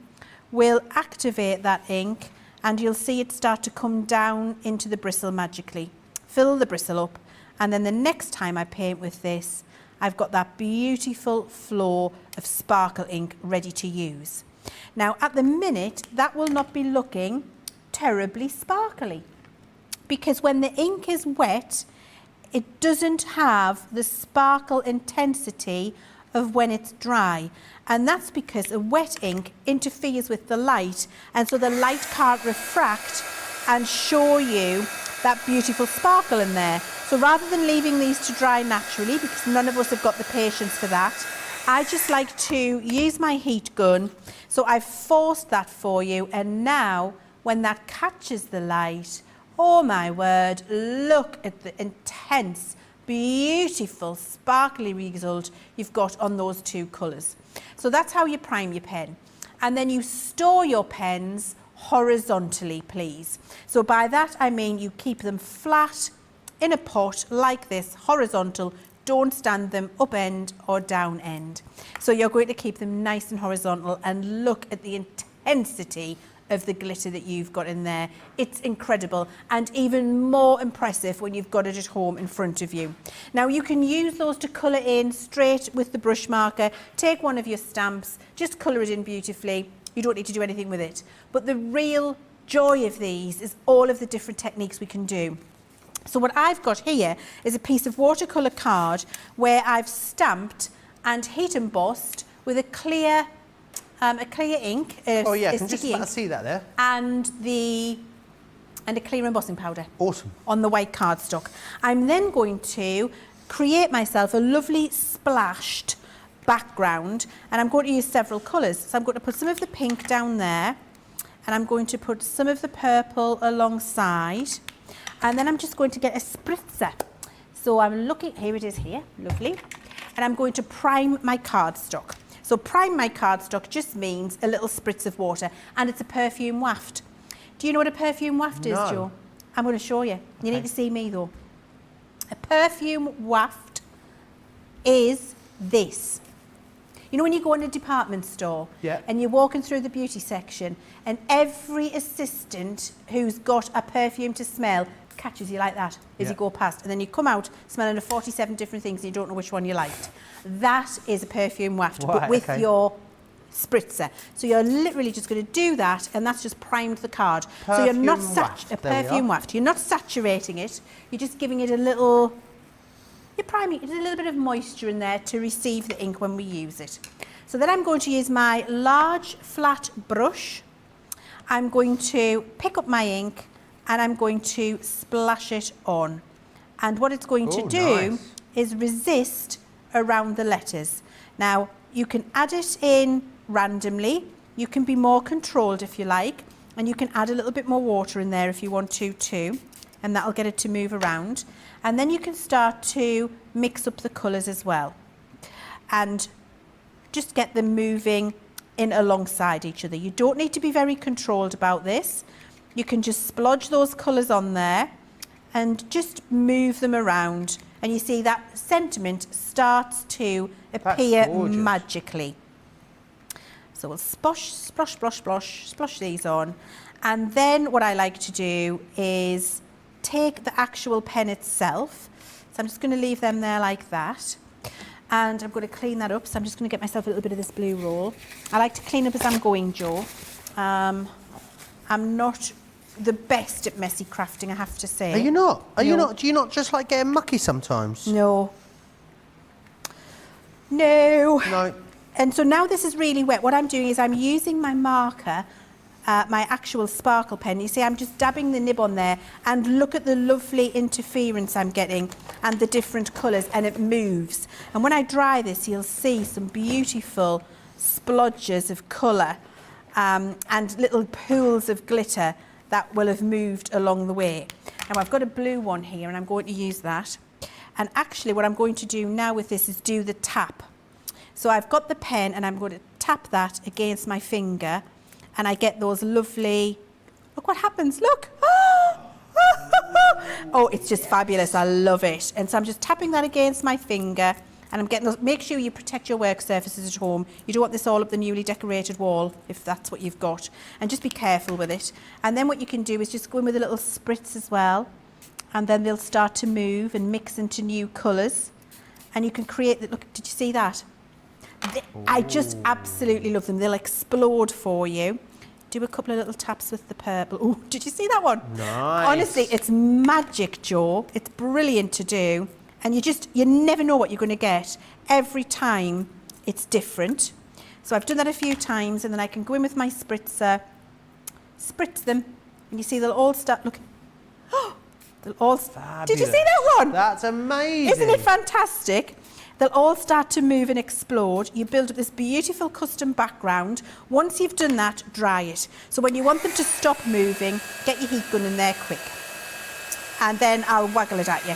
will activate that ink, and you'll see it start to come down into the bristle magically. Fill the bristle up, and then the next time I paint with this, I've got that beautiful flow of sparkle ink ready to use. Now at the minute, that will not be looking terribly sparkly, because when the ink is wet, it doesn't have the sparkle intensity of when it's dry. And that's because a wet ink interferes with the light, and so the light can't refract and show you that beautiful sparkle in there. So rather than leaving these to dry naturally, because none of us have got the patience for that, I just like to use my heat gun. So I've forced that for you, and now when that catches the light, oh my word, look at the intense, beautiful, sparkly result you've got on those two colours. So that's how you prime your pen. And then you store your pens horizontally, please. So by that I mean you keep them flat in a pot like this, horizontal. Don't stand them up end or down end. So you're going to keep them nice and horizontal, and look at the intensity of the glitter that you've got in there. It's incredible, and even more impressive when you've got it at home in front of you. Now you can use those to colour in straight with the brush marker. Take one of your stamps, just colour it in beautifully. You don't need to do anything with it. But the real joy of these is all of the different techniques we can do. So what I've got here is a piece of watercolour card where I've stamped and heat embossed with a clear ink, oh yeah, I can just ink, see that there. and a clear embossing powder. Awesome. On the white cardstock. I'm then going to create myself a lovely splashed background, and I'm going to use several colours. So I'm going to put some of the pink down there, and I'm going to put some of the purple alongside, and then I'm just going to get a spritzer. So I'm looking, here it is here, lovely, and I'm going to prime my cardstock. So prime my cardstock just means a little spritz of water, and it's a perfume waft. Do you know what a perfume waft is, Joe? I'm going to show you. You need to see me though. A perfume waft is this. You know when you go in a department store, yeah, and you're walking through the beauty section, and every assistant who's got a perfume to smell catches you like that as you go past, and then you come out smelling of 47 different things and you don't know which one you liked. That is a perfume waft, but with your spritzer. So you're literally just going to do that, and that's just primed the card. So you're not perfume waft. You're not saturating it. You're just giving it a little. You're priming it, a little bit of moisture in there to receive the ink when we use it. So then I'm going to use my large flat brush. I'm going to pick up my ink and I'm going to splash it on. And what it's going to do is resist around the letters. Now, you can add it in randomly. You can be more controlled if you like. And you can add a little bit more water in there if you want to too. And that'll get it to move around. And then you can start to mix up the colours as well. And just get them moving in alongside each other. You don't need to be very controlled about this. You can just splodge those colours on there and just move them around. And you see that sentiment starts to appear magically. So we'll splosh these on. And then what I like to do is take the actual pen itself. So I'm just going to leave them there like that. And I'm going to clean that up. So I'm just going to get myself a little bit of this blue roll. I like to clean up as I'm going, Jo. I'm not the best at messy crafting, I have to say. Are you not? Are you not? Do you not just like getting mucky sometimes? No. And so now this is really wet. What I'm doing is I'm using my marker, my actual sparkle pen. You see, I'm just dabbing the nib on there, and look at the lovely interference I'm getting and the different colours, and it moves. And when I dry this, you'll see some beautiful splodges of colour and little pools of glitter that will have moved along the way. Now I've got a blue one here and I'm going to use that. And actually what I'm going to do now with this is do the tap. So I've got the pen and I'm going to tap that against my finger, and I get those lovely, look what happens, look. Oh, it's just fabulous, I love it. And so I'm just tapping that against my finger, and I'm getting those. Make sure you protect your work surfaces at home. You don't want this all up the newly decorated wall, if that's what you've got. And just be careful with it. And then what you can do is just go in with a little spritz as well, and then they'll start to move and mix into new colours. And you can create, look, did you see that? I just absolutely love them. They'll explode for you. Do a couple of little taps with the purple. Oh, did you see that one? Nice. Honestly, it's magic, Jo. It's brilliant to do. And you never know what you're going to get. Every time it's different. So I've done that a few times, and then I can go in with my spritzer, spritz them, and you see they'll all start looking. Oh, they'll all. Fabulous. Did you see that one? That's amazing. Isn't it fantastic? They'll all start to move and explode. You build up this beautiful custom background. Once you've done that, dry it. So when you want them to stop moving, get your heat gun in there quick. And then I'll waggle it at you.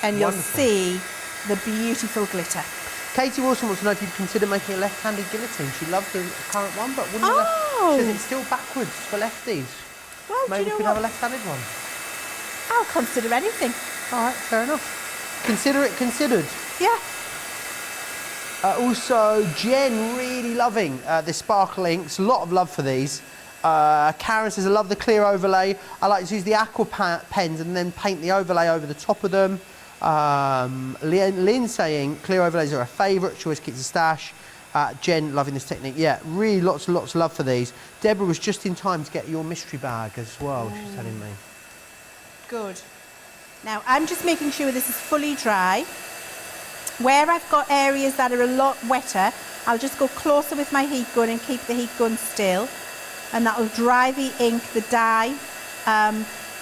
And you'll see the beautiful glitter. Katie Wilson wants to know if you'd consider making a left-handed guillotine. She loves the current one, but wouldn't you says it's still backwards for lefties. Well, maybe we could have a left-handed one. I'll consider anything. All right, fair enough. Consider it considered. Yeah. Also, Jen really loving the sparkle inks. A lot of love for these. Karen says, I love the clear overlay. I like to use the aqua pens and then paint the overlay over the top of them. Leann saying clear overlays are her favourite. She always keeps a stash. Jen loving this technique. Yeah, really lots and lots of love for these. Deborah was just in time to get your mystery bag as well, she's telling me. Good. Now, I'm just making sure this is fully dry. Where I've got areas that are a lot wetter, I'll just go closer with my heat gun and keep the heat gun still. And that'll dry the ink, the dye,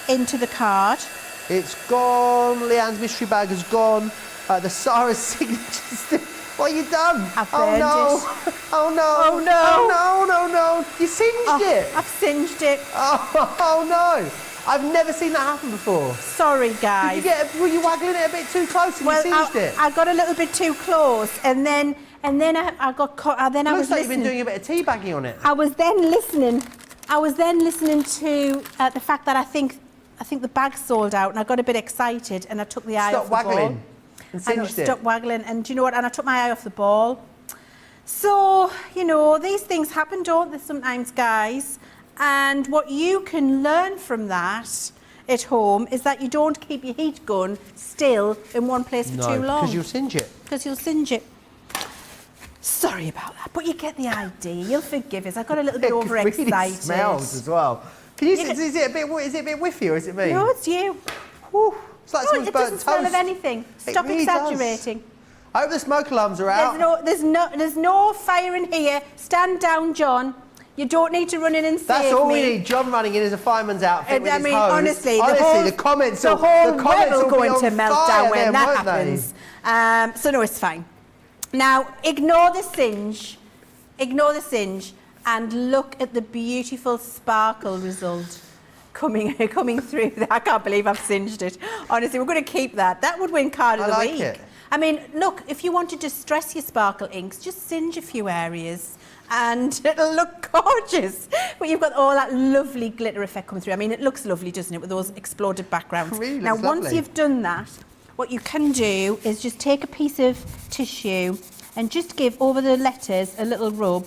into the card. It's gone. Leann's mystery bag has gone. The Sarah's signature still. What have you done? I've burned it. Oh no. Oh no. Oh no, no, no. You singed it. I've singed it. Oh no. I've never seen that happen before. Sorry, guys. Were you waggling it a bit too close and you singed it? I got a little bit too close, and then I got caught. Then I was like listening. You've been doing a bit of teabagging on it. I was then listening to the fact that I think the bag sold out, and I got a bit excited, and I took the eye off the ball. Stop waggling and singed it. Stopped waggling, and do you know what? And I took my eye off the ball. So, you know, these things happen, don't they, sometimes, guys? And what you can learn from that at home is that you don't keep your heat gun still in one place for too long. because you'll singe it. Because you'll singe it. Sorry about that, but you get the idea. You'll forgive us. I got a little bit It overexcited. really smells as well. Can you see, is it a bit whiffy or is it me? No, it's you. Whew, it's like No, someone's it burnt doesn't smell of toast. anything. It Stop really exaggerating. I hope the smoke alarms are out. There's no fire in here. Stand down, John. You don't need to run in and save me. That's all we need. John running in as a fireman's outfit with his hose. Honestly, the comments the whole web will go into fire meltdown when then, that won't they? happens. So no, it's fine. Now, ignore the singe. Ignore the singe and look at the beautiful sparkle result coming through. I can't believe I've singed it. Honestly, we're going to keep that. That would win card of the week. It. I mean, look, if you want to distress your sparkle inks, just singe a few areas and it'll look gorgeous. But you've got all that lovely glitter effect coming through. I mean, it looks lovely, doesn't it, with those exploded backgrounds. Really now, looks once lovely. you've done that, what you can do is just take a piece of tissue and just give over the letters a little rub,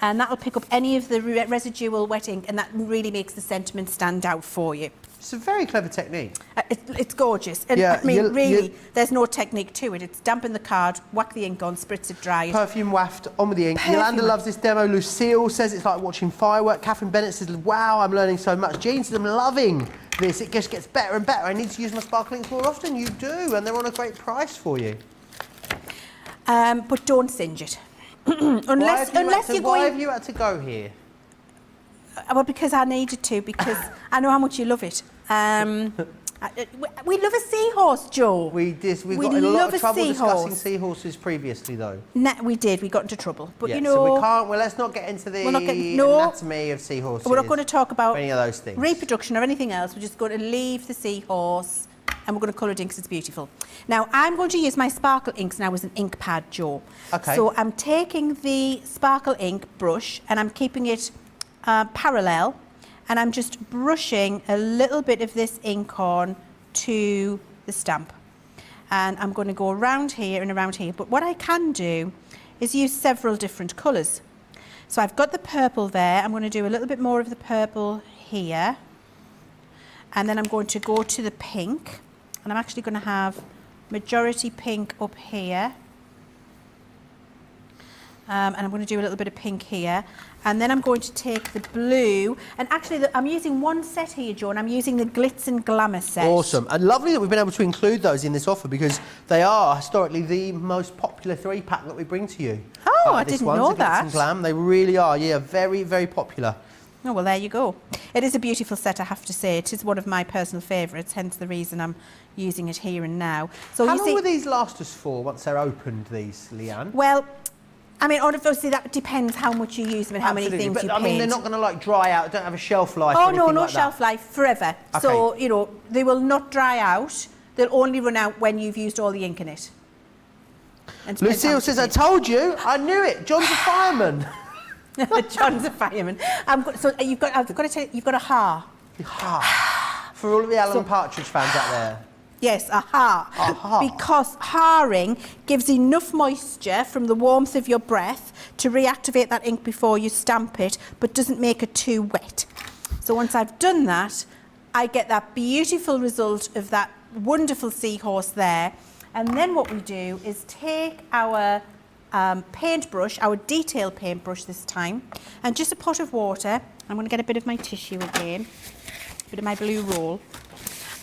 and that'll pick up any of the residual wet ink, and that really makes the sentiment stand out for you. It's a very clever technique. It's gorgeous. And Yeah, I mean, really, there's no technique to it. It's dampen the card, whack the ink on, spritz it dry. Perfume waft on with the ink. Perfume Yolanda waft. loves this demo. Lucille says it's like watching firework. Catherine Bennett says, wow, I'm learning so much. Jean says, I'm loving this. It just gets better and better. I need to use my sparkle inks more often. You do, and they're on a great price for you. But don't singe it. unless you're Why going... have you had to go here? Well, because I needed to, because I know how much you love it. We love a seahorse, Joe. We got in a love lot a of trouble discussing seahorse. seahorses previously, though. We did. We got into trouble. But Yeah, you know... so we can't. Well, let's not get into the anatomy of seahorses. We're not going to talk about or any of those things. reproduction or anything else. We're just going to leave the seahorse and we're going to colour it in because it's beautiful. Now, I'm going to use my sparkle inks now as an ink pad, Joe. Okay. So I'm taking the sparkle ink brush and I'm keeping it parallel, and I'm just brushing a little bit of this ink on to the stamp. And I'm going to go around here and around here. But what I can do is use several different colours. So I've got the purple there. I'm going to do a little bit more of the purple here. And then I'm going to go to the pink. And I'm actually going to have majority pink up here. And I'm going to do a little bit of pink here. And then I'm going to take the blue. And actually, I'm using one set here, Joe, and I'm using the Glitz and Glamour set. Awesome. And lovely that we've been able to include those in this offer because they are historically the most popular 3-pack that we bring to you. Oh, I didn't know Glitz that. and Glam. They really are, yeah, very, very popular. Oh, well, there you go. It is a beautiful set, I have to say. It is one of my personal favourites, hence the reason I'm using it here and now. So How long will these last us for once they're opened, these, Leanne? Well, I mean, obviously that depends how much you use them and how many Absolutely, things you but paint. I mean, they're not going to like dry out, don't have a shelf life or Oh, anything no, no like shelf that. life, forever. Okay. So, you know, they will not dry out. They'll only run out when you've used all the ink in it. And depends how Lucille much says, you I paint. told you, I knew it. John's a fireman. John's a fireman. So I've got to tell you, you've got a ha. Ha. For all of the Alan Partridge fans out there. Yes, a ha. Aha. Because haring gives enough moisture from the warmth of your breath to reactivate that ink before you stamp it, but doesn't make it too wet. So once I've done that, I get that beautiful result of that wonderful seahorse there. And then what we do is take our paintbrush, our detail paintbrush this time, and just a pot of water. I'm going to get a bit of my tissue again, a bit of my blue roll.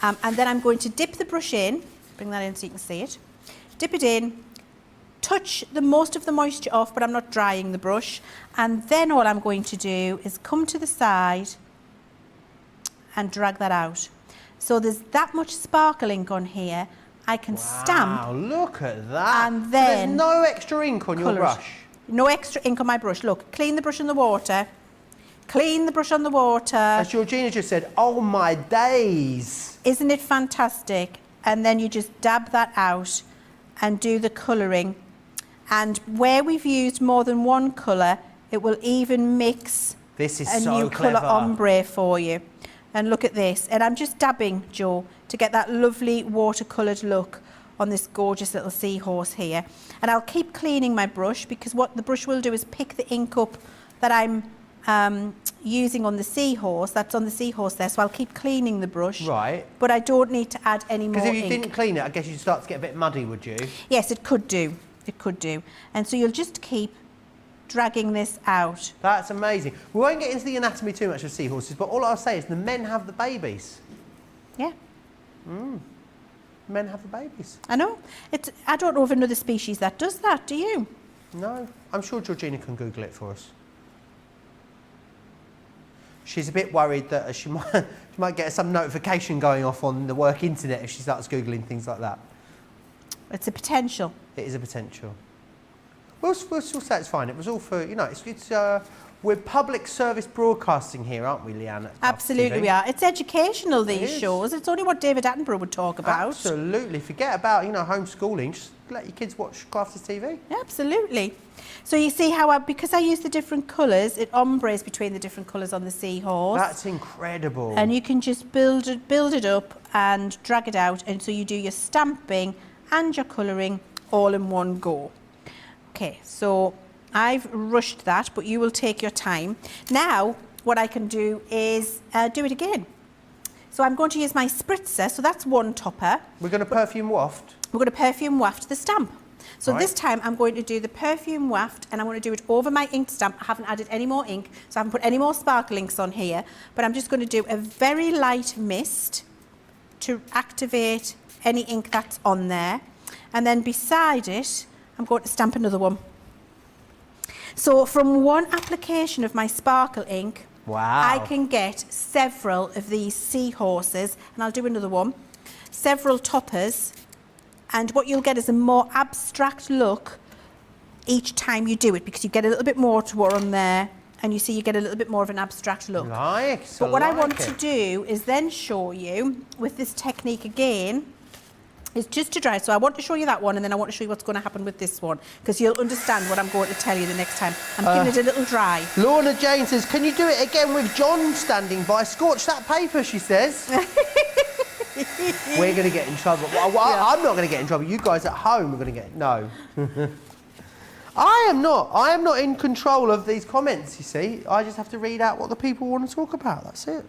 And then I'm going to dip the brush in, bring that in so you can see it, dip it in, touch most of the moisture off, but I'm not drying the brush. And then all I'm going to do is come to the side and drag that out. So there's that much sparkle ink on here, I can stamp. Wow, look at that. And So then there's no extra ink on your colour it. brush. No extra ink on my brush. Look, clean the brush in the water. Clean the brush on the water. As Georgina just said, oh my days. Isn't it fantastic? And then you just dab that out and do the colouring. And where we've used more than one colour, it will even mix This is a so new clever. colour ombre for you. And look at this. And I'm just dabbing, Joe, to get that lovely watercoloured look on this gorgeous little seahorse here. And I'll keep cleaning my brush because what the brush will do is pick the ink up that I'm using on the seahorse. That's on the seahorse there, so I'll keep cleaning the brush. Right. But I don't need to add any more Because if you ink. didn't clean it, I guess you'd start to get a bit muddy, would you? Yes, it could do. It could do. And so you'll just keep dragging this out. That's amazing. We won't get into the anatomy too much of seahorses, but all I'll say is the men have the babies. Yeah. Men have the babies. I know. I don't know of another species that does that, do you? No. I'm sure Georgina can Google it for us. She's a bit worried that she might get some notification going off on the work internet if she starts Googling things like that. It's a potential. It is a potential. We'll still say it's fine. It was all for, you know, we're public service broadcasting here, aren't we, Leanne? Absolutely we are. It's educational, these shows. It's only what David Attenborough would talk about. Absolutely. Forget about, you know, homeschooling. Just let your kids watch Crafters TV. Absolutely. So you see how, because I use the different colours, it ombres between the different colours on the seahorse. That's incredible. And you can just build it up and drag it out. And so you do your stamping and your colouring all in one go. Okay, so I've rushed that, but you will take your time. Now, what I can do is do it again. So I'm going to use my spritzer, so that's one topper. We're going to perfume waft. We're going to perfume waft the stamp. So this time I'm going to do the perfume waft and I'm going to do it over my ink stamp. I haven't added any more ink, so I haven't put any more sparkle inks on here, but I'm just going to do a very light mist to activate any ink that's on there. And then beside it, I'm going to stamp another one. So from one application of my sparkle ink, I can get several of these seahorses, and I'll do another one, several toppers, and what you'll get is a more abstract look each time you do it, because you get a little bit more to on there, and you see you get a little bit more of an abstract look. But what I want to do is then show you, with this technique again, is just to dry. So I want to show you that one, and then I want to show you what's going to happen with this one, because you'll understand what I'm going to tell you the next time. I'm giving it a little dry. Lorna Jane says, can you do it again with John standing by? Scorch that paper, she says. We're going to get in trouble. Well, I'm not going to get in trouble. You guys at home are going to get... No. I am not in control of these comments, you see. I just have to read out what the people want to talk about. That's it.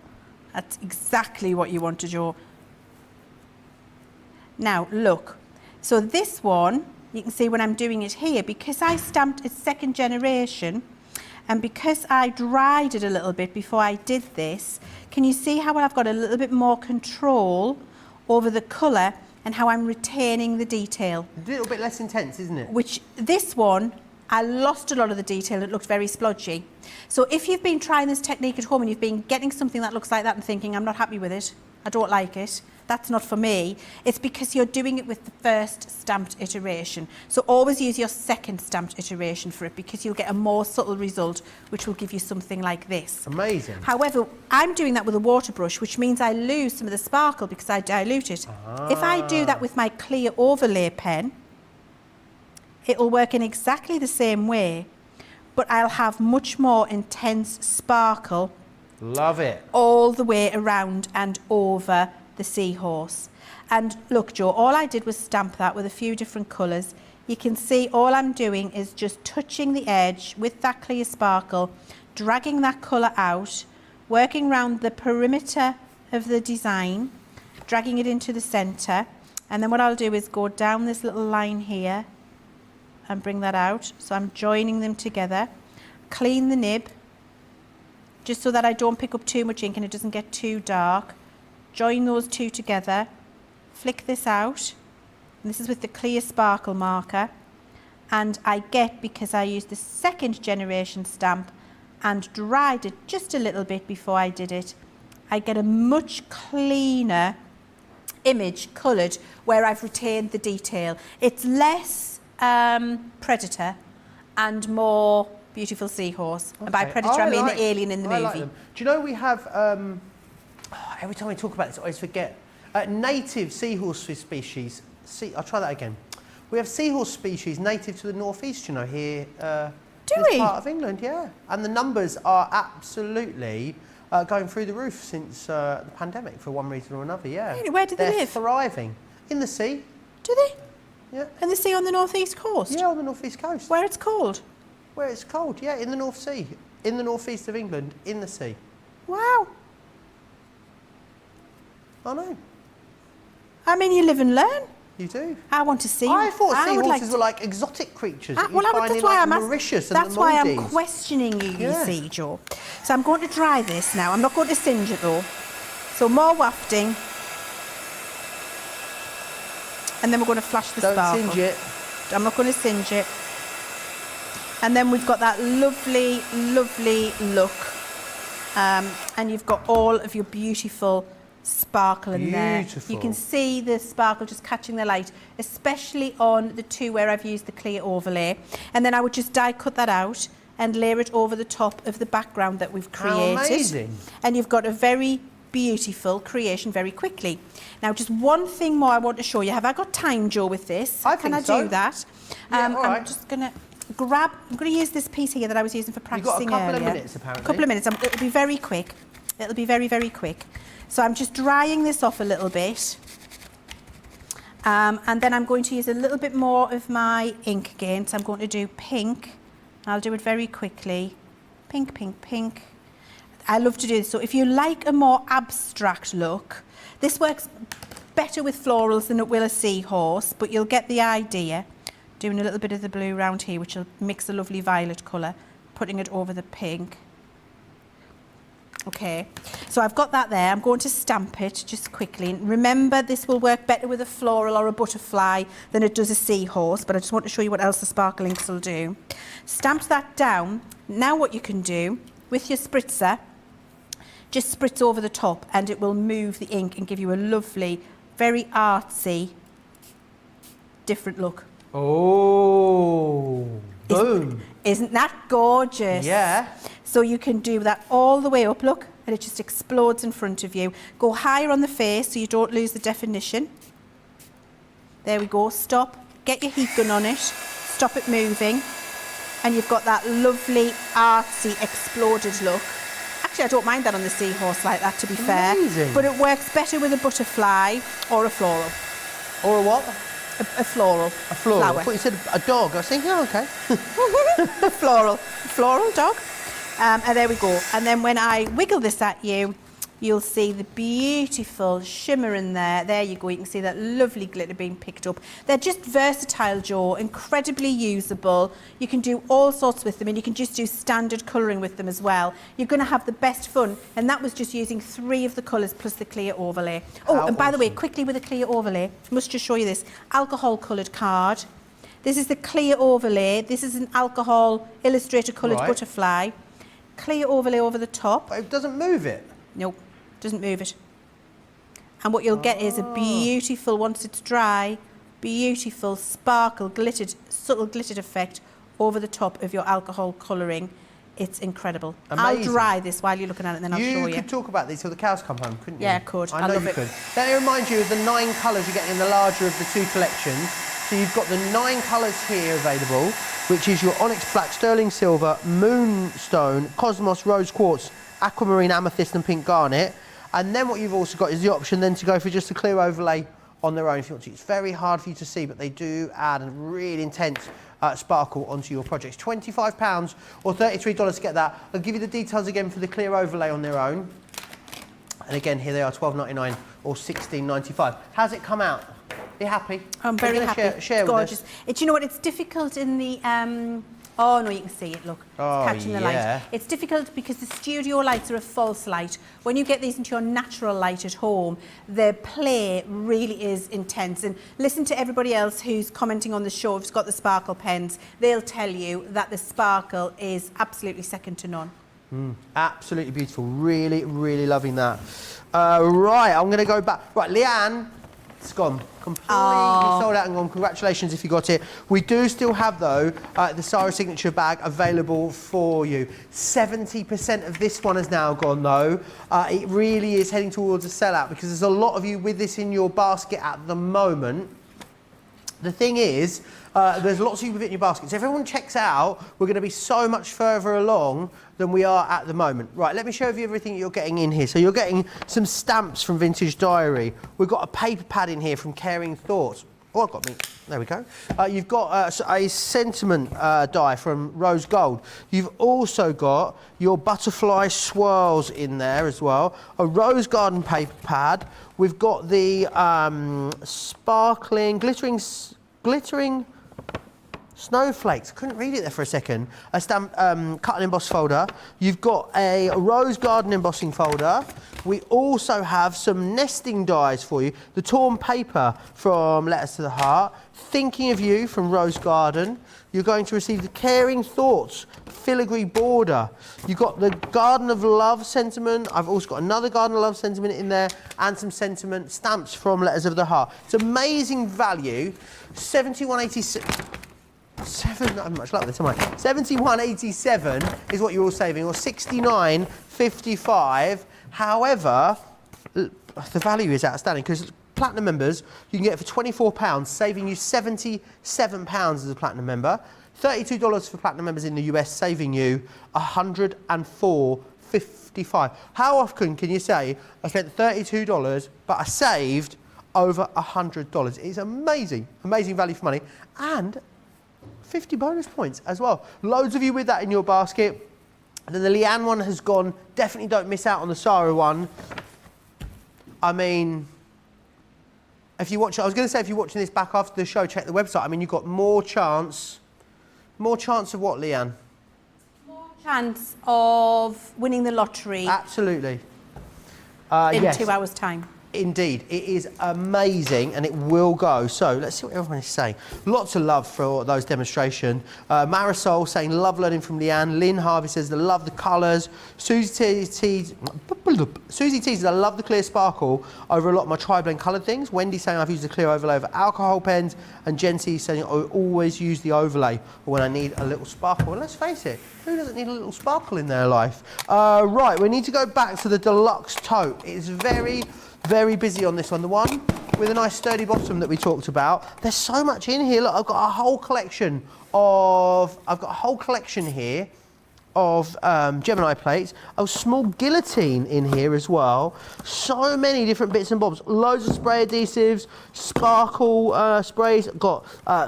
That's exactly what you want to do. Now, look. So this one, you can see when I'm doing it here, because I stamped it second generation, and because I dried it a little bit before I did this, can you see how I've got a little bit more control over the colour and how I'm retaining the detail? A little bit less intense, isn't it? Which, this one, I lost a lot of the detail. It looked very splodgy. So if you've been trying this technique at home and you've been getting something that looks like that and thinking, I'm not happy with it, I don't like it, that's not for me, it's because you're doing it with the first stamped iteration. So always use your second stamped iteration for it, because you'll get a more subtle result, which will give you something like this. Amazing. However, I'm doing that with a water brush, which means I lose some of the sparkle because I dilute it. If I do that with my clear overlay pen, it will work in exactly the same way, but I'll have much more intense sparkle. Love it. All the way around and over the seahorse. And look, Joe, all I did was stamp that with a few different colours. You can see all I'm doing is just touching the edge with that clear sparkle, dragging that colour out, working around the perimeter of the design, dragging it into the centre, and then what I'll do is go down this little line here and bring that out. So I'm joining them together, clean the nib, just so that I don't pick up too much ink and it doesn't get too dark. Join those two together, flick this out, and this is with the clear sparkle marker, and I get, because I used the second generation stamp and dried it just a little bit before I did it, I get a much cleaner image coloured where I've retained the detail. It's less predator and more beautiful seahorse. Okay. And by predator I mean the alien in the movie. Like them. Do you know we have... every time we talk about this, I always forget. Native seahorse species. I'll try that again. We have seahorse species native to the northeast, you know, here. This part of England, yeah. And the numbers are absolutely going through the roof since the pandemic, for one reason or another, yeah. Really? Where do they live? They're thriving. In the sea. Do they? Yeah. In the sea on the northeast coast? Yeah, on the northeast coast. Where it's cold? Where it's cold, yeah, in the North Sea. In the northeast of England, in the sea. Wow. I know. I mean, you live and learn. You do? I want to see. I thought I would seahorses like were like exotic creatures that you well, find that's in why like I'm Mauritius and that's the why I'm Maldives. questioning you, Yeah. you see, Joe. So I'm going to dry this now. I'm not going to singe it though. So more wafting. And then we're going to flash the Don't sparkle. singe it. I'm not going to singe it. And then we've got that lovely, lovely look. And you've got all of your beautiful sparkle in there. Beautiful. You can see the sparkle just catching the light, especially on the two where I've used the clear overlay. And then I would just die cut that out and layer it over the top of the background that we've created. How amazing. And you've got a very beautiful creation very quickly. Now, just one thing more I want to show you. Have I got time, Joe, with this? I Can think I so. do that? Yeah, all right. I'm just going to I'm going to use this piece here that I was using for You've got a practicing couple earlier. of minutes, apparently. A couple of minutes. It'll be very quick. It'll be very, very quick. So I'm just drying this off a little bit. And then I'm going to use a little bit more of my ink again. So I'm going to do pink. I'll do it very quickly. Pink, pink, pink. I love to do this. So if you like a more abstract look, this works better with florals than it will a seahorse, but you'll get the idea. Doing a little bit of the blue round here, which will mix a lovely violet colour, putting it over the pink. Okay, so I've got that there. I'm going to stamp it just quickly. And remember, this will work better with a floral or a butterfly than it does a seahorse, but I just want to show you what else the sparkle inks will do. Stamped that down. Now what you can do with your spritzer, just spritz over the top and it will move the ink and give you a lovely, very artsy, different look. Oh, boom. Isn't that gorgeous? Yeah. So you can do that all the way up, look, and it just explodes in front of you. Go higher on the face so you don't lose the definition. There we go, stop, get your heat gun on it, stop it moving, and you've got that lovely, artsy, exploded look. Actually, I don't mind that on the seahorse like that, to be fair. Amazing. But it works better with a butterfly or a floral. Or a what? A floral. A floral. Flower. I thought you said a dog. I was thinking, oh, okay. Floral dog. And there we go. And then when I wiggle this at you, you'll see the beautiful shimmer in there. There you go. You can see that lovely glitter being picked up. They're just versatile, Joe, incredibly usable. You can do all sorts with them, and you can just do standard colouring with them as well. You're going to have the best fun. And that was just using 3 of the colours plus the clear overlay. Oh, How and by the way, awesome. quickly with the clear overlay, I must just show you this. Alcohol coloured card. This is the clear overlay. This is an alcohol Illustrator coloured Right. butterfly. Clear overlay over the top. But it doesn't move it. Nope, doesn't move it. And what you'll get is a beautiful, once it's dry, beautiful sparkle, glittered, subtle glittered effect over the top of your alcohol colouring. It's incredible. I'll Amazing. dry this while you're looking at it, and then I'll show You you. could talk about these till the cows come home, couldn't you? Yeah, I could. I I know love you it. could. Let me remind you of the 9 colours you're getting in the larger of the 2 collections. So you've got the 9 colours here available, which is your onyx black, sterling silver, moonstone, cosmos, rose quartz, aquamarine, amethyst and pink garnet. And then what you've also got is the option then to go for just a clear overlay on their own if you want to. It's very hard for you to see, but they do add a really intense sparkle onto your projects. £25 or $33 to get that. I'll give you the details again for the clear overlay on their own. And again, here they are, $12.99 or $16.95. How's it come out? Are you happy? I'm very Are you gonna happy. Share Gorgeous. with us? It's, you know what, it's difficult in the, oh no, you can see it, look. Oh, It's catching the yeah. light. It's difficult because the studio lights are a false light. When you get these into your natural light at home, the play really is intense. And listen to everybody else who's commenting on the show, who's got the sparkle pens. They'll tell you that the sparkle is absolutely second to none. Absolutely beautiful. Really, really loving that. Right, I'm going to go back. Right, Leann, it's gone. Completely sold out and gone. Congratulations if you got it. We do still have, though, the Sarah signature bag available for you. 70% of this one has now gone, though. It really is heading towards a sellout because there's a lot of you with this in your basket at the moment. The thing is, there's lots of you with it in your baskets. If everyone checks out, we're going to be so much further along than we are at the moment. Right, let me show you everything you're getting in here. So you're getting some stamps from Vintage Diary. We've got a paper pad in here from Caring Thoughts. Oh, I've got me. There we go. You've got a sentiment die from Rose Gold. You've also got your butterfly swirls in there as well. A rose garden paper pad. We've got the sparkling, glittering Snowflakes. Couldn't read it there for a second. A stamp, cut and emboss folder. You've got a rose garden embossing folder. We also have some nesting dies for you. The torn paper from Letters to the Heart. Thinking of You from Rose Garden. You're going to receive the Caring Thoughts filigree border. You've got the Garden of Love sentiment. I've also got another Garden of Love sentiment in there and some sentiment stamps from Letters of the Heart. It's amazing value. £71.86. Not much luck this, am I? £71.87 is what you're all saving, or £69.55. However, the value is outstanding because Platinum members you can get it for £24, saving you £77 as a Platinum member. $32 for Platinum members in the US, saving you $104.55. How often can you say I spent $32 but I saved over $100? It's amazing, amazing value for money, and 50 bonus points as well. Loads of you with that in your basket. And then the Leann one has gone. Definitely don't miss out on the Sarah one. I mean, if you watch, I was going to say if you're watching this back after the show, check the website. I mean, you've got more chance of what, Leann? More chance of winning the lottery. Absolutely. In yes. 2 hours' time. Indeed, it is amazing and it will go. So let's see what everyone is saying. Lots of love for those demonstrations. Marisol saying love learning from Leann. Lynn Harvey says they love the colours. Susie T says I love the clear sparkle over a lot of my tri-blend coloured things. Wendy saying I've used the clear overlay over alcohol pens. And Jen C saying I always use the overlay when I need a little sparkle. And let's face it, who doesn't need a little sparkle in their life? Right, we need to go back to the deluxe tote. It's very busy on this one. The one with a nice sturdy bottom that we talked about. There's so much in here. Look, I've got a whole collection here of Gemini plates. A small guillotine in here as well. So many different bits and bobs. Loads of spray adhesives, sparkle sprays. Got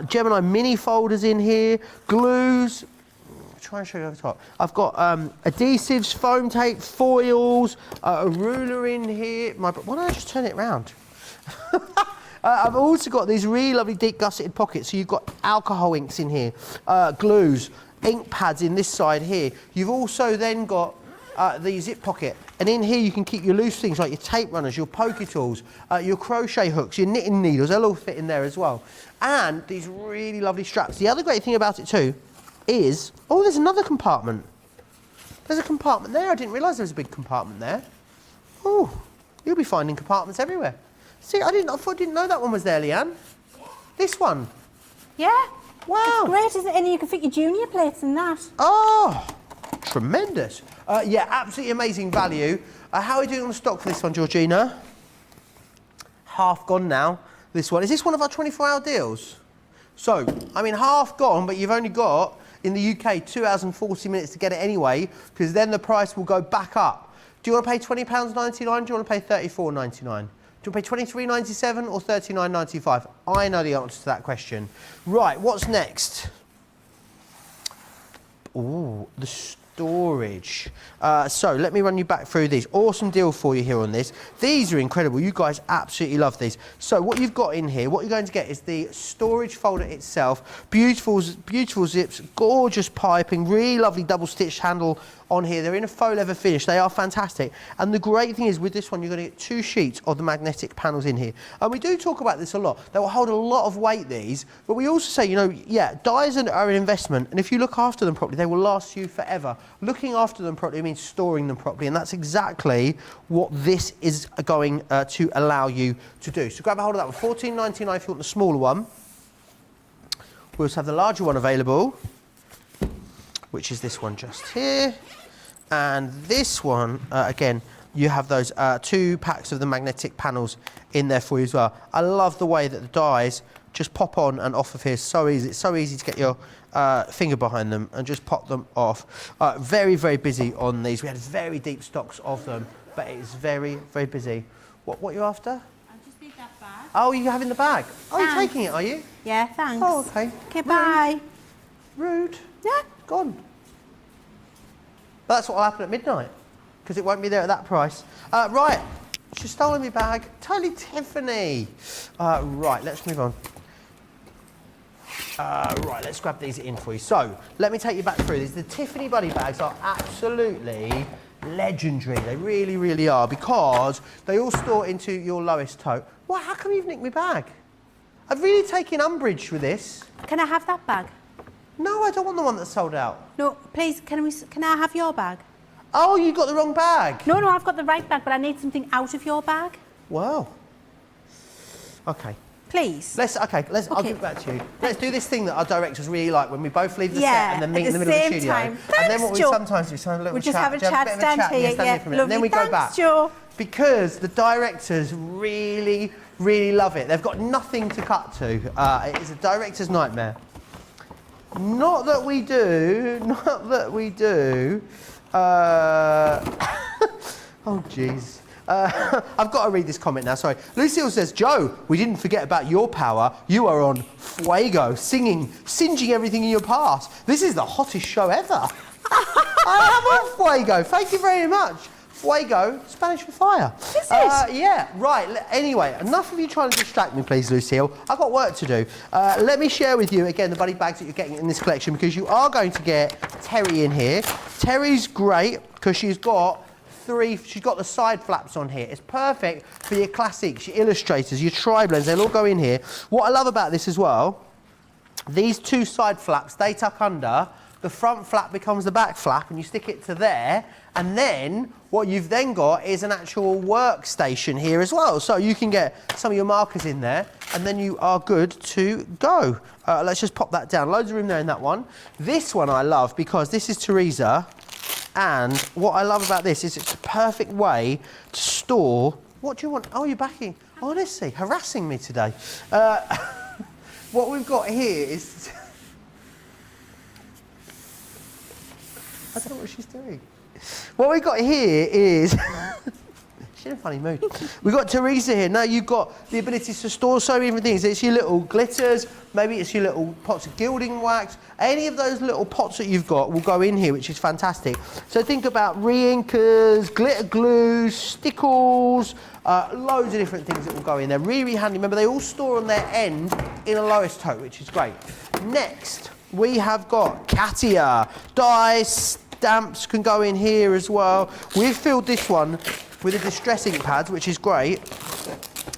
Gemini mini folders in here. Glues. Try and show you over the top. I've got adhesives, foam tape, foils, a ruler in here. Why don't I just turn it around? I've also got these really lovely deep gusseted pockets. So you've got alcohol inks in here, glues, ink pads in this side here. You've also then got the zip pocket. And in here you can keep your loose things like your tape runners, your poke tools, your crochet hooks, your knitting needles. They'll all fit in there as well. And these really lovely straps. The other great thing about it too is, oh, there's another compartment. There's a compartment there. I didn't realise there was a big compartment there. Oh, you'll be finding compartments everywhere. See, I didn't know that one was there, Leann. This one. Yeah. Wow. It's great, isn't it? And you can fit your junior plates in that. Oh, tremendous. Yeah, absolutely amazing value. How are we doing on the stock for this one, Georgina? Half gone now, this one. Is this one of our 24-hour deals? So, I mean, half gone, but you've only got, in the UK, 2 hours and 40 minutes to get it anyway, because then the price will go back up. Do you want to pay £20.99? Do you want to pay £34.99? Do you want to pay £23.97 or £39.95? I know the answer to that question. Right, what's next? Ooh, the storage. So let me run you back through these. Awesome deal for you here on this. These are incredible. You guys absolutely love these. So what you've got in here, what you're going to get is the storage folder itself. Beautiful zips, gorgeous piping, really lovely double stitched handle on here. They're in a faux leather finish. They are fantastic. And the great thing is with this one, you're going to get 2 sheets of the magnetic panels in here. And we do talk about this a lot. They will hold a lot of weight, these. But we also say, you know, yeah, dies are an investment. And if you look after them properly, they will last you forever. Looking after them properly means storing them properly. And that's exactly what this is going to allow you to do. So grab a hold of that one. $14.99 if you want the smaller one. We also have the larger one available, which is this one just here. And this one, again, you have those 2 packs of the magnetic panels in there for you as well. I love the way that the dies just pop on and off of here. So easy. It's so easy to get your finger behind them and just pop them off. Very, very busy on these. We had very deep stocks of them, but it is very, very busy. What are you after? I just need that bag. Oh, you're having the bag? Oh, you're Thanks. taking it, are you? Yeah, thanks. Oh, okay. Okay, bye. Rude. Yeah. Gone. That's what will happen at midnight, because it won't be there at that price. Right, she's stolen my bag. Totally Tiffany. Right, let's move on. Right, let's grab these in for you. So, let me take you back through these. The Tiffany Buddy bags are absolutely legendary. They really, really are, because they all store into your lowest tote. Well, how come you've nicked my bag? I've really taken umbrage with this. Can I have that bag? No, I don't want the one that's sold out. No, please, can I have your bag? Oh, you got the wrong bag. No, I've got the right bag, but I need something out of your bag. Wow. Okay. Please. I'll give it back to you. Let's do this thing that our directors really like when we both leave the set and then meet in the middle of the studio. Time. And then what we Joe. sometimes do is have a little We'll chat. just have a chat, stand here, yeah, for a minute, and then we go back. Joe. Because the directors really, really love it. They've got nothing to cut to. It is a director's nightmare. Not that we do. Oh, jeez. I've got to read this comment now, sorry. Lucille says, Joe, we didn't forget about your power. You are on fuego, singing, singeing everything in your path. This is the hottest show ever. I am on fuego. Thank you very much. Fuego, Spanish for fire. Is it? Yeah, right. Anyway, enough of you trying to distract me, please, Lucille. I've got work to do. Let me share with you, again, the buddy bags that you're getting in this collection, because you are going to get Terry in here. Terry's great, because she's got the side flaps on here. It's perfect for your classics, your illustrators, your tri-blends. They'll all go in here. What I love about this as well, these two side flaps, they tuck under. The front flap becomes the back flap, and you stick it to there. And then what you've then got is an actual workstation here as well. So you can get some of your markers in there, and then you are good to go. Let's just pop that down. Loads of room there in that one. This one I love because this is Teresa. And what I love about this is it's a perfect way to store... What do you want? Oh, you're backing. Honestly, harassing me today. What we've got here is... I don't know what she's doing. What we've got here is... She's in a funny mood. We've got Teresa here. Now you've got the ability to store so many different things. It's your little glitters, maybe it's your little pots of gilding wax. Any of those little pots that you've got will go in here, which is fantastic. So think about re-inkers, glitter glues, stickles, loads of different things that will go in there. Really, really handy. Remember, they all store on their end in a lowest tote, which is great. Next, we have got Katia. Dice, stamps can go in here as well. We've filled this one with the distress ink pads, which is great.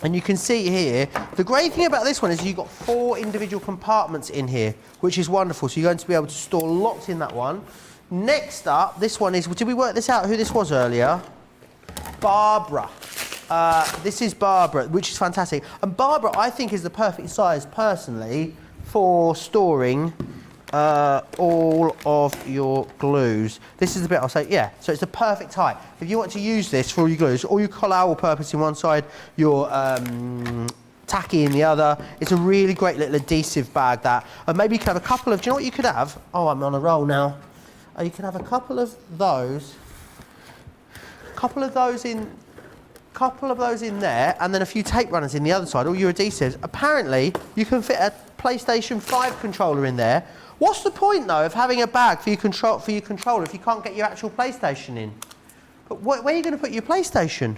And you can see here, the great thing about this one is you've got 4 individual compartments in here, which is wonderful. So you're going to be able to store lots in that one. Next up, this one is, did we work this out, who this was earlier? Barbara. This is Barbara, which is fantastic. And Barbara, I think, is the perfect size, personally, for storing all of your glues. This is the bit I'll say, yeah, so it's the perfect height. If you want to use this for all your glues, all your colour all-purpose in one side, your tacky in the other, it's a really great little adhesive bag that, and maybe you could have a couple of, do you know what you could have? Oh, I'm on a roll now. You could have a couple of those in there, and then a few tape runners in the other side, all your adhesives. Apparently, you can fit a PlayStation 5 controller in there. What's the point, though, of having a bag for your controller if you can't get your actual PlayStation in? But where are you going to put your PlayStation?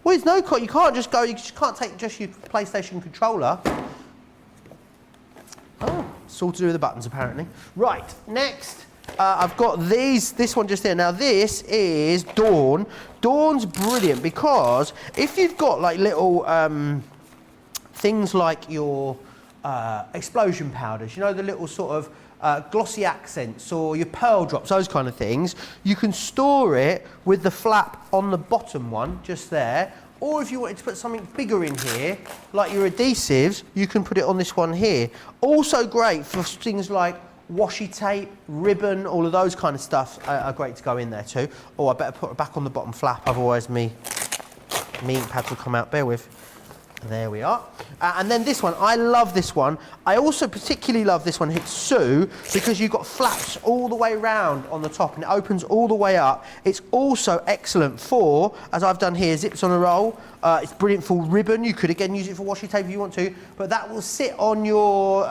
Well, there's no, you can't just go, you just can't take just your PlayStation controller. Oh, it's all to do with the buttons, apparently. Right, next, I've got this one just there. Now, this is Dawn. Dawn's brilliant because if you've got, like, little things like your explosion powders, you know, the little sort of glossy accents or your pearl drops, those kind of things, you can store it with the flap on the bottom one, just there. Or if you wanted to put something bigger in here, like your adhesives, you can put it on this one here. Also great for things like washi tape, ribbon, all of those kind of stuff are great to go in there too. Oh, I better put it back on the bottom flap, otherwise me ink pads will come out, bear with. There we are. And then this one, I love this one. I also particularly love this one, it's Sue, because you've got flaps all the way round on the top and it opens all the way up. It's also excellent for, as I've done here, zips on a roll, It's brilliant for ribbon. You could again use it for washi tape if you want to, but that will sit on your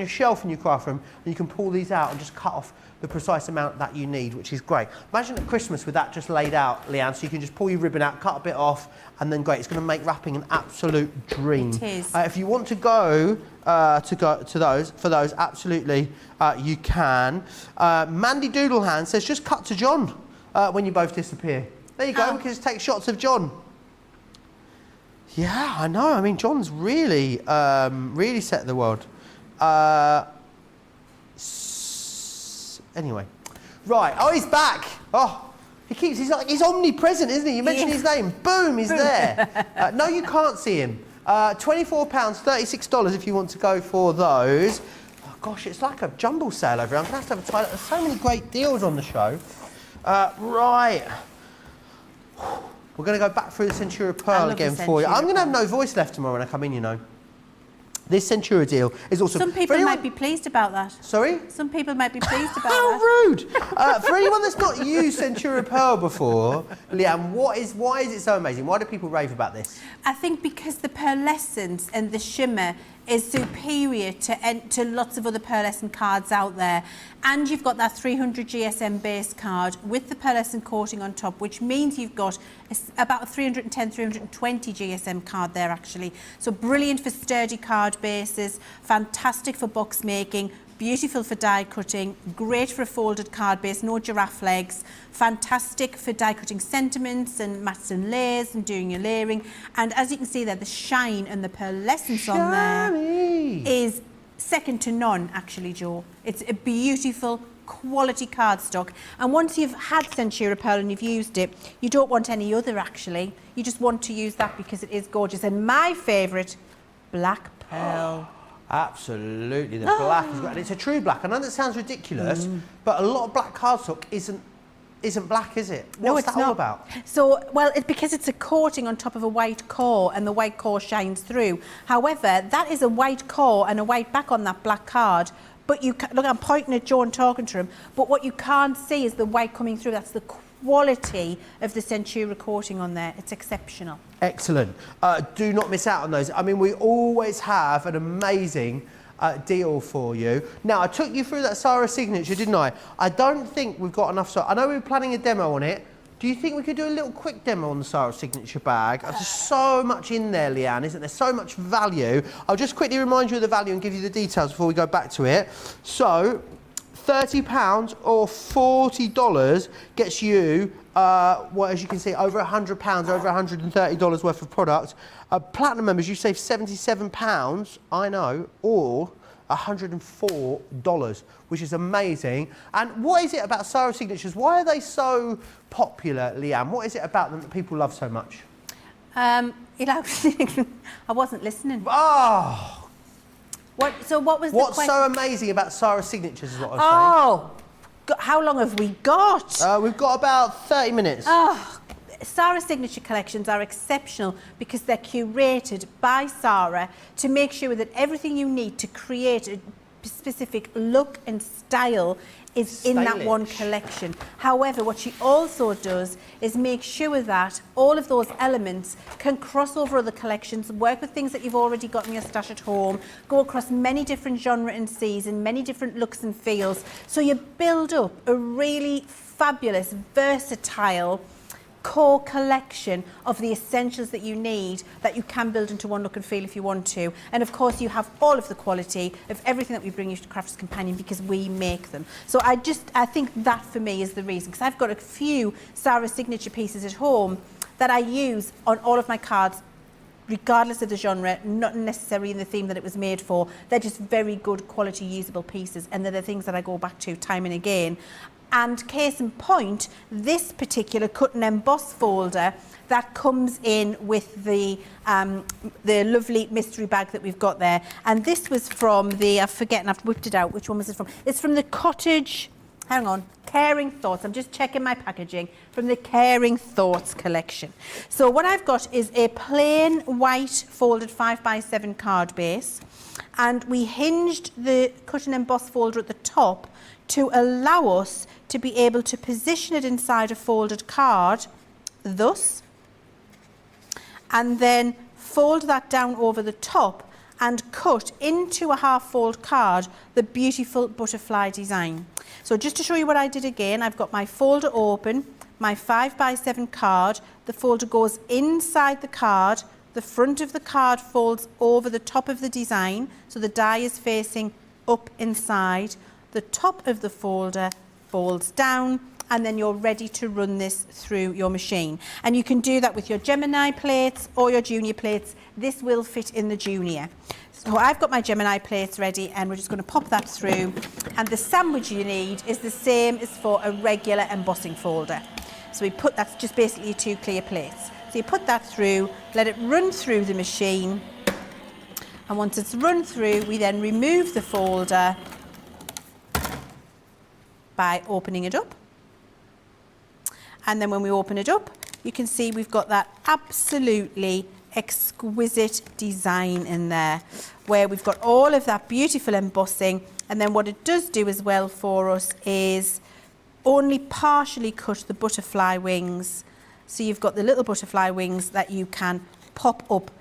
shelf in your craft room, and you can pull these out and just cut off the precise amount that you need, which is great. Imagine at Christmas with that just laid out, Leann, so you can just pull your ribbon out, cut a bit off, and then great. It's going to make wrapping an absolute dream. It is. If you want to go to those, absolutely you can. Mandy Doodlehand says just cut to John when you both disappear. There you go, because take shots of John. Yeah, I know. I mean, John's really, really set the world. Anyway, right. Oh, he's back. Oh, he's omnipresent, isn't he? You mentioned his name. Boom, he's there. No, you can't see him. £24, $36 if you want to go for those. Oh, gosh, it's like a jumble sale over here. I'm going to have a title. There's so many great deals on the show. Right. We're going to go back through the Centura Pearl again for you. I'm going to have no voice left tomorrow when I come in, you know. This Centura deal is awesome. Some people might be pleased about that. Sorry? Some people might be pleased about How that. rude! For anyone that's not used Centura Pearl before, Leann, why is it so amazing? Why do people rave about this? I think because the pearlescence and the shimmer is superior to lots of other pearlescent cards out there. And you've got that 300 GSM base card with the pearlescent coating on top, which means you've got about a 310, 320 GSM card there actually. So brilliant for sturdy card bases, fantastic for box making, beautiful for die cutting, great for a folded card base, no giraffe legs, fantastic for die cutting sentiments and mats and layers and doing your layering. And as you can see there, the shine and the pearlescence on there is second to none actually, Joe. It's a beautiful quality cardstock, and once you've had Centura Pearl and you've used it, you don't want any other actually. You just want to use that because it is gorgeous. And my favourite, black pearl. Absolutely, the black is great. And it's a true black. I know that sounds ridiculous, but a lot of black cardstock isn't black, is it? What's that all about? So, well, it's because it's a coating on top of a white core, and the white core shines through. However, that is a white core and a white back on that black card. But you look, I'm pointing at Joe and talking to him. But what you can't see is the white coming through. That's the quality of the Centura coating on there. It's exceptional. Excellent. Do not miss out on those. I mean, we always have an amazing deal for you. Now, I took you through that Sarah signature, didn't I? I don't think we've got enough. I know we were planning a demo on it. Do you think we could do a little quick demo on the Sarah signature bag? There's so much in there, Leann, isn't there? So much value. I'll just quickly remind you of the value and give you the details before we go back to it. So, £30 or $40 gets you, well, as you can see, over £100, over $130 worth of product. Platinum members, you save £77, I know, or $104, which is amazing. And what is it about Sarah signatures? Why are they so popular, Leann? What is it about them that people love so much? I wasn't listening. Oh! What's the question? What's so amazing about Sarah signatures is what I was saying. How long have we got? We've got about 30 minutes. Oh, Sarah signature collections are exceptional because they're curated by Sarah to make sure that everything you need to create a specific look and style is in that one collection. However, what she also does is make sure that all of those elements can cross over other collections, work with things that you've already got in your stash at home, go across many different genre and seasons, many different looks and feels. So you build up a really fabulous, versatile core collection of the essentials that you need that you can build into one look and feel if you want to. And of course you have all of the quality of everything that we bring you to Crafters Companion because we make them. So I think that for me is the reason, because I've got a few Sarah signature pieces at home that I use on all of my cards regardless of the genre, not necessarily in the theme that it was made for. They're just very good quality usable pieces, and they're the things that I go back to time and again. And case in point, this particular cut and emboss folder that comes in with the lovely mystery bag that we've got there. And this was from the, I've forgotten, I've whipped it out. Which one was it from? It's from the Cottage, hang on, Caring Thoughts. I'm just checking my packaging. From the Caring Thoughts collection. So what I've got is a plain white folded 5x7 card base. And we hinged the cut and emboss folder at the top to allow us to be able to position it inside a folded card, thus. and then fold that down over the top and cut into a half-fold card the beautiful butterfly design. So just to show you what I did again, I've got my folder open, my 5x7 card, the folder goes inside the card, the front of the card folds over the top of the design, so the die is facing up inside, the top of the folder folds down, and then you're ready to run this through your machine. And you can do that with your Gemini plates or your Junior plates. This will fit in the Junior. So I've got my Gemini plates ready, and we're just going to pop that through. And the sandwich you need is the same as for a regular embossing folder. So we put, that's just basically 2 clear plates. So you put that through, let it run through the machine. And once it's run through, we then remove the folder by opening it up. And then when we open it up, you can see we've got that absolutely exquisite design in there, where we've got all of that beautiful embossing. And then what it does do as well for us is only partially cut the butterfly wings. So you've got the little butterfly wings that you can pop up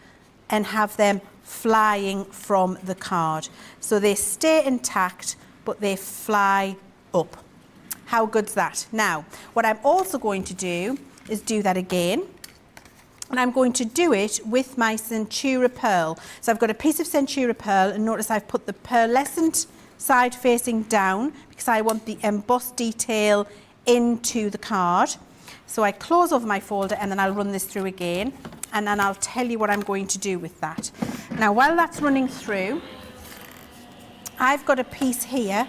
and have them flying from the card. So they stay intact, but they fly up. How good's that? Now, what I'm also going to do is do that again. And I'm going to do it with my Centura Pearl. So I've got a piece of Centura Pearl, and notice I've put the pearlescent side facing down because I want the embossed detail into the card. So I close over my folder, and then I'll run this through again, and then I'll tell you what I'm going to do with that. Now, while that's running through, I've got a piece here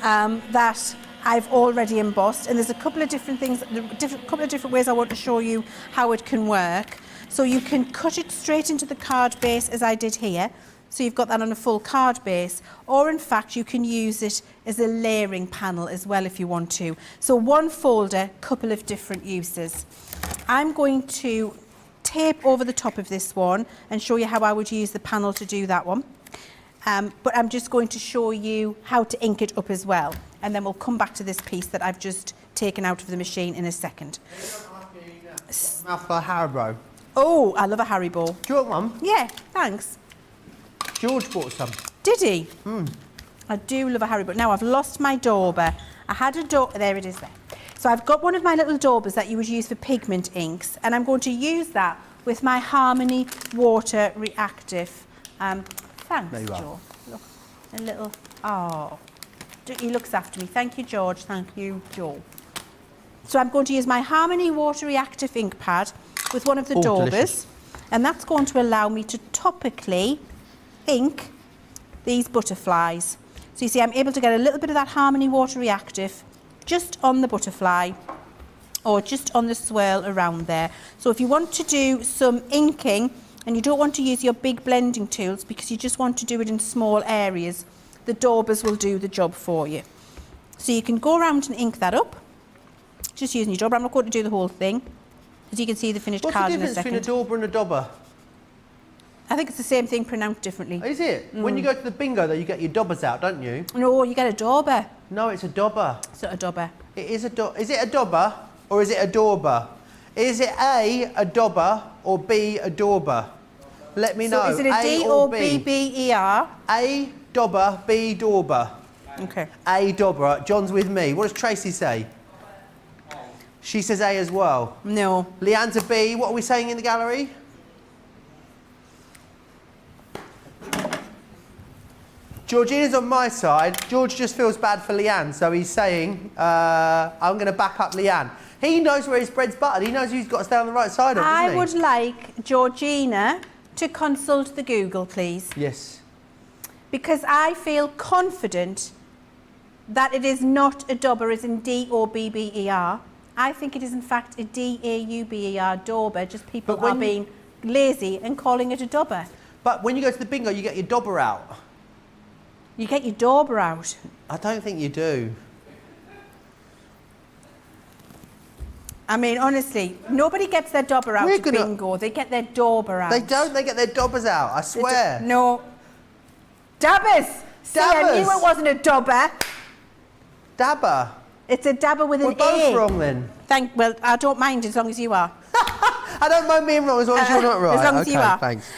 that I've already embossed, and there's a couple of different things, a couple of different ways I want to show you how it can work. So you can cut it straight into the card base as I did here, so you've got that on a full card base, or in fact you can use it as a layering panel as well if you want to. So one folder, couple of different uses. I'm going to tape over the top of this one and show you how I would use the panel to do that one. But I'm just going to show you how to ink it up as well. And then we'll come back to this piece that I've just taken out of the machine in a second. Mouthful of Haribo. Oh, I love a Haribo. Do you want one? Yeah, thanks. George bought some. Did he? I do love a Haribo. Now I've lost my dauber. I had a dauber, there it is there. So I've got one of my little daubers that you would use for pigment inks, and I'm going to use that with my Harmony Water Reactive. Thanks, Joe. Look, a little, oh, he looks after me. Thank you, George. Thank you, Joe. So I'm going to use my Harmony Water Reactive ink pad with one of the daubers, delicious. And that's going to allow me to topically ink these butterflies. So you see, I'm able to get a little bit of that Harmony Water Reactive just on the butterfly or just on the swirl around there. So if you want to do some inking and you don't want to use your big blending tools because you just want to do it in small areas, the daubers will do the job for you. So you can go around and ink that up, just using your dauber. I'm not going to do the whole thing, as you can see the finished card in a second. What's the difference between a dauber and a dobber? I think it's the same thing pronounced differently. Is it? When you go to the bingo, though, you get your daubers out, don't you? No, you get a dauber. No, it's a dobber. It's not a dauber. It is a Is it a dobber or is it a dauber? Is it A dobber, or B a dauber? Let me know. So is it a D or B, B-E-R? A dobber, B dauber. Okay. A dobber. John's with me. What does Tracy say? She says A as well. No. Leann's a B. What are we saying in the gallery? Georgina's on my side. George just feels bad for Leann, so he's saying, I'm going to back up Leann. He knows where his bread's buttered. He knows who's got to stay on the right side of it, doesn't he? I would like Georgina to consult the Google, please. Yes. Because I feel confident that it is not a dauber as in D-O-B-B-E-R. I think it is in fact a D-A-U-B-E-R, dauber, just people are being lazy and calling it a dauber. But when you go to the bingo, you get your dauber out. You get your dauber out. I don't think you do. I mean, honestly, nobody gets their dauber out at bingo. They get their dauber out. They don't. They get their daubers out. I swear. No. Dabbers. See, I knew it wasn't a dauber. Dabber. It's a dabber with an A. We're both wrong then. Well, I don't mind as long as you are. I don't mind being wrong as long as you're not right. As long as you are. Thanks.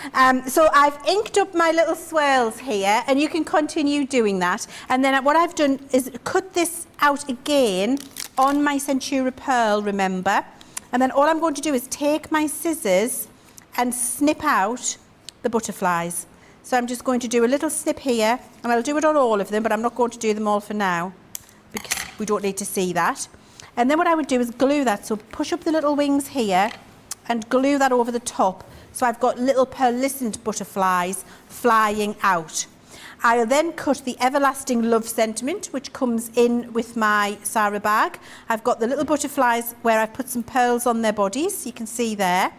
So I've inked up my little swirls here, and you can continue doing that. And then what I've done is cut this out again on my Centura Pearl, remember. And then all I'm going to do is take my scissors and snip out the butterflies. So I'm just going to do a little snip here, and I'll do it on all of them, but I'm not going to do them all for now because we don't need to see that. And then what I would do is glue that. So push up the little wings here and glue that over the top. So I've got little pearlescent butterflies flying out. I'll then cut the Everlasting Love Sentiment, which comes in with my Sarah bag. I've got the little butterflies where I've put some pearls on their bodies, you can see there.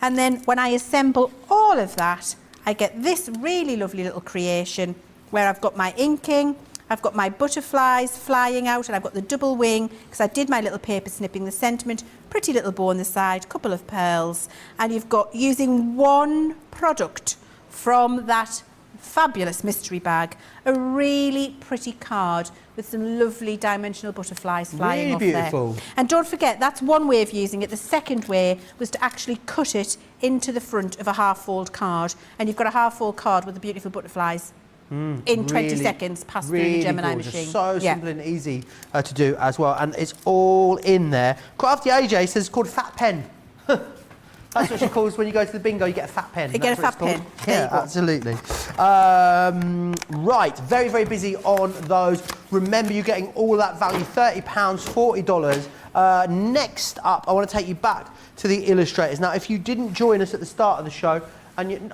And then when I assemble all of that, I get this really lovely little creation where I've got my inking, I've got my butterflies flying out, and I've got the double wing because I did my little paper snipping, the sentiment, pretty little bow on the side, couple of pearls, and you've got, using one product from that fabulous mystery bag, a really pretty card with some lovely dimensional butterflies flying really off beautiful. there. And don't forget, that's one way of using it. The second way was to actually cut it into the front of a half-fold card, and you've got a half-fold card with the beautiful butterflies in 20 seconds passed through the Gemini gorgeous. machine. So simple and easy to do as well, and it's all in there. Crafty AJ says it's called Fat Pen. That's what she calls when you go to the bingo, you get a fat pen. You get a fat pen. Yeah, absolutely. Right, very, very busy on those. Remember, you're getting all that value, £30, $40. Next up, I want to take you back to the illustrators. Now, if you didn't join us at the start of the show, and you...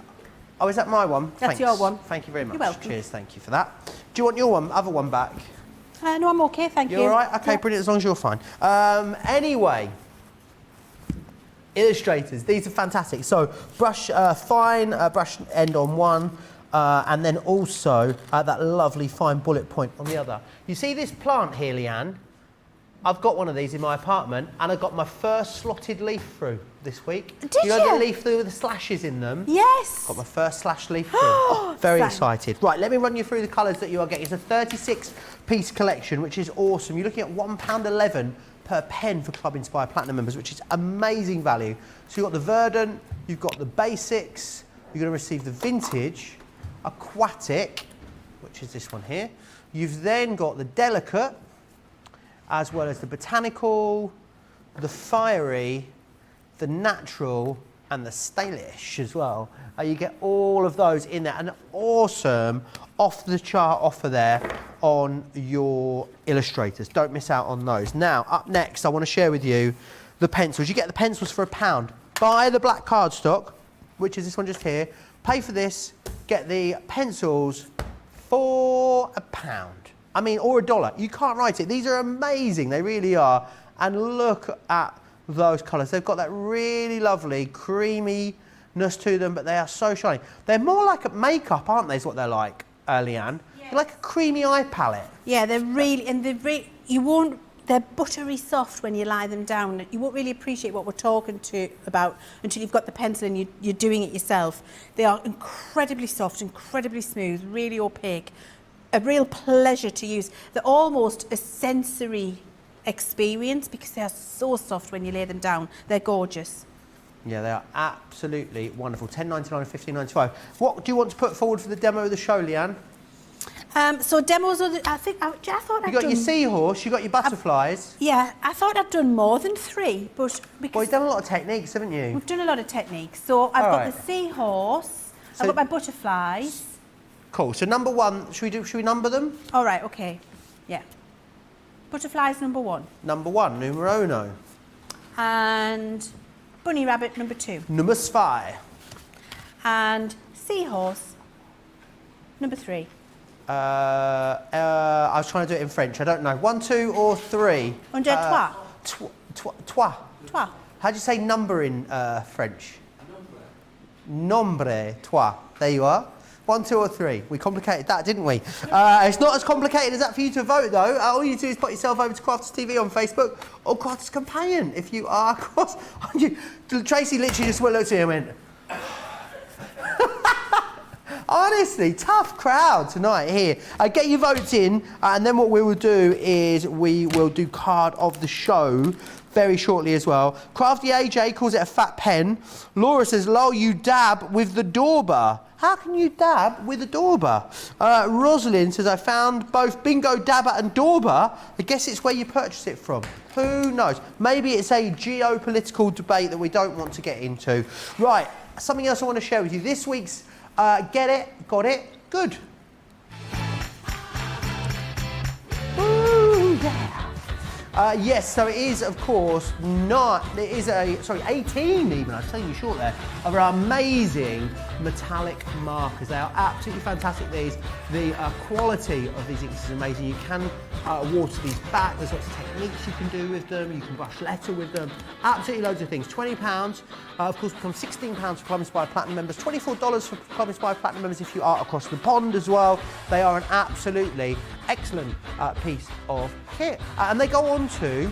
Oh, is that my one? That's Thanks. your one. Thank you very much. You're welcome. Cheers, thank you for that. Do you want your other one back? No, I'm okay, thank you. You're all right? Okay, yeah. brilliant, as long as you're fine. Anyway, illustrators, these are fantastic. So, brush fine, brush end on one, and then also that lovely fine bullet point on the other. You see this plant here, Leann? I've got one of these in my apartment, and I got my first slotted leaf through this week. Did you? you? Know the leaf through with the slashes in them? Yes. Got my first slash leaf through. Oh, very Fun. excited. Right, let me run you through the colours that you are getting. It's a 36-piece collection, which is awesome. You're looking at £1.11 per pen for Club Inspire Platinum members, which is amazing value. So you've got the Verdant, you've got the Basics, you're going to receive the Vintage, Aquatic, which is this one here. You've then got the Delicate, as well as the Botanical, the Fiery, the Natural, and the Stylish as well. You get all of those in there. An awesome off-the-chart offer there on your illustrators. Don't miss out on those. Now, up next, I want to share with you the pencils. You get the pencils for £1. Buy the black cardstock, which is this one just here. Pay for this, get the pencils for £1. I mean, or $1. You can't write it. These are amazing. They really are. And look at those colours. They've got that really lovely creaminess to them, but they are so shiny. They're more like a makeup, aren't they, is what they're like, Leann? Yeah. They're like a creamy eye palette. Yeah, they're really, and they're buttery soft when you lie them down. You won't really appreciate what we're talking about until you've got the pencil and you're doing it yourself. They are incredibly soft, incredibly smooth, really opaque. A real pleasure to use. They're almost a sensory experience because they are so soft when you lay them down. They're gorgeous. Yeah, they are absolutely wonderful. $10.99 and $15.95. What do you want to put forward for the demo of the show, Leann? So demos are I thought You got your seahorse, you got your butterflies. Yeah, I thought I'd done more than 3, but because Well, you've done a lot of techniques, haven't you? we've done a lot of techniques. So I've got the seahorse, So- I've got my butterflies. Cool. So number one, should we number them? All right, okay. Yeah. Butterflies number 1. Number one, numero uno. And bunny rabbit number 2. Number 5. And seahorse number 3. I was trying to do it in French. I don't know. 1, 2, or 3. On dirait Toi. Toi. How do you say number in French? Nombre. Toi. There you are. 1, 2, or 3. We complicated that, didn't we? It's not as complicated as that for you to vote, though. All you do is put yourself over to Crafters TV on Facebook or Crafters Companion if you are across. Tracy literally just looked at me and went, Honestly, tough crowd tonight here. Get your votes in, and then what we will do is we will do card of the show very shortly as well. Crafty AJ calls it a fat pen. Laura says, lol, you dab with the Dauber. How can you dab with a Dauber? Rosalind says, I found both Bingo Dabber and Dauber. I guess it's where you purchase it from. Who knows? Maybe it's a geopolitical debate that we don't want to get into. Right, something else I want to share with you. This week's Get It, Got It, Good. Ooh, yeah. Yes, so it is, of course, 18 even, I'm telling you short there, of our amazing metallic markers. They are absolutely fantastic, these. The quality of these inks is amazing. You can water these back, there's lots of techniques you can do with them, you can brush letter with them, absolutely loads of things. £20, of course, becomes £16 for Club Inspired Platinum members, $24 for Club Inspired Platinum members if you are across the pond as well. They are an absolutely excellent piece of kit. And they go on to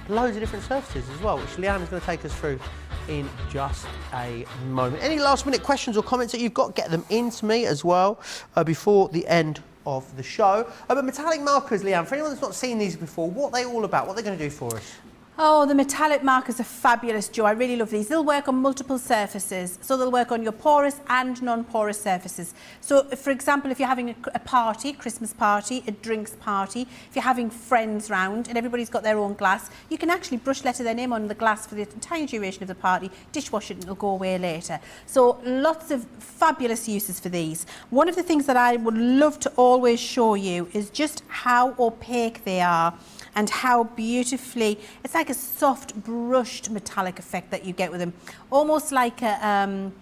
loads of different surfaces as well, which Leann is going to take us through in just a moment. Any last minute questions or comments that you've got, get them in to me as well before the end of the show. But metallic markers, Leann, for anyone that's not seen these before, what are they all about? What are they going to do for us? Oh, the metallic markers are fabulous, Joe. I really love these. They'll work on multiple surfaces. So they'll work on your porous and non-porous surfaces. So, for example, if you're having a party, Christmas party, a drinks party, if you're having friends round and everybody's got their own glass, you can actually brush letter their name on the glass for the entire duration of the party, dishwash it and it'll go away later. So lots of fabulous uses for these. One of the things that I would love to always show you is just how opaque they are, and how beautifully, it's like a soft brushed metallic effect that you get with them. Almost like a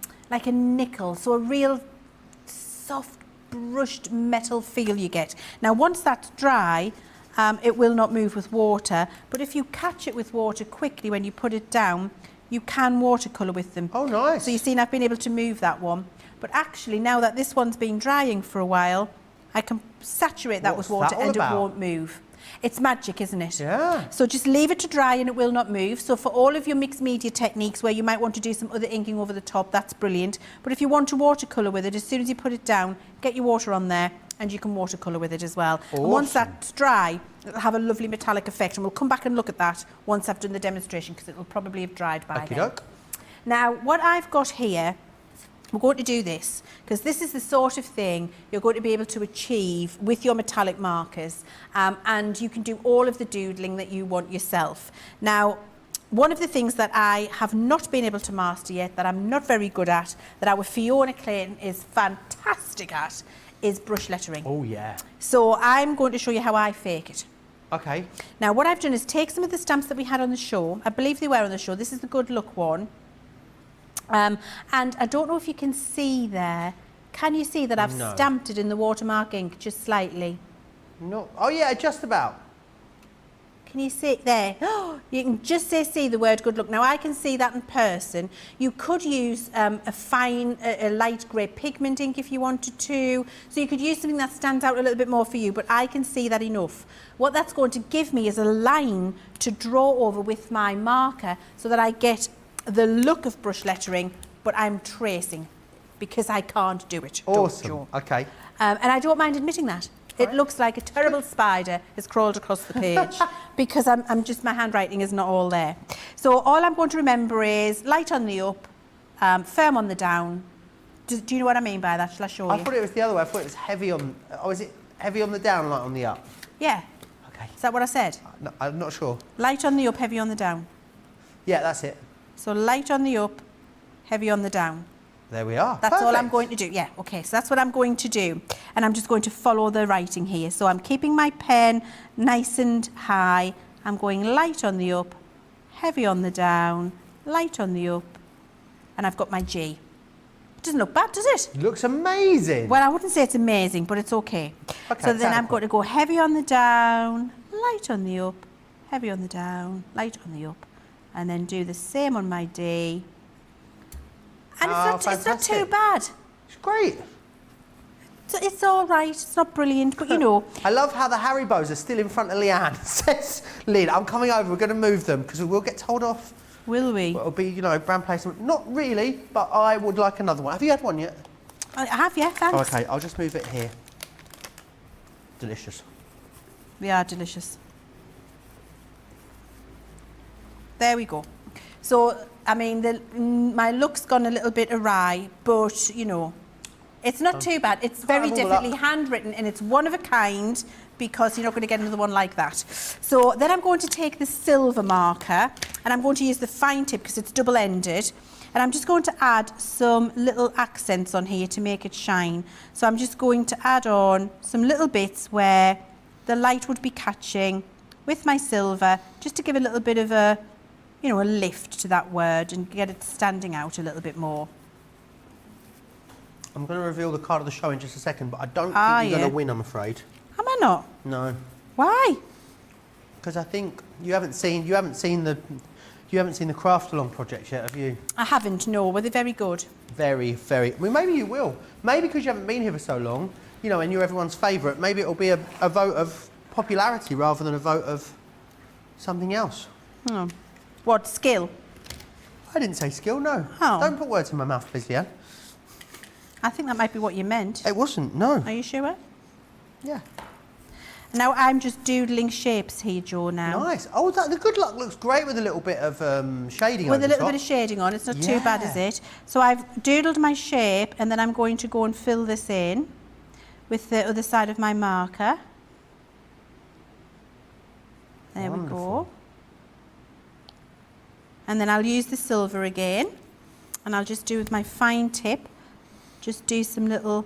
nickel, so a real soft brushed metal feel you get. Now once that's dry, it will not move with water, but if you catch it with water quickly when you put it down, you can watercolour with them. Oh, nice. So you've seen I've been able to move that one. But actually now that this one's been drying for a while, I can saturate that with water and it won't move. It's magic, isn't it? Yeah. So just leave it to dry and it will not move. So for all of your mixed media techniques where you might want to do some other inking over the top, that's brilliant. But if you want to watercolour with it, as soon as you put it down, get your water on there and you can watercolour with it as well. Awesome. And once that's dry, it'll have a lovely metallic effect, and we'll come back and look at that once I've done the demonstration because it'll probably have dried by then. Now, what I've got here, we're going to do this because this is the sort of thing you're going to be able to achieve with your metallic markers, and you can do all of the doodling that you want yourself. Now, one of the things that I have not been able to master yet, that I'm not very good at, that our Fiona Clayton is fantastic at, is brush lettering. Oh yeah. So I'm going to show you how I fake it. Okay. Now what I've done is take some of the stamps that we had on the show. I believe they were on the show. This is the Good Luck one. And I don't know if you can see there. Can you see that I've stamped it in the watermark ink just slightly? No. Oh yeah, just about. Can you see it there? You can just see the word good luck. Now I can see that in person. You could use a fine, a light grey pigment ink if you wanted to. So you could use something that stands out a little bit more for you, but I can see that enough. What that's going to give me is a line to draw over with my marker so that I get the look of brush lettering, but I'm tracing because I can't do it. Awesome. Okay. And I don't mind admitting that. It looks like a terrible spider has crawled across the page because I'm just, my handwriting is not all there. So all I'm going to remember is light on the up, firm on the down. Do you know what I mean by that? Shall I show you? I thought it was the other way. I thought it was heavy on, oh, is it heavy on the down, light on the up? Yeah. Okay. Is that what I said? No, I'm not sure. Light on the up, heavy on the down. Yeah, that's it. So light on the up, heavy on the down. There we are. That's all I'm going to do. Yeah, okay, so that's what I'm going to do. And I'm just going to follow the writing here. So I'm keeping my pen nice and high. I'm going light on the up, heavy on the down, light on the up, and I've got my G. It doesn't look bad, does it? It looks amazing. Well, I wouldn't say it's amazing, but it's okay. So then I'm going to go heavy on the down, light on the up, heavy on the down, light on the up, and then do the same on my D. And it's not too bad. It's great. It's all right. It's not brilliant, but you know. I love how the Haribos are still in front of Leann. Says Leann, I'm coming over. We're going to move them because we will get told off. Will we? Well, it'll be, you know, brand placement. Not really, but I would like another one. Have you had one yet? I have, yeah, thanks. Oh, okay, I'll just move it here. Delicious. They are delicious. There we go. So, I mean, my look's gone a little bit awry, but, you know, it's not too bad. It's very definitely handwritten and it's one of a kind because you're not going to get another one like that. So then I'm going to take the silver marker and I'm going to use the fine tip because it's double-ended. And I'm just going to add some little accents on here to make it shine. So I'm just going to add on some little bits where the light would be catching with my silver, just to give a little bit of a, you know, a lift to that word and get it standing out a little bit more. I'm going to reveal the card of the show in just a second, but I don't think you're going to win, I'm afraid. Am I not? No. Why? Because I think you haven't seen the craft along project yet, have you? I haven't, no. Were they very good? Very, very. I mean, maybe you will. Maybe because you haven't been here for so long, you know, and you're everyone's favourite, maybe it'll be a vote of popularity rather than a vote of something else. Oh. What, skill? I didn't say skill, no. Oh. Don't put words in my mouth, please, Leann. I think that might be what you meant. It wasn't, no. Are you sure? Yeah. Now I'm just doodling shapes here, Joe, now. Nice. Oh, the good luck looks great with a little bit of shading With over a little the top. bit of shading on. It's not too bad, is it? So I've doodled my shape and then I'm going to go and fill this in with the other side of my marker. There we go. And then I'll use the silver again and I'll just do with my fine tip, just do some little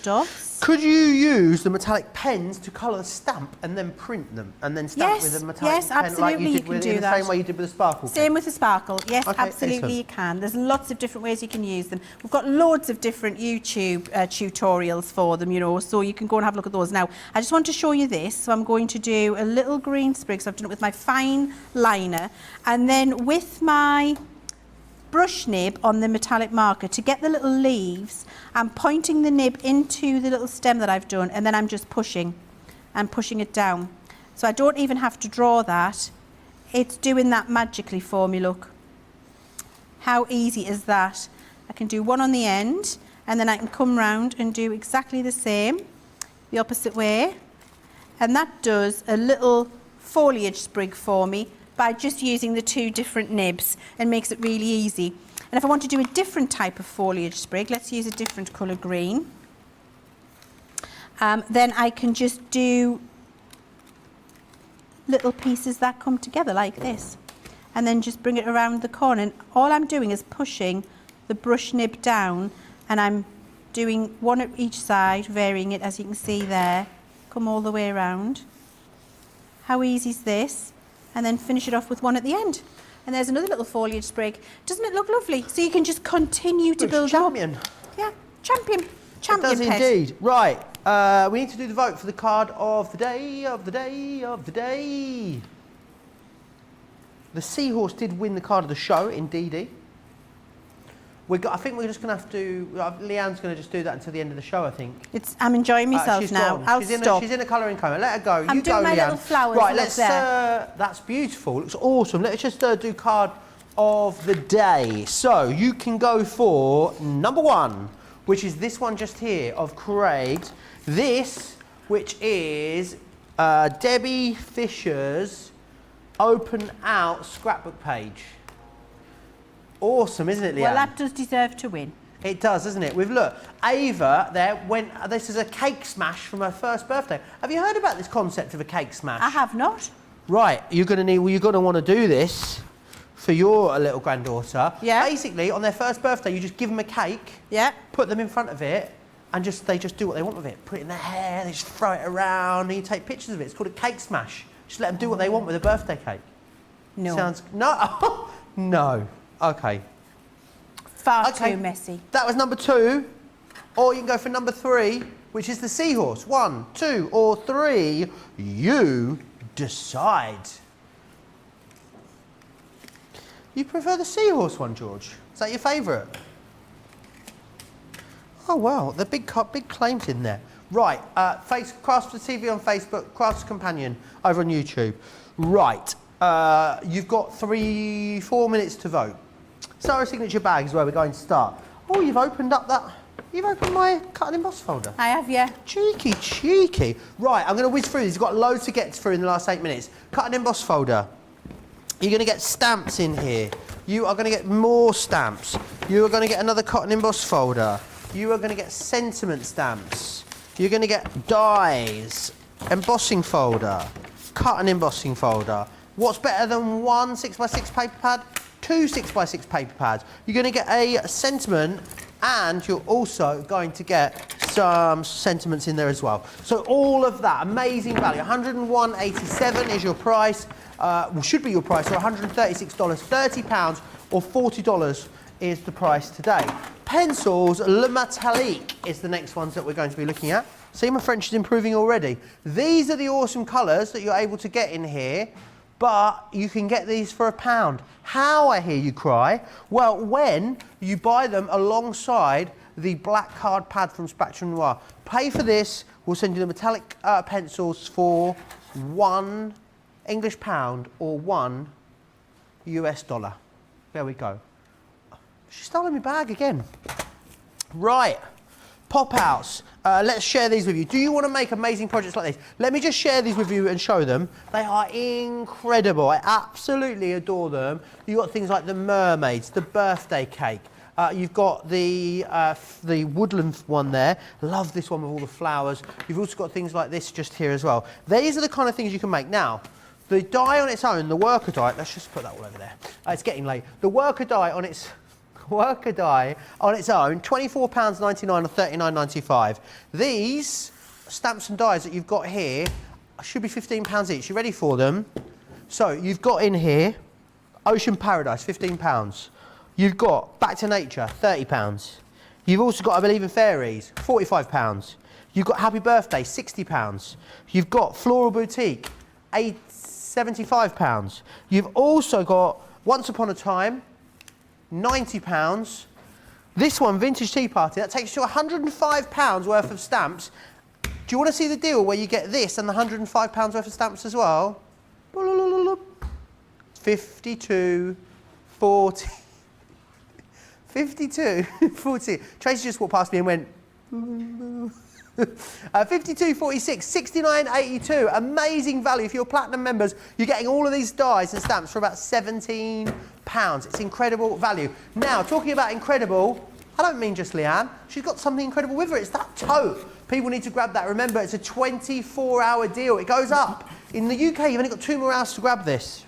dots. Could you use the metallic pens to colour the stamp and then print them and then stamp with a metallic pen absolutely, like you did can with, do in the that. same way you did with the sparkle pen? Same with the sparkle. Yes, Okay, absolutely excellent. you can. There's lots of different ways you can use them. We've got loads of different YouTube tutorials for them, you know, so you can go and have a look at those. Now, I just want to show you this. So I'm going to do a little green sprig. So I've done it with my fine liner and then with my brush nib on the metallic marker to get the little leaves. I'm pointing the nib into the little stem that I've done and then I'm just pushing and pushing it down. So I don't even have to draw that. It's doing that magically for me, look. How easy is that? I can do one on the end and then I can come round and do exactly the same, the opposite way. And that does a little foliage sprig for me by just using the two different nibs and makes it really easy. And if I want to do a different type of foliage sprig, let's use a different colour green. Then I can just do little pieces that come together like this and then just bring it around the corner. And all I'm doing is pushing the brush nib down and I'm doing one at each side, varying it as you can see there. Come all the way around. How easy is this? And then finish it off with one at the end. And there's another little foliage sprig. Doesn't it look lovely? So you can just continue to build champion. up. Yeah, champion. Champion It does pet. indeed. Right, we need to do the vote for the card of the day, The seahorse did win the card of the show, indeedy. I think we're just going to have to, Leann's going to just do that until the end of the show, I think. I'm enjoying myself she's now. gone. I'll stop. She's in a colouring coma. Let her go. I'm you doing go, my Leann. little flowers Right, up let's. there. That's beautiful. Looks awesome. Let's just do card of the day. So you can go for number one, which is this one just here of Craig's. This, which is Debbie Fisher's Open Out scrapbook page. Awesome, isn't it, Leann? Well, that does deserve to win. It does, doesn't it? We've look, Ava there went. This is a cake smash from her first birthday. Have you heard about this concept of a cake smash? I have not. Right, you're going to need. Well, you're going to want to do this for your little granddaughter. Yeah. Basically, on their first birthday, you just give them a cake. Yeah. Put them in front of it, and they just do what they want with it. Put it in their hair. They just throw it around, and you take pictures of it. It's called a cake smash. Just let them do what they want with a birthday cake. No. Sounds no. No. Okay. Far too messy. That was number two. Or you can go for number three, which is the seahorse. 1, 2, or 3. You decide. You prefer the seahorse one, George? Is that your favourite? Oh, wow. The big claims in there. Right. Crafts for TV on Facebook, Crafts Companion over on YouTube. Right. You've got 4 minutes to vote. Start a signature bag is where we're going to start. Oh, you've opened up that. You've opened my cut and emboss folder. I have, yeah. Cheeky, cheeky. Right, I'm going to whiz through these. You've got loads to get through in the last 8 minutes. Cut and emboss folder. You're going to get stamps in here. You are going to get more stamps. You are going to get another cut and emboss folder. You are going to get sentiment stamps. You're going to get dies, embossing folder, cut and embossing folder. What's better than one 6x6 paper pad? Two 6x6 paper pads. You're going to get a sentiment, and you're also going to get some sentiments in there as well. So all of that, amazing value. $101.87 is your price, should be your price, or $136, £30 or $40 is the price today. Pencils, Le Metallique is the next ones that we're going to be looking at. See, my French is improving already. These are the awesome colours that you're able to get in here, but you can get these for £1. How, I hear you cry? Well, when you buy them alongside the black card pad from Spatula Noir. Pay for this, we'll send you the metallic pencils for £1 English pound or $1 US. There we go. She's stolen my bag again. Right, pop-outs. Let's share these with you. Do you want to make amazing projects like this? Let me just share these with you and show them. They are incredible. I absolutely adore them. You've got things like the mermaids, the birthday cake. You've got the woodland one there. Love this one with all the flowers. You've also got things like this just here as well. These are the kind of things you can make. Now, the die on its own, the worker die, let's just put that all over there. It's getting late. The worker die on its own, £24.99 or £39.95. These stamps and dies that you've got here should be £15 each. You ready for them? So you've got in here Ocean Paradise, £15. You've got Back to Nature, £30. You've also got I Believe in Fairies, £45. You've got Happy Birthday, £60. You've got Floral Boutique, £75. You've also got Once Upon a Time, £90. This one, Vintage Tea Party, that takes you to £105 worth of stamps. Do you want to see the deal where you get this and the £105 worth of stamps as well? 52, 40. 52, 40. Tracy just walked past me and went, 52, 46, 69, 82. Amazing value. If you're platinum members, you're getting all of these dies and stamps for about £17. It's incredible value. Now, talking about incredible, I don't mean just Leanne. She's got something incredible with her. It's that tote. People need to grab that. Remember, it's a 24-hour deal. It goes up. In the UK, you've only got 2 more hours to grab this.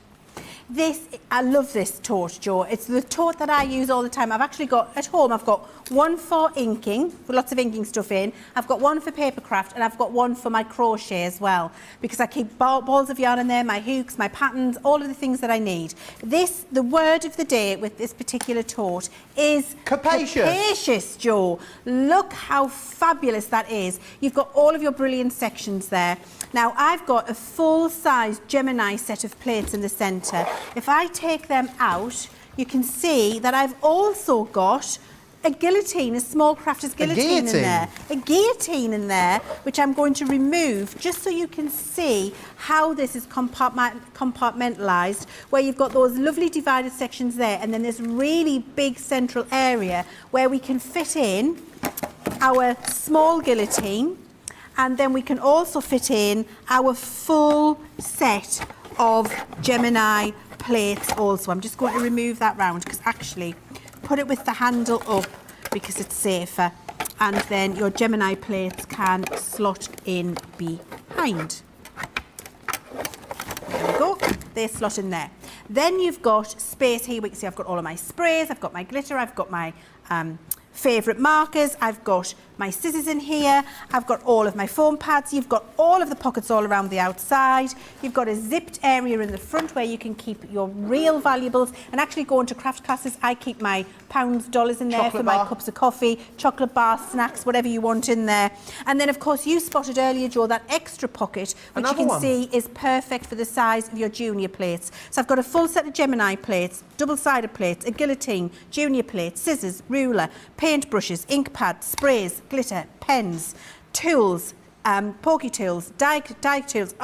I love this tote, Joe. It's the tote that I use all the time. I've actually got, at home, I've got one for inking, with lots of inking stuff in. I've got one for paper craft, and I've got one for my crochet as well, because I keep balls of yarn in there, my hooks, my patterns, all of the things that I need. The word of the day with this particular tote is capacious. Capacious, Joe. Look how fabulous that is. You've got all of your brilliant sections there. Now, I've got a full-size Gemini set of plates in the centre. If I take them out, you can see that I've also got a guillotine, a small crafter's guillotine in there. A guillotine in there, which I'm going to remove just so you can see how this is compartmentalised, where you've got those lovely divided sections there, and then this really big central area where we can fit in our small guillotine, and then we can also fit in our full set of Gemini plates also. I'm just going to remove that round because actually put it with the handle up because it's safer, and then your Gemini plates can slot in behind. There we go, they slot in there. Then you've got space here. We can see I've got all of my sprays, I've got my glitter, I've got my favourite markers, I've got my scissors in here, I've got all of my foam pads, you've got all of the pockets all around the outside, you've got a zipped area in the front where you can keep your real valuables, and actually going to craft classes, I keep my pounds, dollars in there chocolate for my bar. Cups of coffee, chocolate bar, snacks, whatever you want in there. And then of course you spotted earlier, Joe, that extra pocket, which Another you can see is perfect for the size of your junior plates. So I've got a full set of Gemini plates, double-sided plates, a guillotine, junior plates, scissors, ruler, paint brushes, ink pad, sprays, glitter, pens, tools, pokey tools, die tools.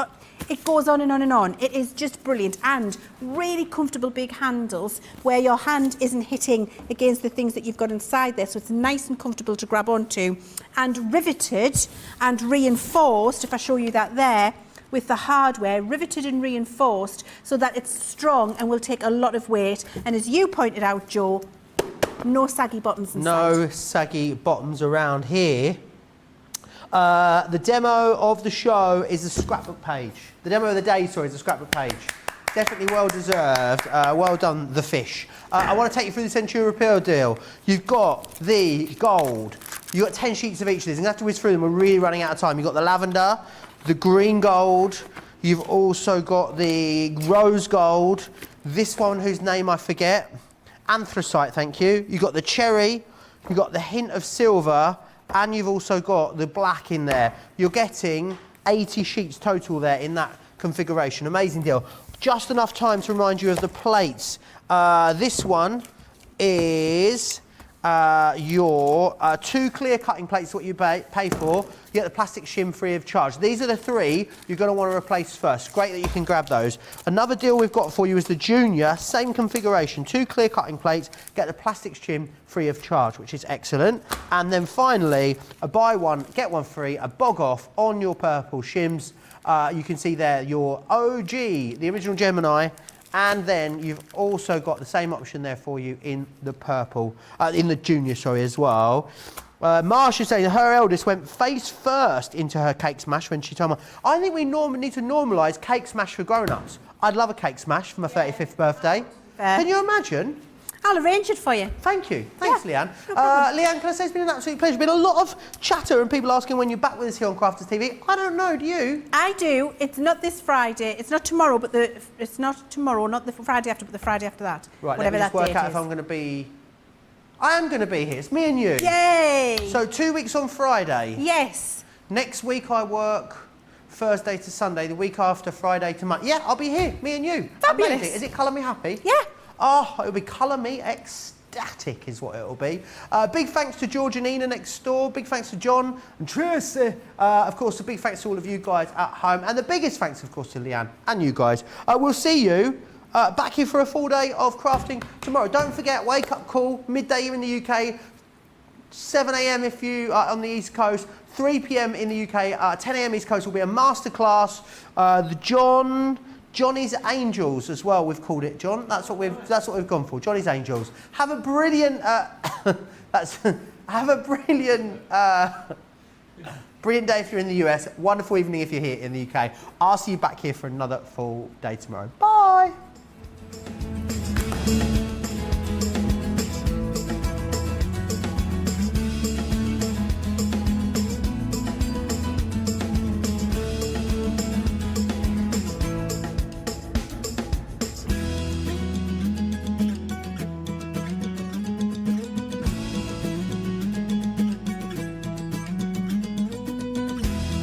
It goes on and on and on. It is just brilliant, and really comfortable big handles where your hand isn't hitting against the things that you've got inside there, so it's nice and comfortable to grab onto, and riveted and reinforced, if I show you that there, with the hardware, riveted and reinforced so that it's strong and will take a lot of weight. And as you pointed out, Joe, no saggy bottoms inside. No saggy bottoms around here. The demo of the show is the scrapbook page. The demo of the day, sorry, is the scrapbook page. Definitely well deserved. Well done, the fish. I want to take you through the Century Repeal deal. You've got the gold. You've got 10 sheets of each of these. I'm going to have to whiz through them. We're really running out of time. You've got the lavender, the green gold. You've also got the rose gold. This one, whose name I forget. Anthracite, thank you. You've got the cherry. You've got the hint of silver. And you've also got the black in there. You're getting 80 sheets total there in that configuration. Amazing deal. Just enough time to remind you of the plates. This one is your 2 clear cutting plates, what you pay for. You get the plastic shim free of charge. These are the 3 you're going to want to replace first. Great that you can grab those. Another deal we've got for you is the junior, same configuration, 2 clear cutting plates, get the plastic shim free of charge, which is excellent. And then finally, a buy one, get one free, a bog off on your purple shims. You can see there your OG, the original Gemini, and then you've also got the same option there for you in the purple, in the junior, sorry, as well. Marsha saying her eldest went face first into her cake smash when she told me. I think we need to normalise cake smash for grown-ups. I'd love a cake smash for my 35th birthday. Fair. Can you imagine? I'll arrange it for you. Thank you. Thanks, Yeah, Leann. no problem. Leann, can I say it's been an absolute pleasure. Been a lot of chatter and people asking when you're back with us here on Crafters TV. I don't know, do you? I do. It's not this Friday. It's not tomorrow, but it's not tomorrow, not the Friday after, but the Friday after that. Right, whatever let me just that work date out is. if I'm going to be... I am going to be here. It's me and you. Yay! So 2 weeks on Friday. Yes. Next week I work Thursday to Sunday. The week after, Friday to Monday. Yeah, I'll be here. Me and you. Fabulous. Amazing. Is it Colour Me Happy? Yeah. Oh, it'll be Colour Me Ecstatic is what it'll be. Big thanks to George and Nina next door. Big thanks to John and Tracy. Of course, a big thanks to all of you guys at home. And the biggest thanks, of course, to Leann and you guys. We'll see you back here for a full day of crafting tomorrow. Don't forget, wake up call, midday here in the UK, 7 a.m. if you are on the East Coast, 3 p.m. in the UK, 10 a.m. East Coast will be a masterclass. The Johnny's Angels as well, we've called it, John. That's what we've gone for. Johnny's Angels. Have a brilliant brilliant day if you're in the US. Wonderful evening if you're here in the UK. I'll see you back here for another full day tomorrow. Bye.